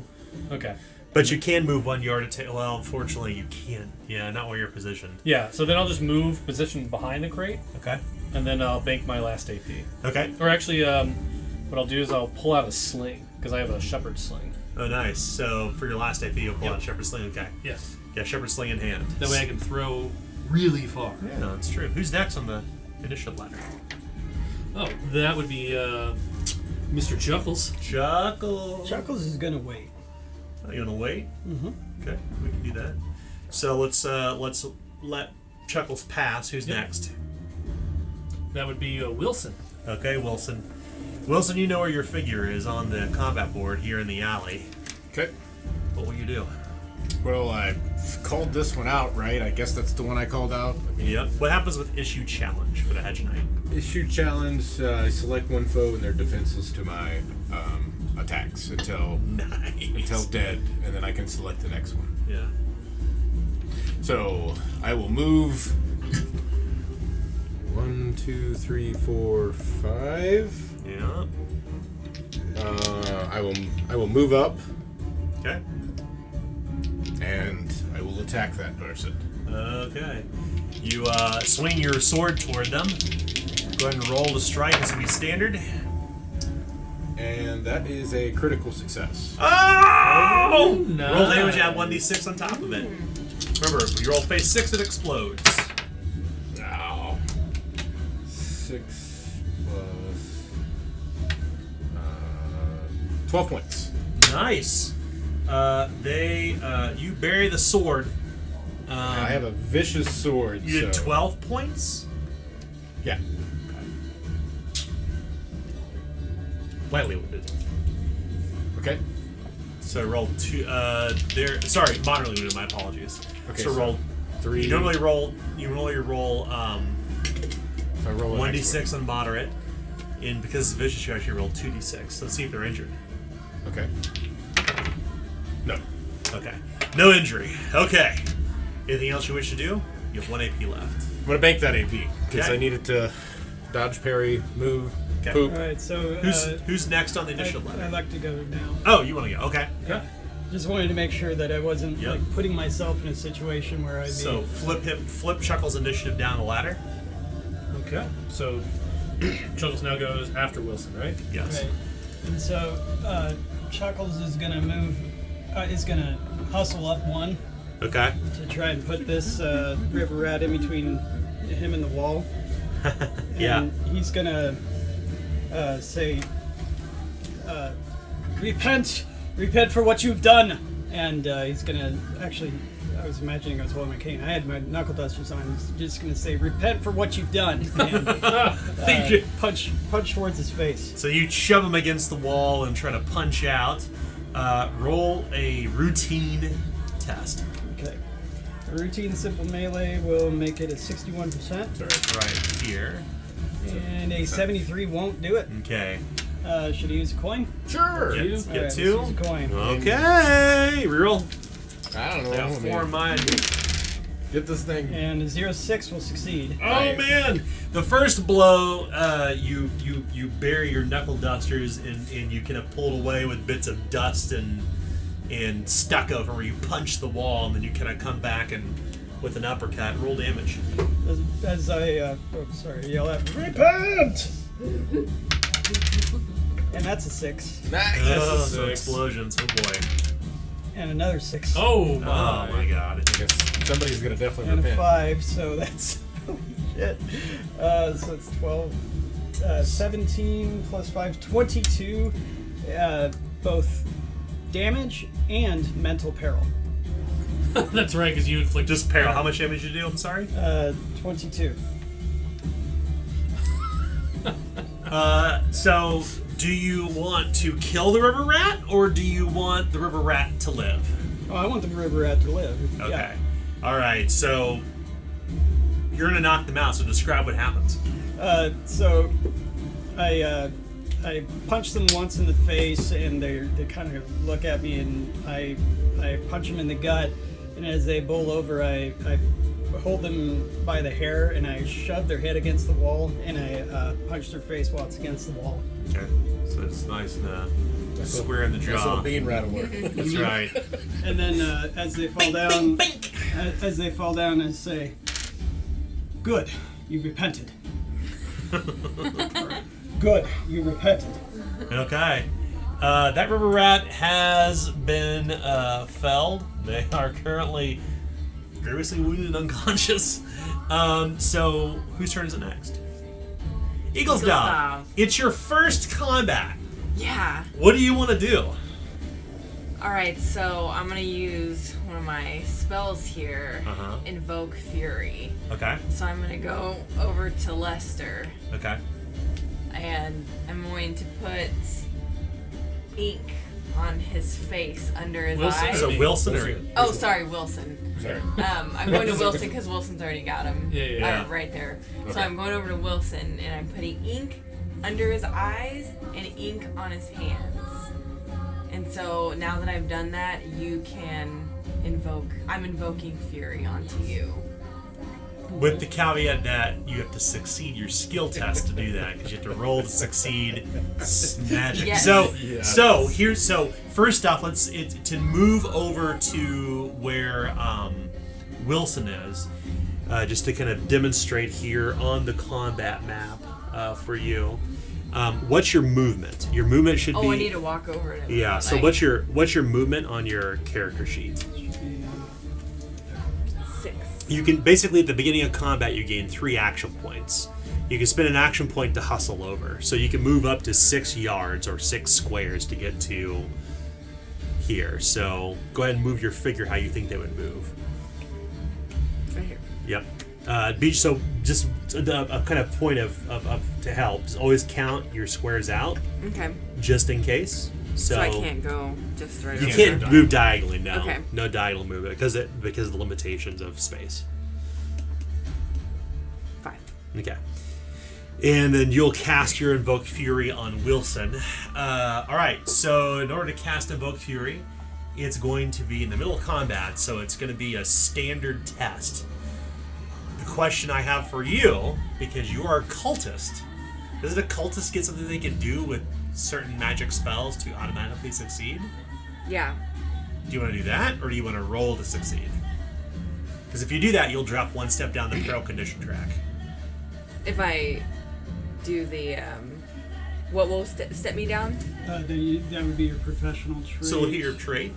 S4: Okay.
S1: But you can move 1 yard to take. Well, unfortunately, you can't. Yeah, not where you're positioned.
S4: Yeah, so then I'll just move position behind the crate,
S1: Okay.
S4: and then I'll bank my last AP.
S1: Okay.
S4: Or actually, what I'll do is I'll pull out a sling, because I have a shepherd's sling.
S1: Oh, nice. So for your last AP, you'll pull
S4: Yep.
S1: out Shepherd's Sling. Okay.
S4: Yes.
S1: Yeah, Shepherd's Sling in hand.
S4: That way I can throw really far.
S1: Yeah, no, it's true. Who's next on the initiative ladder?
S4: Oh, that would be Mr. Chuckles.
S1: Chuckles.
S5: Chuckles is gonna wait.
S1: Oh, you want to wait?
S5: Mm-hmm.
S1: Okay, we can do that. So let's let Chuckles pass. Who's
S4: Yep.
S1: next?
S4: That would be Wilson.
S1: Okay, Wilson. Wilson, you know where your figure is on the combat board here in the alley.
S2: Okay.
S1: What will you do?
S2: Well, I called this one out, right? I guess that's the one I called out.
S1: Yep. What happens with issue challenge for the Hedge Knight?
S2: Issue challenge, I select one foe and they're defenseless to my attacks until
S1: Nice.
S2: dead, and then I can select the next one.
S1: Yeah.
S2: So I will move 1, 2, 3, 4, 5.
S1: Yeah.
S2: I will move up
S1: Okay.
S2: and I will attack that person.
S1: Okay. You swing your sword toward them. Go ahead and roll to strike. This will be standard.
S2: And that is a critical success.
S1: Oh!
S4: Nice.
S1: Roll damage, add 1d6 on top of it. Remember, when you roll phase 6, it explodes.
S2: Ow. 6 plus 12 points.
S1: Nice. You bury the sword.
S2: I have a vicious sword.
S1: You did
S2: so-
S1: 12 points?
S2: Yeah.
S1: Lightly wounded.
S2: Okay.
S1: So roll 2. Moderately wounded. My apologies.
S2: Okay,
S1: So
S2: so
S1: roll
S2: 3.
S1: You normally roll.
S2: So I roll an
S1: 1d6 on moderate, and because it's vicious, you actually roll 2d6. So let's see if they're injured.
S2: Okay. No.
S1: Okay. No injury. Okay. Anything else you wish to do? You have 1 AP left.
S2: I'm gonna bank that AP because
S1: Okay.
S2: I needed to dodge, parry, move,
S1: Okay.
S2: poop.
S5: All right, so
S1: Who's next on the initiative
S5: I'd
S1: ladder?
S5: like to go now.
S1: Oh, you want to go? Okay.
S5: Yeah. Just wanted to make sure that I wasn't
S1: Yep.
S5: like putting myself in a situation where I'd
S1: So
S5: be.
S1: flip Chuckles' initiative down the ladder.
S4: Okay. So Chuckles now goes after Wilson, right?
S1: Yes.
S5: Right. And so Chuckles is gonna move. Is gonna hustle up one
S1: Okay.
S5: to try and put this river rat in between him and the wall.
S1: Yeah.
S5: And he's gonna say, repent for what you've done. And he's gonna actually, I was imagining I was holding my cane. I had my knuckle dusters on. He's just gonna say, repent for what you've done. And punch towards his face.
S1: So you shove him against the wall and try to punch out. Roll a routine test.
S5: Okay. A routine simple melee will make it a 61%,
S1: Right here.
S5: and a 73 won't do it.
S1: Okay.
S5: Should I use a coin?
S2: Sure.
S1: Get
S5: All right, let's
S1: 2.
S5: use a coin.
S1: Okay. Reroll.
S2: I don't know.
S1: I got
S2: let me
S1: 4 in mine.
S2: Get this thing.
S5: And a 06 will succeed.
S1: Oh
S2: Nice.
S1: man! The first blow, you bury your knuckle dusters and you kind of pulled away with bits of dust and stucco from where you punch the wall, and then you kind of come back and with an uppercut, roll damage.
S5: As I yell out, repent! And that's a 6.
S2: Nice.
S1: Oh,
S4: a
S1: so
S4: 6.
S1: explosions! Oh boy!
S5: And another 6.
S4: Oh
S1: Oh my god!
S2: I guess somebody's gonna definitely
S5: And a
S2: repent.
S5: 5, so that's holy shit. So it's 12, 17 plus 5, 22, both damage and mental peril.
S4: That's right, because you inflict
S1: Just peril. How much damage did you do? I'm sorry.
S5: 22.
S1: So, do you want to kill the river rat, or do you want the river rat to live?
S5: Oh, I want the river rat to live.
S1: Okay.
S5: Yeah.
S1: All right. So you're gonna knock them out. So describe what happens.
S5: So I punch them once in the face, and they kind of look at me, and I punch them in the gut, and as they bowl over, I hold them by the hair, and I shove their head against the wall, and I punch their face while it's against the wall.
S1: Okay. So it's nice and square in the
S2: Nice little
S1: jaw.
S2: bean rattle work.
S1: That's right.
S5: And then as they fall down, as they fall down, I say, "Good, you repented." Good, you repented.
S1: Okay. That river rat has been felled. They are currently grievously wounded and unconscious. So whose turn is it next? Eagle's Dog.
S3: Dog.
S1: It's your first combat.
S3: Yeah.
S1: What do you want to do?
S3: Alright, so I'm gonna use one of my spells here.
S1: Uh-huh.
S3: Invoke Fury.
S1: Okay.
S3: So I'm gonna go over to Lester
S1: Okay.
S3: and I'm going to put ink on his face under his
S4: Wilson?
S3: eyes.
S1: So Wilson or
S3: Oh, sorry, Wilson.
S2: Sorry.
S3: I'm going to Wilson because Wilson's already got him.
S1: Yeah.
S3: Right there. So
S2: Okay.
S3: I'm going over to Wilson and I'm putting ink under his eyes and ink on his hands. And so now that I've done that, you can invoke. I'm invoking Fury onto you.
S1: with the caveat that you have to succeed your skill test to do that because you have to roll to succeed magic.
S3: Yes.
S1: So first off, to move over to where Wilson is, just to kind of demonstrate here on the combat map for you. What's your movement? Your movement should be.
S3: Oh, I need to walk over to him.
S1: Yeah. So
S3: like-
S1: what's your movement on your character sheet? you can basically at the beginning of combat you gain 3 action points. You can spend an action point to hustle over, so you can move up to 6 yards or 6 squares to get to here. So go ahead and move your figure how you think they would move.
S3: Right here.
S1: Yep. So just a kind of point of to help is always count your squares out
S3: Okay.
S1: just in case.
S3: So I can't go just right
S1: You
S3: over
S1: can't
S3: there.
S1: move diagonally. No.
S3: Okay.
S1: No diagonal movement because of the limitations of space.
S3: 5.
S1: Okay. And then you'll cast your Invoke Fury on Wilson. Alright, so in order to cast Invoke Fury, it's going to be in the middle of combat, so it's going to be a standard test. The question I have for you, because you are a cultist, doesn't a cultist get something they can do with certain magic spells to automatically succeed?
S3: Yeah.
S1: Do you want to do that, or do you want to roll to succeed? Because if you do that, you'll drop 1 step down the peril condition track.
S3: If I do the what will step me down?
S5: Then that would be your professional trait.
S1: So look at your trait.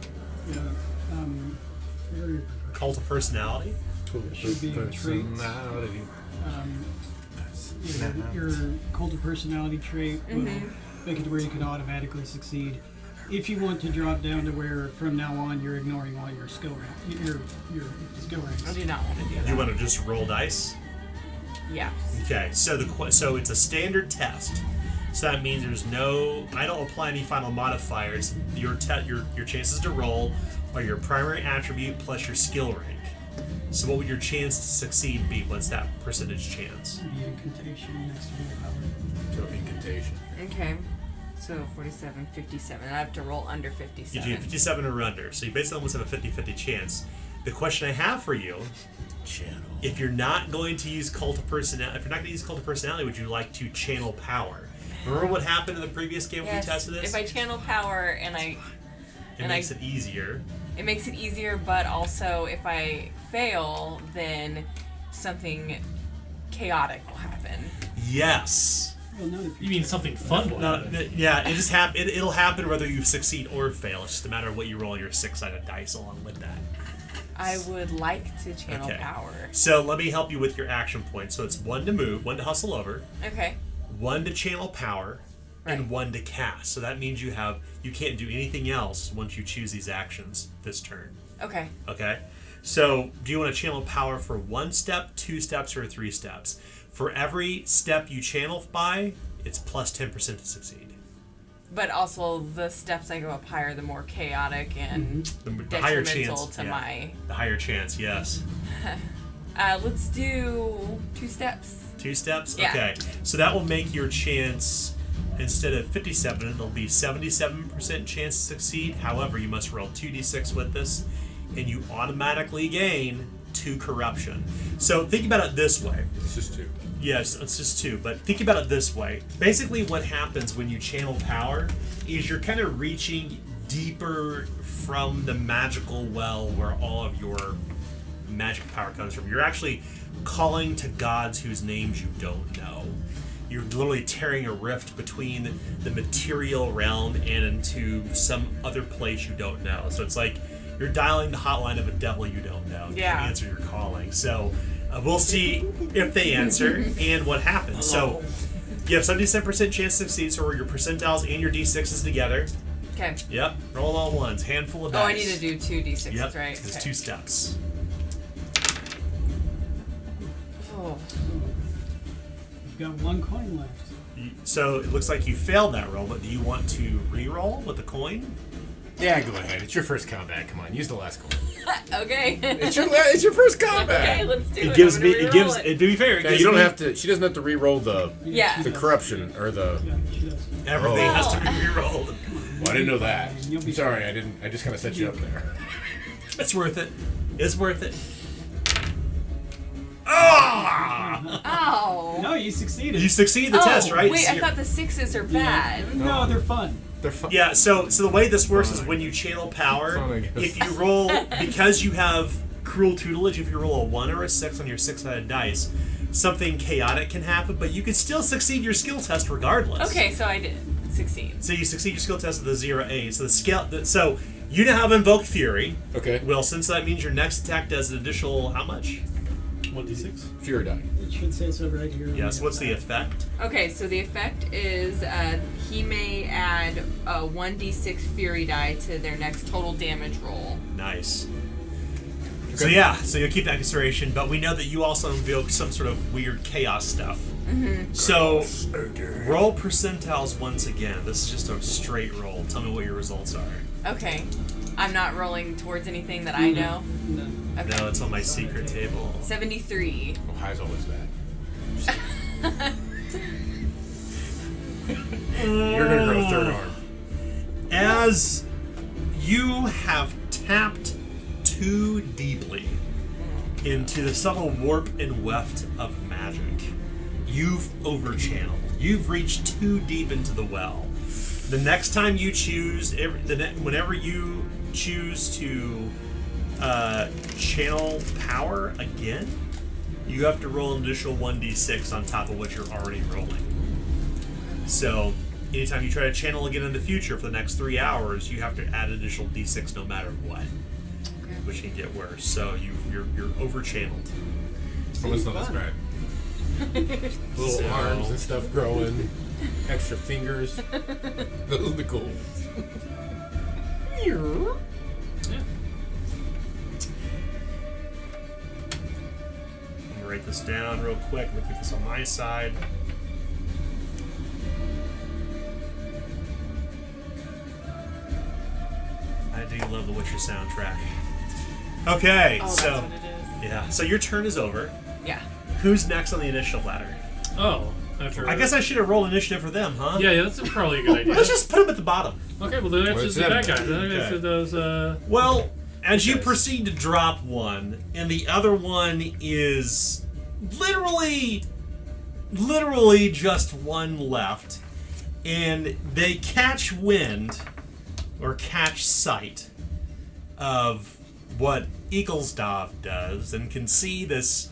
S5: Yeah. Where are your
S1: Cult of Personality.
S5: It should be your traits. Your cult of personality trait will make it to where you can automatically succeed. If you want to drop down to where from now on you're ignoring all your skill your skill ranks.
S3: I do not want to do that.
S1: You want to just roll dice?
S3: Yeah.
S1: Okay, so so it's a standard test. So that means there's no. I don't apply any final modifiers. Your chances to roll are your primary attribute plus your skill rank. So what would your chance to succeed be? What's that percentage chance?
S5: The incantation next to willpower.
S2: So incantation.
S3: Okay. So 47, 57. I have to roll under 57.
S1: You do 57 or under. So you basically almost have a 50-50 chance. The question I have for you: if you're not going to use Cult of Personality, would you like to channel power? Remember what happened in the previous game when we tested this?
S3: If I channel power
S1: it makes it easier.
S3: It makes it easier, but also if I fail, then something chaotic will happen.
S1: Yes.
S5: Well, not if
S4: You mean something fun will happen.
S1: Yeah, it just it'll happen whether you succeed or fail. It's just a matter of what you roll on your 6-sided dice along with that.
S3: I would like to channel
S1: Okay.
S3: power.
S1: So let me help you with your action points. So it's 1 to move, 1 to hustle over,
S3: Okay.
S1: 1 to channel power, and
S3: Right.
S1: 1 to cast. So that means you can't do anything else once you choose these actions this turn.
S3: Okay.
S1: Okay? So do you want to channel power for 1 step, 2 steps, or 3 steps? For every step you channel by, it's plus 10% to succeed.
S3: But also the steps I go up higher, the more chaotic and
S1: The higher
S3: detrimental
S1: chance.
S3: to
S1: yeah.
S3: my.
S1: The higher chance, yes.
S3: Let's do 2 steps.
S1: 2 steps?
S3: Yeah.
S1: Okay. So that will make your chance, instead of 57, it'll be 77% chance to succeed. However, you must roll 2d6 with this, and you automatically gain 2 corruption. So think about it this way.
S2: It's just 2.
S1: Yes, it's just 2, but think about it this way. Basically what happens when you channel power is you're kind of reaching deeper from the magical well where all of your magic power comes from. You're actually calling to gods whose names you don't know. You're literally tearing a rift between the material realm and into some other place you don't know. So it's like you're dialing the hotline of a devil you don't know.
S3: Yeah.
S1: To answer your calling. So we'll see if they answer and what happens. So you have 77% chance to succeed, so your percentiles and your d6s together.
S3: Okay.
S1: Yep. Roll all ones. Handful of dice.
S3: Oh, I need to do 2 d6s,
S1: Yep.
S3: right?
S1: It's
S3: Okay.
S1: 2 steps.
S3: Oh.
S5: You've got 1 coin left.
S1: So it looks like you failed that roll, but do you want to re-roll with the coin?
S2: Yeah, go ahead. It's your first combat. Come on, use the last coin.
S3: Okay.
S2: It's your first combat.
S3: Okay, let's do it.
S1: It gives
S3: I'm
S1: me.
S3: gonna
S1: It gives.
S3: reroll
S1: To be fair, it
S2: Yeah,
S1: gives
S2: you don't
S1: me-
S2: have to. She doesn't have to re-roll the
S3: Yeah.
S2: corruption or the.
S5: Yeah, she does.
S1: Everything
S2: Oh.
S1: has to be re-rolled.
S2: Well, I didn't know that.
S5: You'll be
S2: I'm sorry, I didn't. I just kind of set you up there.
S1: It's worth it. It's worth it. Ah!
S3: Ow.
S5: No, you succeeded.
S1: You succeed the test, right?
S3: Wait,
S1: So
S3: I
S1: you're-
S3: thought the 6s are bad.
S5: No, they're fun.
S2: They're fun.
S1: Yeah, so the way this works is when you channel power,
S2: Fun, I guess.
S1: if you roll, because you have cruel tutelage, if you roll a 1 or a 6 on your 6-sided dice, something chaotic can happen, but you can still succeed your skill test regardless.
S3: Okay, so I did succeed.
S1: So you succeed your skill test with a 0-8. So so you now have Invoke Fury,
S2: Okay.
S1: Wilson, so that means your next attack does an additional, how much?
S4: 1d6.
S2: Fury die.
S5: It should say so right here.
S1: Yes. What's the effect?
S3: Okay, so the effect is he may add a 1d6 fury die to their next total damage roll.
S1: Nice. So yeah, so you'll keep that in consideration, but we know that you also invoke some sort of weird chaos stuff.
S3: Mm-hmm.
S1: So roll percentiles once again. This is just a straight roll. Tell me what your results are.
S3: Okay. I'm not rolling towards anything that I know.
S5: No.
S3: Okay.
S1: No, it's on my secret table.
S3: 73.
S2: Oh, high's always bad. You're gonna grow a third arm.
S1: As you have tapped too deeply into the subtle warp and weft of magic, you've overchanneled. You've reached too deep into the well. The next time you choose, whenever you choose to channel power again, you have to roll an additional 1d6 on top of what you're already rolling. So, anytime you try to channel again in the future for the next 3 hours, you have to add an additional d6 no matter what, which can get worse. So you're over-channeled.
S2: Almost not as bad. Little
S1: So-
S2: arms and stuff growing, extra fingers. Those are the goals.
S1: I'm gonna write this down real quick. I'm gonna keep this on my side. I do love the Witcher soundtrack. Okay,
S3: Oh,
S1: so
S3: that's what it is.
S1: yeah, so your turn is over.
S3: Yeah.
S1: Who's next on the initiative ladder?
S4: Oh, after.
S1: I guess I should have rolled initiative for them, huh?
S4: Yeah, that's probably a good idea.
S1: Let's just put them at the bottom.
S4: Okay, well then that's
S2: Well,
S4: just
S2: it's
S4: the bad
S2: them.
S4: guys. I guess
S1: Okay.
S4: it does.
S1: Well, as you
S4: Okay.
S1: proceed to drop one, and the other one is literally just one left, and they catch wind or catch sight of what Eaglesdov does and can see this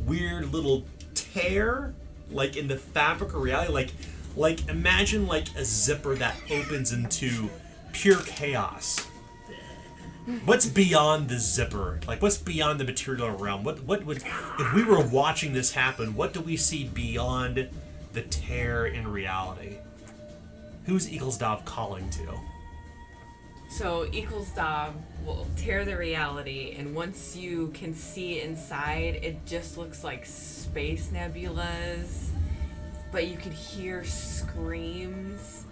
S1: weird little tear like in the fabric of reality, like imagine like a zipper that opens into pure chaos. What's beyond the zipper? Like, what's beyond the material realm? What would, if we were watching this happen, what do we see beyond the tear in reality? Who's Eaglesdov calling to?
S3: So Eaglesdov will tear the reality, and once you can see inside, it just looks like space nebulas, but you could hear screams.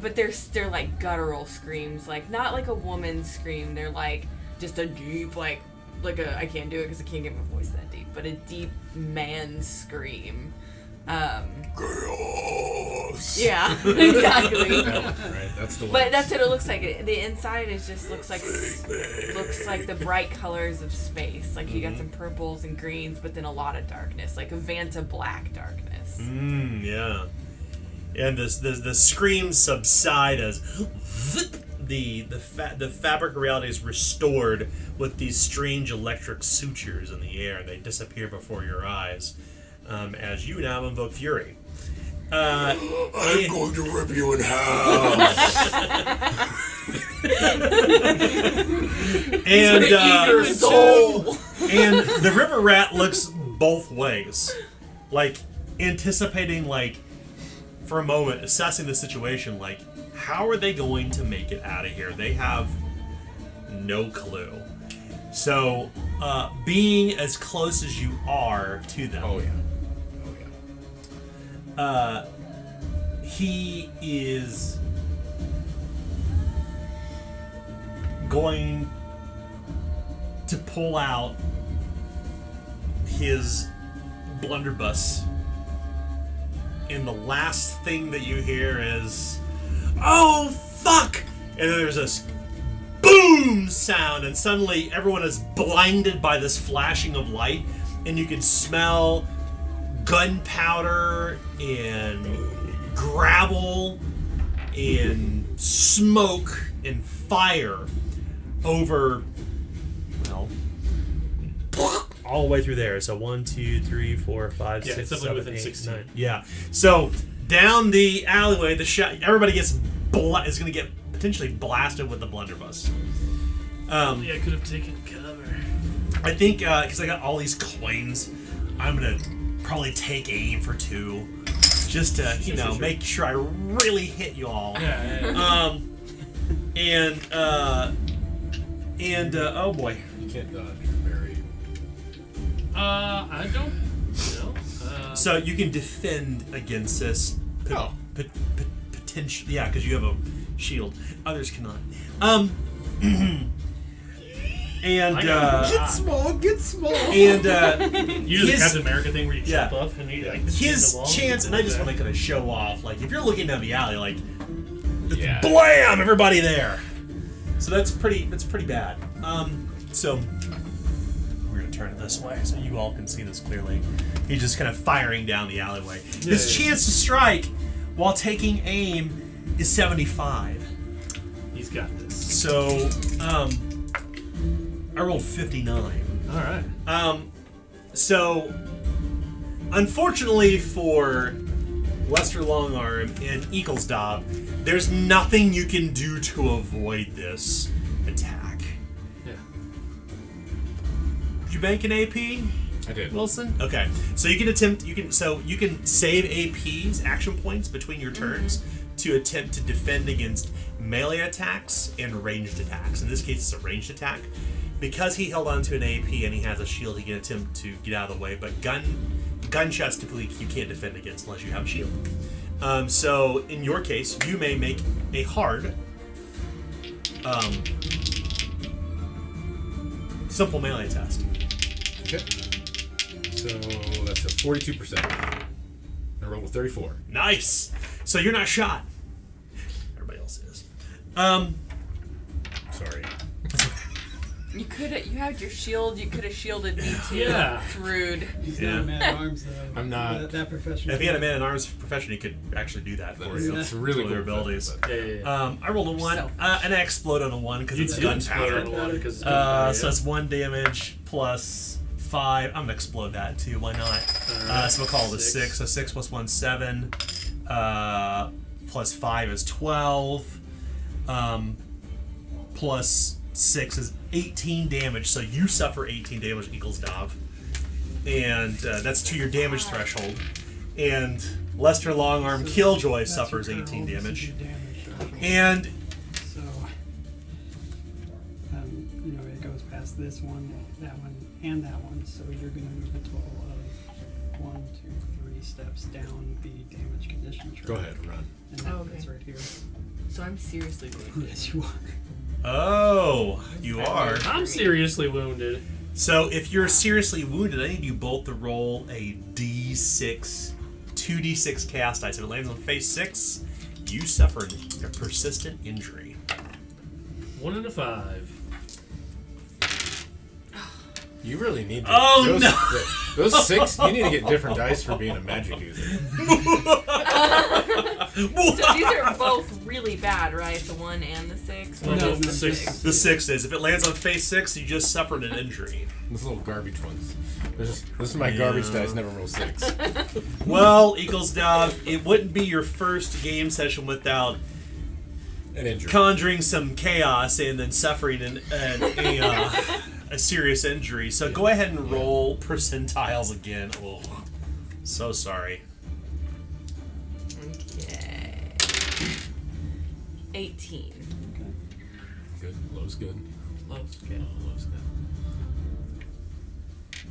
S3: But they're like guttural screams, like not like a woman's scream. They're like just a deep like a, I can't do it because I can't get my voice that deep, but a deep man scream.
S8: Girls.
S3: Yeah, exactly.
S2: Right, that's the one.
S3: But that's what it looks like. The inside is just looks like the bright colors of space. Like you got some purples and greens, but then a lot of darkness, like a Vanta black darkness.
S1: Yeah. And the screams subside as the fabric of reality is restored with these strange electric sutures in the air. They disappear before your eyes as you now invoke fury.
S8: I'm going to rip you in half.
S1: And
S3: Your soul.
S1: and the river rat looks both ways, like anticipating, like for a moment assessing the situation, like how are they going to make it out of here? They have no clue. So being as close as you are to them,
S2: Oh yeah.
S1: he is going to pull out his blunderbuss, and the last thing that you hear is, "Oh fuck!" And then there's this boom sound, and suddenly everyone is blinded by this flashing of light, and you can smell gunpowder and gravel and smoke and fire over, well, all the way through there. So 1, 2, 3, 4, 5,
S4: Yeah,
S1: 6,
S4: it's definitely
S1: 7,
S4: within
S1: 8,
S4: 16.
S1: 9. Yeah. So down the alleyway, everybody gets is going to get potentially blasted with the blunderbuss.
S4: Yeah, I could have taken cover.
S1: I think because I got all these coins, I'm gonna probably take aim for 2, just to make sure I really hit you all.
S4: Yeah.
S1: Oh boy.
S2: You can't dodge very.
S4: I don't know.
S1: So you can defend against this. Potentially, yeah, because you have a shield. Others cannot.
S5: Get small, get small.
S1: And
S4: You do the Captain America thing where you jump up and you like
S1: his
S4: spin the ball.
S1: chance, and I just want to kind of show off. Like if you're looking down the alley, like
S2: Yeah.
S1: blam, everybody there. So that's pretty bad. So we're gonna turn it this way so you all can see this clearly. He's just kind of firing down the alleyway. His chance to strike while taking aim is 75.
S4: He's got this.
S1: So I rolled 59.
S4: All right.
S1: So unfortunately for Lester Longarm and Eaglesdob, there's nothing you can do to avoid this attack.
S4: Yeah.
S1: Did you bank an AP,
S2: I did.
S1: Wilson? Okay. So you can save APs, action points, between your turns to attempt to defend against melee attacks and ranged attacks. In this case, it's a ranged attack. Because he held on to an AP and he has a shield, he can attempt to get out of the way. But gunshots typically you can't defend against unless you have a shield. So in your case, you may make a hard, simple melee test.
S2: Okay. So that's a 42%. I rolled a 34.
S1: Nice. So you're not shot. Everybody else is.
S2: Sorry.
S3: You had your shield. You could have shielded me too.
S4: Yeah.
S3: It's rude.
S5: He's not a man at arms, though.
S2: I'm not.
S5: That professional.
S1: If he had a man in arms profession, he could actually do that for you.
S2: It's really
S1: With their
S2: cool
S1: abilities.
S2: but-
S4: Yeah.
S1: I rolled a 1, and I explode on a 1 because it's
S4: You did explode
S1: gunpowder.
S4: on a 1 because it's
S1: So
S4: gunpowder,
S1: that's 1 damage plus 5. I'm gonna explode that too. Why not? So we'll call it a 6. So 6 plus 1, 7. Plus 5 is 12. Plus 6 is 18 damage. So you suffer 18 damage, Eaglesdob, and that's to your damage threshold. And Lester Longarm Killjoy
S5: That's
S1: suffers
S5: your
S1: 18
S5: roll.
S1: damage.
S5: This is your damage.
S1: And
S5: So, it goes past this one, that one, and that one. So you're going to move a total of 1, 2, 3 steps down the damage condition tree.
S2: Go ahead, run.
S5: And that
S3: Okay.
S5: is right here.
S3: So I'm seriously wounded.
S5: Yes, you are.
S1: oh, you are.
S4: I'm seriously wounded.
S1: So if you're seriously wounded, I need you both to roll a D6, 2d6 cast dice. If it lands on phase 6, you suffer a persistent injury.
S4: 1 and a 5.
S2: You really need to.
S1: Oh, no.
S2: Those 6, you need to get different dice for being a magic user.
S3: So these are both really bad, right? The 1 and the 6.
S4: No,
S5: No,
S4: the
S5: no,
S4: 6.
S1: The 6 is, if it lands on phase 6, you just suffered an injury.
S2: Those little garbage ones. This is my garbage dice, never roll 6.
S1: Well, Eaglesdob, it wouldn't be your first game session without
S2: An injury.
S1: conjuring some chaos and then suffering a serious injury. So go ahead and roll percentiles again. Oh, so sorry.
S3: Okay. 18.
S2: Good. Low's good.
S3: Low's good.
S2: Low's good.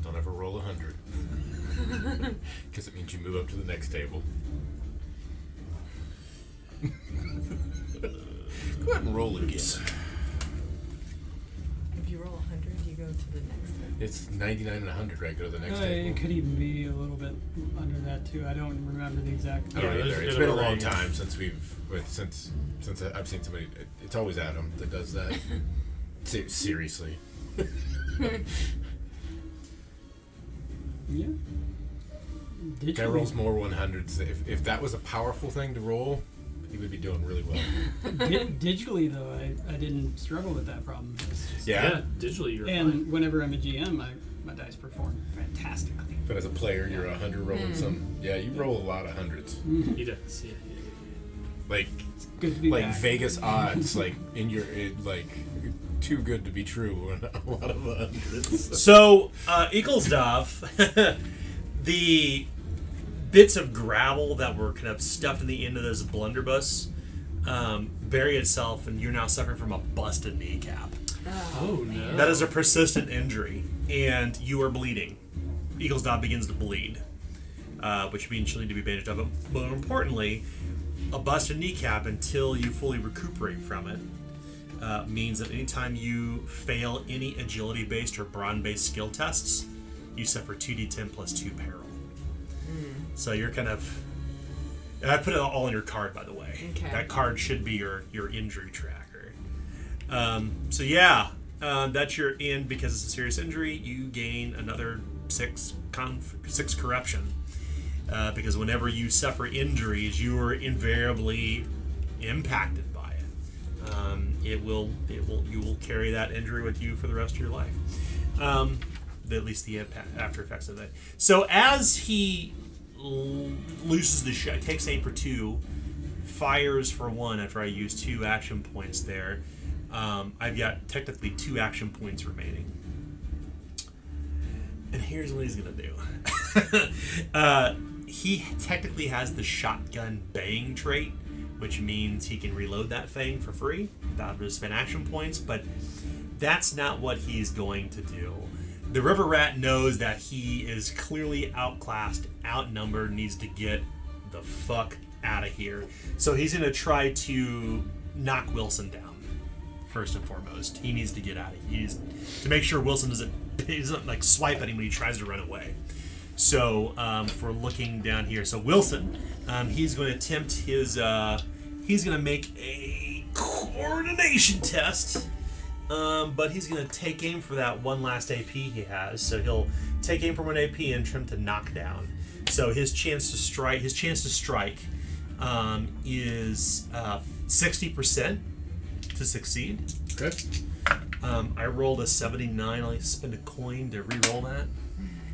S2: Don't ever roll 100. Because it means you move up to the next table. Go ahead and roll again.
S3: If you roll 100, you go to the next one.
S2: It's 99 and 100, right? Go to the next
S5: It
S2: table.
S5: could even be a little bit under that, too. I don't remember the exact.
S2: I don't
S4: Yeah,
S2: either.
S4: there's
S2: It's
S4: a
S2: been
S4: bit
S2: a
S4: of a
S2: long
S4: range.
S2: time since since I've seen somebody. It's always Adam that does that. Seriously.
S5: Yeah.
S2: Guy rolls more 100s. If that was a powerful thing to roll, he would be doing really well.
S5: Digitally, though, I didn't struggle with that problem. It's just-
S2: Yeah.
S4: Digitally you're fine.
S5: And whenever I'm a GM, my dice perform fantastically.
S2: But as a player, you're 100 rolling some. Yeah, you roll a lot of hundreds.
S4: He does. Yeah.
S2: Like
S5: Good to be
S2: like
S5: back.
S2: Vegas odds, like in your too good to be true in a lot of hundreds.
S1: So, Eaglesdov, the bits of gravel that were kind of stuffed in the end of this blunderbuss bury itself, and you're now suffering from a busted kneecap.
S4: Oh no.
S1: That is a persistent injury, and you are bleeding. Eaglesdov begins to bleed, which means you'll need to be bandaged up. But more importantly, a busted kneecap, until you fully recuperate from it, means that anytime you fail any agility-based or brawn-based skill tests, you suffer 2d10 plus 2 peril. So you're kind of... And I put it all in your card, by the way.
S3: Okay.
S1: That card should be your injury tracker. So yeah, that's your end. Because it's a serious injury, you gain another 6 corruption. Because whenever you suffer injuries, you are invariably impacted by it. You will carry that injury with you for the rest of your life. At least the after effects of that. So as he looses the shot, takes aim for 2, fires for 1 after I use 2 action points there. I've got technically 2 action points remaining. And here's what he's going to do. He technically has the shotgun baying trait, which means he can reload that thing for free without having to spend action points, but that's not what he's going to do. The River Rat knows that he is clearly outclassed, outnumbered, needs to get the fuck out of here. So he's going to try to knock Wilson down, first and foremost. He needs to get out of here. He needs to make sure Wilson doesn't like swipe at him when he tries to run away. So if we're looking down here, so Wilson, he's going to attempt his, he's going to make a coordination test. But he's going to take aim for that one last AP he has. So he'll take aim for 1 AP and trim to knock down. So his chance to strike is 60% to succeed.
S2: Okay.
S1: I rolled a 79. I'll spend a coin to re-roll that.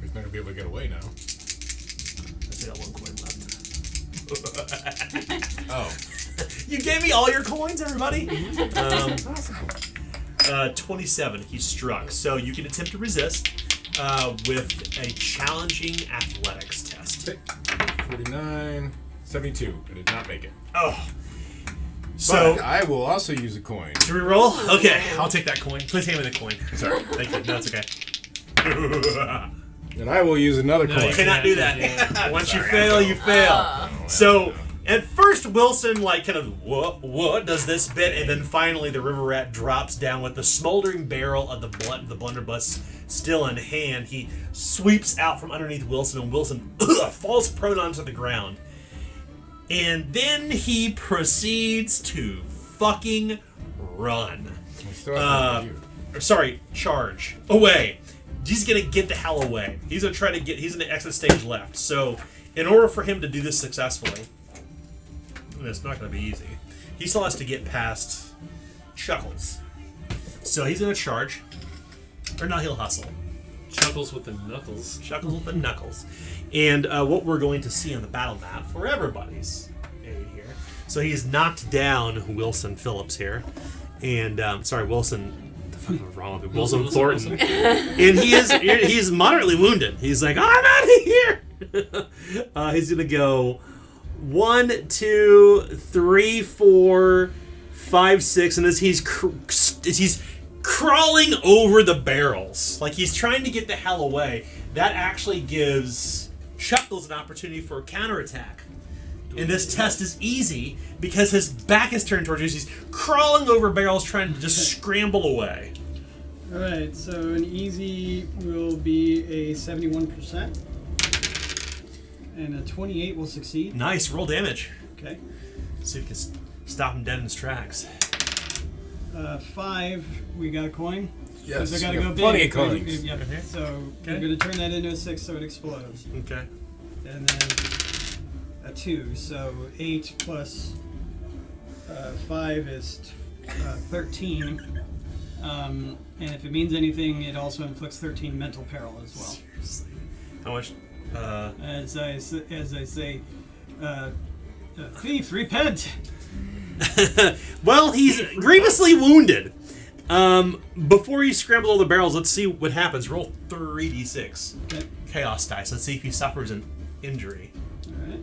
S2: He's not going to be able to get away now.
S1: I still got 1 coin left.
S2: Oh.
S1: You gave me all your coins, everybody? 27, he struck. So you can attempt to resist with a challenging athletics test.
S2: 49, 72. I did not make it.
S1: Oh. So
S2: But I will also use a coin.
S1: to reroll? Okay, I'll take that coin. Please hand me the coin.
S2: Sorry.
S1: Thank you. No, it's okay.
S2: And I will use another
S4: No,
S2: coin.
S1: You cannot do that.
S4: Yeah.
S1: Once you fail, you fail. So at first, Wilson kind of what does this bit, and then finally the River Rat drops down with the smoldering barrel of the blunderbuss still in hand. He sweeps out from underneath Wilson, and Wilson falls prone onto the ground. And then he proceeds to fucking run.
S2: I still have to you.
S1: Charge away. He's gonna get the hell away. He's gonna try to get. He's in the exit stage left. So, in order for him to do this successfully, and it's not gonna be easy. He still has to get past Chuckles. So he's gonna charge, or no, he'll hustle.
S4: Chuckles with the knuckles.
S1: Chuckles with the knuckles. And what we're going to see on the battle map for everybody's aid here. So he's knocked down Wilson Phillips here, and Wilson. What's wrong with Wilson Thornton? And he's moderately wounded. He's like, I'm out of here. He's gonna go 1, 2, 3, 4, 5, 6, and as he's crawling over the barrels, like he's trying to get the hell away, that actually gives Chuckles an opportunity for a counterattack. And this test is easy because his back is turned towards you. He's crawling over barrels trying to just scramble away.
S5: Alright, so an easy will be a 71%. And a 28 will succeed.
S1: Nice, roll damage.
S5: Okay.
S1: See if you can stop him dead in his tracks.
S5: 5, we got a coin.
S2: Yes,
S5: I gotta
S2: we
S5: go
S2: have
S5: big.
S2: plenty of coins.
S5: Yep.
S1: Okay.
S5: So
S1: Okay.
S5: I'm gonna turn that into a 6 so it explodes.
S1: Okay.
S5: And then a 2, so 8 plus 5 is 13. And if it means anything, it also inflicts 13 mental peril as well.
S1: Seriously. How much?
S5: As I say, thief, repent!
S1: Well, he's grievously wounded. Before you scramble all the barrels, let's see what happens. Roll 3d6
S5: Okay.
S1: chaos dice. Let's see if he suffers an injury.
S5: All right.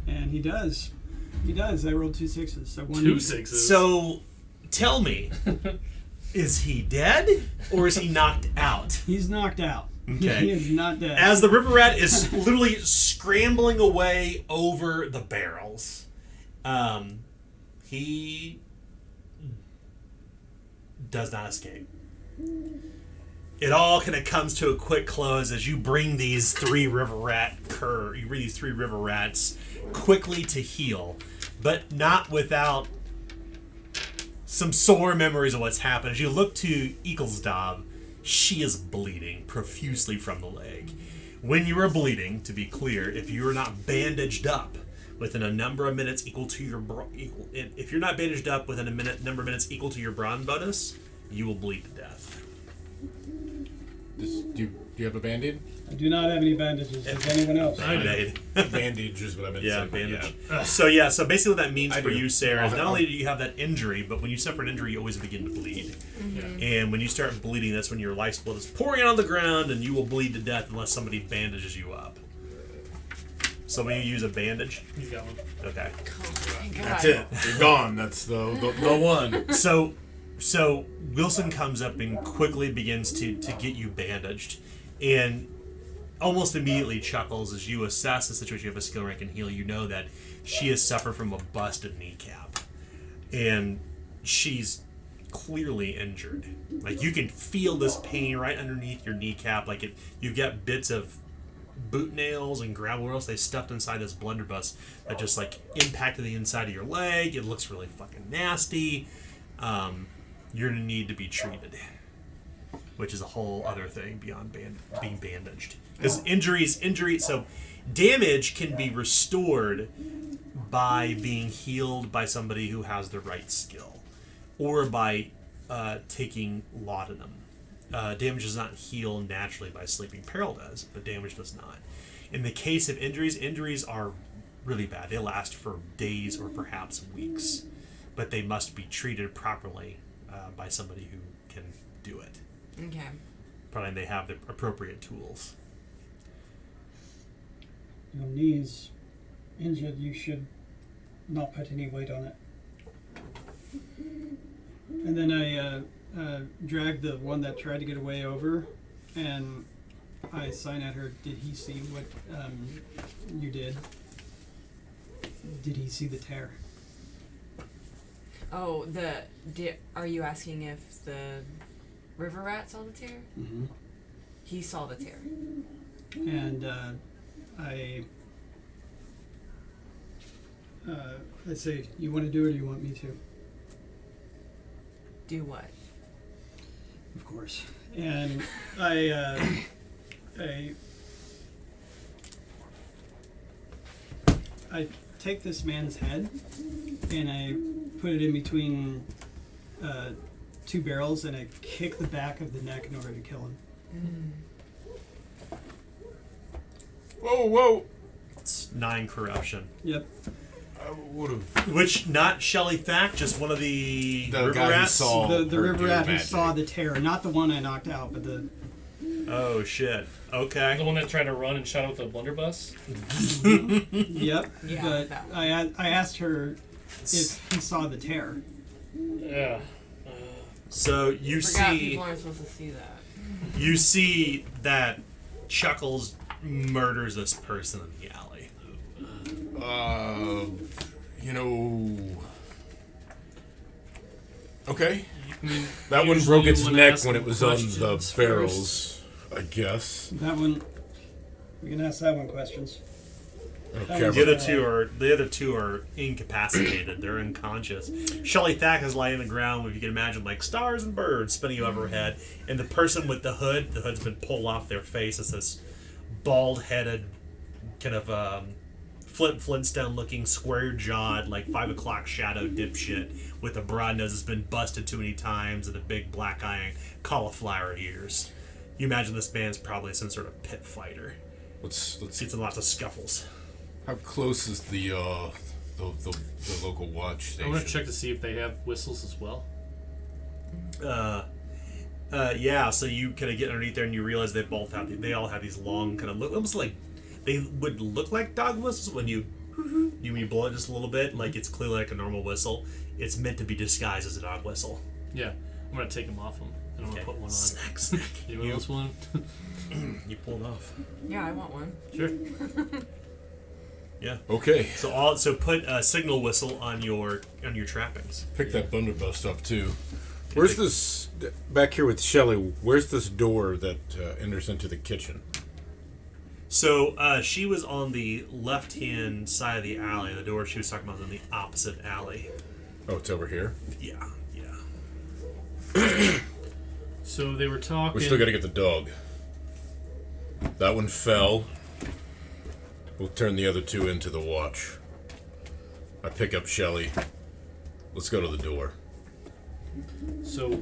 S5: And he does. He does. I rolled 2 6s. So 1
S4: 2 6s.
S1: So, tell me, is he dead or is he knocked out?
S5: He's knocked out.
S1: Okay.
S5: He is not dead.
S1: As the river rat is literally scrambling away over the barrels, he does not escape. It all kind of comes to a quick close as you bring these three river rats quickly to heal, but not without some sore memories of what's happened. As you look to Eaglesdob, she is bleeding profusely from the leg. When you are bleeding, to be clear, if you are not bandaged up within a number of minutes equal to your if you're not bandaged up within a number of minutes equal to your bronze bonus, you will bleed to death.
S2: Do you have a band-aid?
S5: I do not have any bandages. Does anyone else?
S1: Band-aid.
S2: Bandage is what I meant to
S1: Yeah,
S2: say.
S1: bandage.
S2: Yeah.
S1: So basically what that means
S2: I
S1: for
S2: do.
S1: you, Sarah, is not
S2: I'll-
S1: only do you have that injury, but when you suffer an injury, you always begin to bleed. And when you start bleeding, that's when your life's blood is pouring out on the ground, and you will bleed to death unless somebody bandages you up. So when you use a bandage,
S4: He's got one.
S1: okay.
S3: Thank God.
S2: That's it. You're gone. That's the one.
S1: So Wilson comes up and quickly begins to get you bandaged, and almost immediately chuckles as you assess the situation. You have a skill rank in heal. You know that she has suffered from a busted kneecap, and she's clearly injured. Like, you can feel this pain right underneath your kneecap. Like, you've got bits of boot nails and gravel wheels they stuffed inside this blunderbuss that just like impacted the inside of your leg. It looks really fucking nasty. You're gonna need to be treated, which is a whole other thing beyond being bandaged. Because injuries, so damage can be restored by being healed by somebody who has the right skill, or by taking laudanum. Damage does not heal naturally by sleeping. Peril does, but damage does not. In the case of injuries are really bad. They last for days or perhaps weeks, but they must be treated properly by somebody who can do it.
S3: Okay.
S5: providing
S1: they have the appropriate tools.
S5: Your knee's injured, you should not put any weight on it. And then I dragged the one that tried to get away over, and I sign at her, did he see what you did? Did he see the tear?
S3: Oh, are you asking if the river rat saw the tear?
S5: Mm-hmm.
S3: He saw the tear.
S5: And I say, you want to do it or you want me to?
S3: Do what?
S5: Of course. And I take this man's head and I put it in between two barrels and I kick the back of the neck in order to kill him.
S2: Whoa!
S1: It's 9 corruption.
S5: Yep.
S2: I would have.
S1: Which, not Shelly Thack, just one of the river
S2: guy who
S1: rats?
S2: saw
S5: The
S2: her
S5: river
S2: do
S5: rat who
S2: magic.
S5: saw the terror, not the one I knocked out, but the...
S1: Oh, shit.
S4: The
S1: Okay.
S4: one that tried to run and shot out the blunderbuss?
S5: Yep.
S3: Yeah,
S5: But
S3: that
S5: I asked her if he saw the terror.
S4: Yeah.
S1: So you
S3: Forgot
S1: see...
S3: people aren't supposed to see that.
S1: You see that Chuckles murders this person in the alley.
S2: Okay.
S4: I mean,
S2: That one
S4: usually
S2: broke its
S4: when
S2: neck
S4: asked
S2: when it was on
S4: questions
S2: the
S4: first.
S2: barrels, I guess.
S5: That one... We can ask that one questions.
S2: I don't
S5: That
S2: care
S5: was-
S2: about
S1: The other two are incapacitated. They're unconscious. Shelly Thack is lying on the ground, if you can imagine, like stars and birds spinning overhead. And the person with the hood's been pulled off their face. It's this bald-headed, kind of Flintstone-looking, square-jawed, like 5 o'clock shadow dipshit with a broad nose that's been busted too many times and a big black eye and cauliflower ears. You imagine this man's probably some sort of pit fighter.
S2: Let's
S1: It's in lots of scuffles.
S2: How close is the the local watch
S4: I
S2: station.
S4: want to check to see if they have whistles as well.
S1: Yeah. So you kind of get underneath there, and you realize they all have these long kind of almost like they would look like dog whistles when you blow it just a little bit. Like it's clearly like a normal whistle. It's meant to be disguised as a dog whistle.
S4: Yeah, I'm gonna take them off them, and I'm gonna put one on.
S1: Snack.
S4: Anyone else want?
S1: You pull it off.
S3: Yeah, I want one.
S4: Sure.
S1: Yeah.
S2: Okay.
S1: So put a signal whistle on your trappings.
S2: Pick that blunderbuss up too. Where's this back here with Shelly? Where's this door that enters into the kitchen?
S1: So she was on the left-hand side of the alley. The door she was talking about was in the opposite alley.
S2: Oh, it's over here.
S1: Yeah.
S4: So they were talking.
S2: We still got to get the dog. That one fell. We'll turn the other two into the watch. I pick up Shelly. Let's go to the door.
S4: So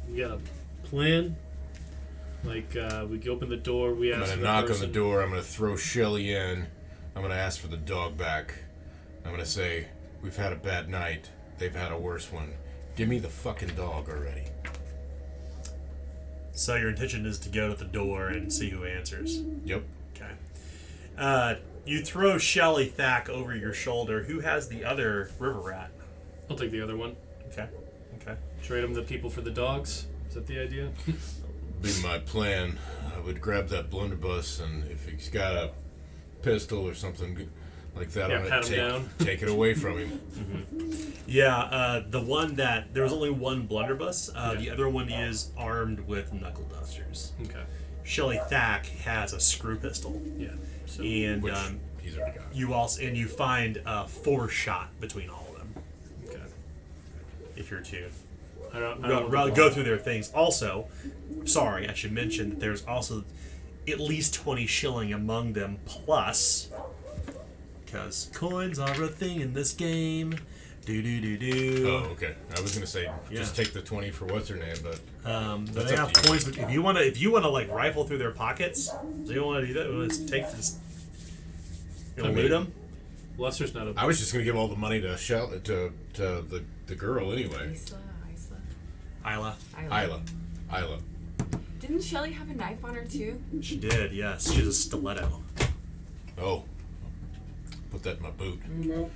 S4: we got a plan. Like we open the door. We
S2: I'm
S4: ask.
S2: going to
S4: for
S2: knock on
S4: person.
S2: the door. I'm going to throw Shelly in. I'm going to ask for the dog back. I'm going to say, we've had a bad night. They've had a worse one. Give me the fucking dog already.
S1: So your intention is to go to the door and see who answers.
S2: Yep.
S1: Okay. You throw Shelly Thack over your shoulder. Who has the other river rat?
S4: I'll take the other one.
S1: Okay.
S4: Trade them the people for the dogs. Is that the idea?
S2: Be my plan. I would grab that blunderbuss, and if he's got a pistol or something like that,
S4: Yeah,
S2: I'm
S4: pat
S2: going
S4: him down.
S2: to take it away from him.
S1: Yeah. The one that there was only one blunderbuss.
S4: Yeah.
S1: The other one is armed with knuckle dusters.
S4: Okay.
S1: Shelly Thack has a screw pistol,
S4: Yeah. So
S1: and
S2: Which he's already got.
S1: you find 4 shot between all of them.
S4: okay.
S1: If you're two.
S4: I don't
S1: Go through their things. Also, sorry, I should mention that there's also at least 20 shilling among them, plus, because coins are a thing in this game.
S2: Oh, okay. I was gonna say just
S1: Yeah.
S2: take the 20 for what's her name, but
S1: They have coins. But if you want to like rifle through their pockets, so you want to do that. Let's take this. You want to loot them?
S4: Lester's not a.
S2: I was just gonna give all the money to the girl anyway.
S3: Isla.
S2: Isla.
S3: Didn't Shelly have a knife on her too?
S1: She did. Yes, she has a stiletto.
S2: Oh, put that in my boot.
S5: Well,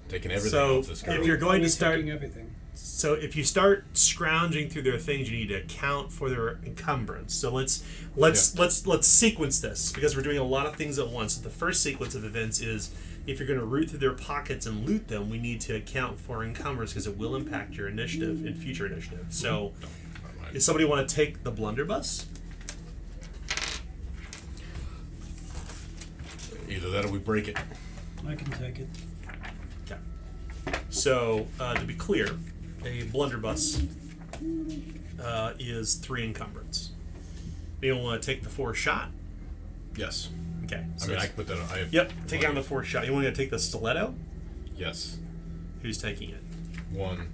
S2: Taking everything
S1: So
S2: off this girl.
S1: if you're going to start,
S5: taking everything.
S1: so if you start scrounging through their things, you need to account for their encumbrance. So let's sequence this because we're doing a lot of things at once. So the first sequence of events is if you're going to root through their pockets and loot them, we need to account for encumbrance because it will impact your initiative in future initiatives. So, does somebody want to take the blunderbuss?
S2: Either that or we break it.
S5: I can take it.
S1: Okay. So to be clear, a blunderbuss is 3 encumbrance. You don't want to take the 4 shot.
S2: Yes.
S1: Okay.
S2: I mean, I can put that on.
S1: Yep. Take on the 4 shot. You want to take the stiletto?
S2: Yes.
S1: Who's taking it?
S2: 1.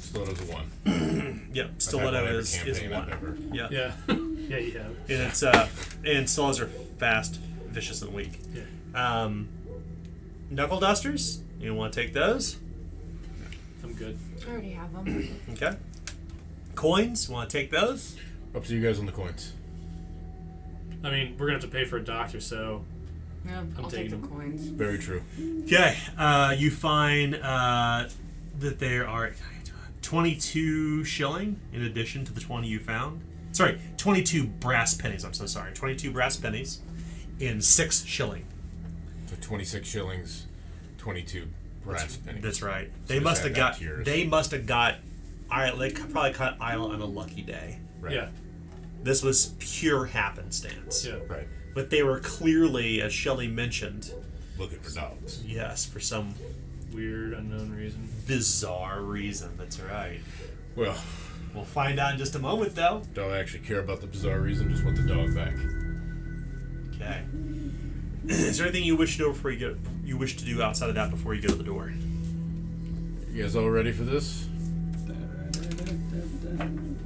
S2: Stiletto's a 1.
S1: Yep.
S2: I've
S1: Stiletto
S2: had whatever
S1: is
S2: campaign I've
S1: 1.
S2: ever-
S1: Yep.
S4: Yeah. Yeah, you have.
S1: And it's and stilettos are fast, vicious, and weak.
S4: Yeah.
S1: Knuckle dusters. You want to take those?
S4: I'm good.
S3: I already have them.
S1: Okay. Coins. You want to take those?
S2: Up to you guys on the coins.
S4: I mean, we're gonna have to pay for a doctor, so
S3: Yeah, I'll take
S4: taking
S3: the
S4: them.
S3: coins.
S2: Very true.
S1: Okay, you find that there are 22 shilling in addition to the 20 you found. Sorry, 22 brass pennies. I'm so sorry. 22 brass pennies in 6 shilling.
S2: So 26 shillings, 22 brass pennies.
S1: That's right.
S2: So
S1: They
S2: just
S1: must
S2: add
S1: have
S2: that
S1: got.
S2: to yours.
S1: They must have got. They probably caught Isla on a lucky day.
S2: Right.
S4: yeah,
S1: This was pure happenstance.
S4: yeah.
S2: Right.
S1: But they were clearly, as Shelley mentioned,
S2: Looking for dogs.
S1: yes, for some
S4: Weird unknown reason.
S1: bizarre reason. That's right.
S2: Well,
S1: We'll find out in just a moment, though.
S2: don't actually care about the bizarre reason. Just want the dog back.
S1: Okay. Is there anything you wish to do before you wish to do outside of that before you go to the door?
S2: You guys all ready for this?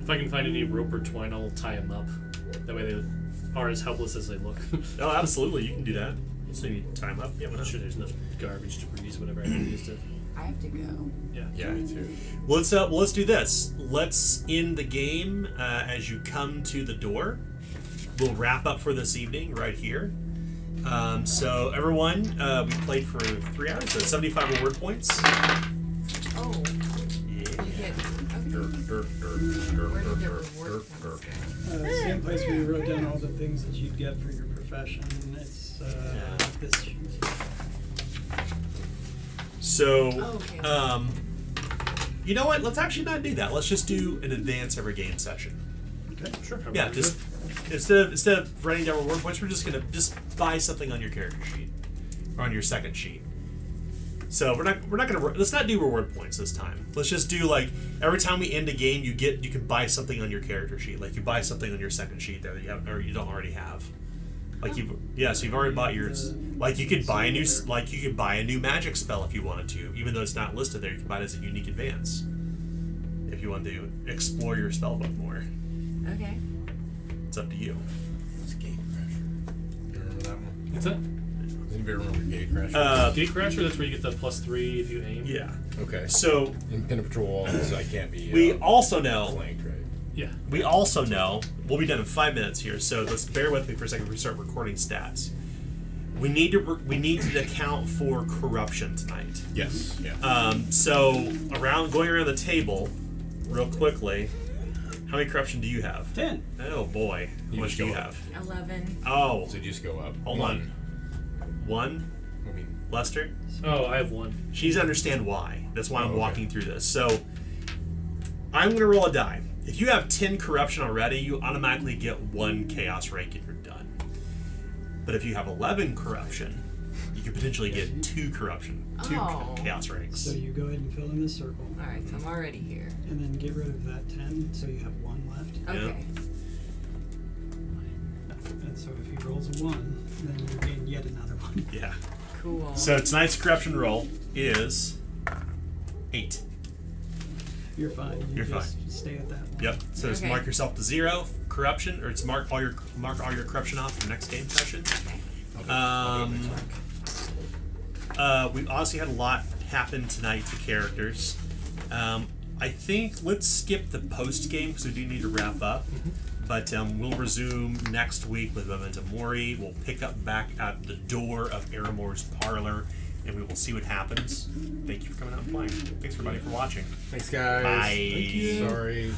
S4: If I can find any rope or twine, I'll tie them up. That way they are as helpless as they look.
S1: Oh, absolutely. You can do that. So you time up? Yeah,
S4: I'm sure there's enough garbage to produce whatever I can use to.
S3: I have to go.
S4: Yeah.
S2: Yeah, me too.
S1: Well, let's do this. Let's end the game as you come to the door. We'll wrap up for this evening right here. So everyone, we played for 3 hours, so 75 reward points.
S3: Oh. You get. Okay. Where did the reward points go?
S5: Same place where you wrote down all the things that you'd get for your profession. It's this sheet.
S1: So,
S3: Okay.
S1: you know what? Let's actually not do that. Let's just do an advance every game session.
S4: Okay, sure.
S1: Yeah, just instead of writing down reward points, we're just gonna buy something on your character sheet or on your second sheet. So we're not gonna let's not do reward points this time. Let's just do like every time we end a game, you can buy something on your character sheet. Like you buy something on your second sheet there that you have, or you don't already have. Like so you've already bought yours. Like you could buy a new magic spell if you wanted to, even though it's not listed there. You can buy it as a unique advance if you want to explore your spellbook more.
S3: Okay.
S1: It's up to you.
S2: It's Gate Crasher. You remember that one?
S4: What's that?
S2: Does anybody remember Gate Crasher?
S4: Gatecrasher, that's where you get the +3 if you aim.
S1: Yeah.
S2: Okay.
S1: So
S2: In Pin Patrol, so I can't be.
S1: we also know.
S2: flanked, right?
S4: Yeah.
S1: We also know, we'll be done in 5 minutes here, so let's bear with me for a second before we start recording stats. We need to account for corruption tonight.
S2: Yes. Yeah.
S1: So going around the table, real quickly, how many corruption do you have?
S5: 10.
S1: Oh boy,
S2: You
S1: how much
S2: just
S1: do you
S2: go up.
S1: have?
S3: 11.
S1: Oh,
S2: So just go up.
S1: hold on. One,
S2: I mean,
S1: Lester.
S4: Oh, I have 1.
S1: She needs to understand why. That's why I'm
S2: okay.
S1: walking through this. So I'm going to roll a die. If you have 10 corruption already, you automatically get 1 chaos rank and you're done. But if you have 11 corruption, you could potentially get 2 corruption, 2
S3: Oh.
S1: chaos ranks.
S5: So you go ahead and fill in this circle.
S3: Alright, so I'm already here.
S5: And then get rid of that 10, so you have 1 left.
S3: Okay.
S5: And so if he rolls a 1, then you gain yet another 1.
S1: Yeah.
S3: Cool.
S1: So tonight's corruption roll is 8.
S5: You're fine. You
S1: You're
S5: just stay at that one.
S1: Yep. So just
S3: Okay.
S1: mark yourself to 0 corruption, or it's mark all your corruption off for next game session. We honestly had a lot happen tonight to characters. I think let's skip the post game because we do need to wrap up. But we'll resume next week with Memento Mori. We'll pick up back at the door of Aramore's parlor, and we will see what happens. Thank you for coming out and playing. Thanks everybody for watching.
S2: thanks, guys.
S1: Bye.
S2: Sorry.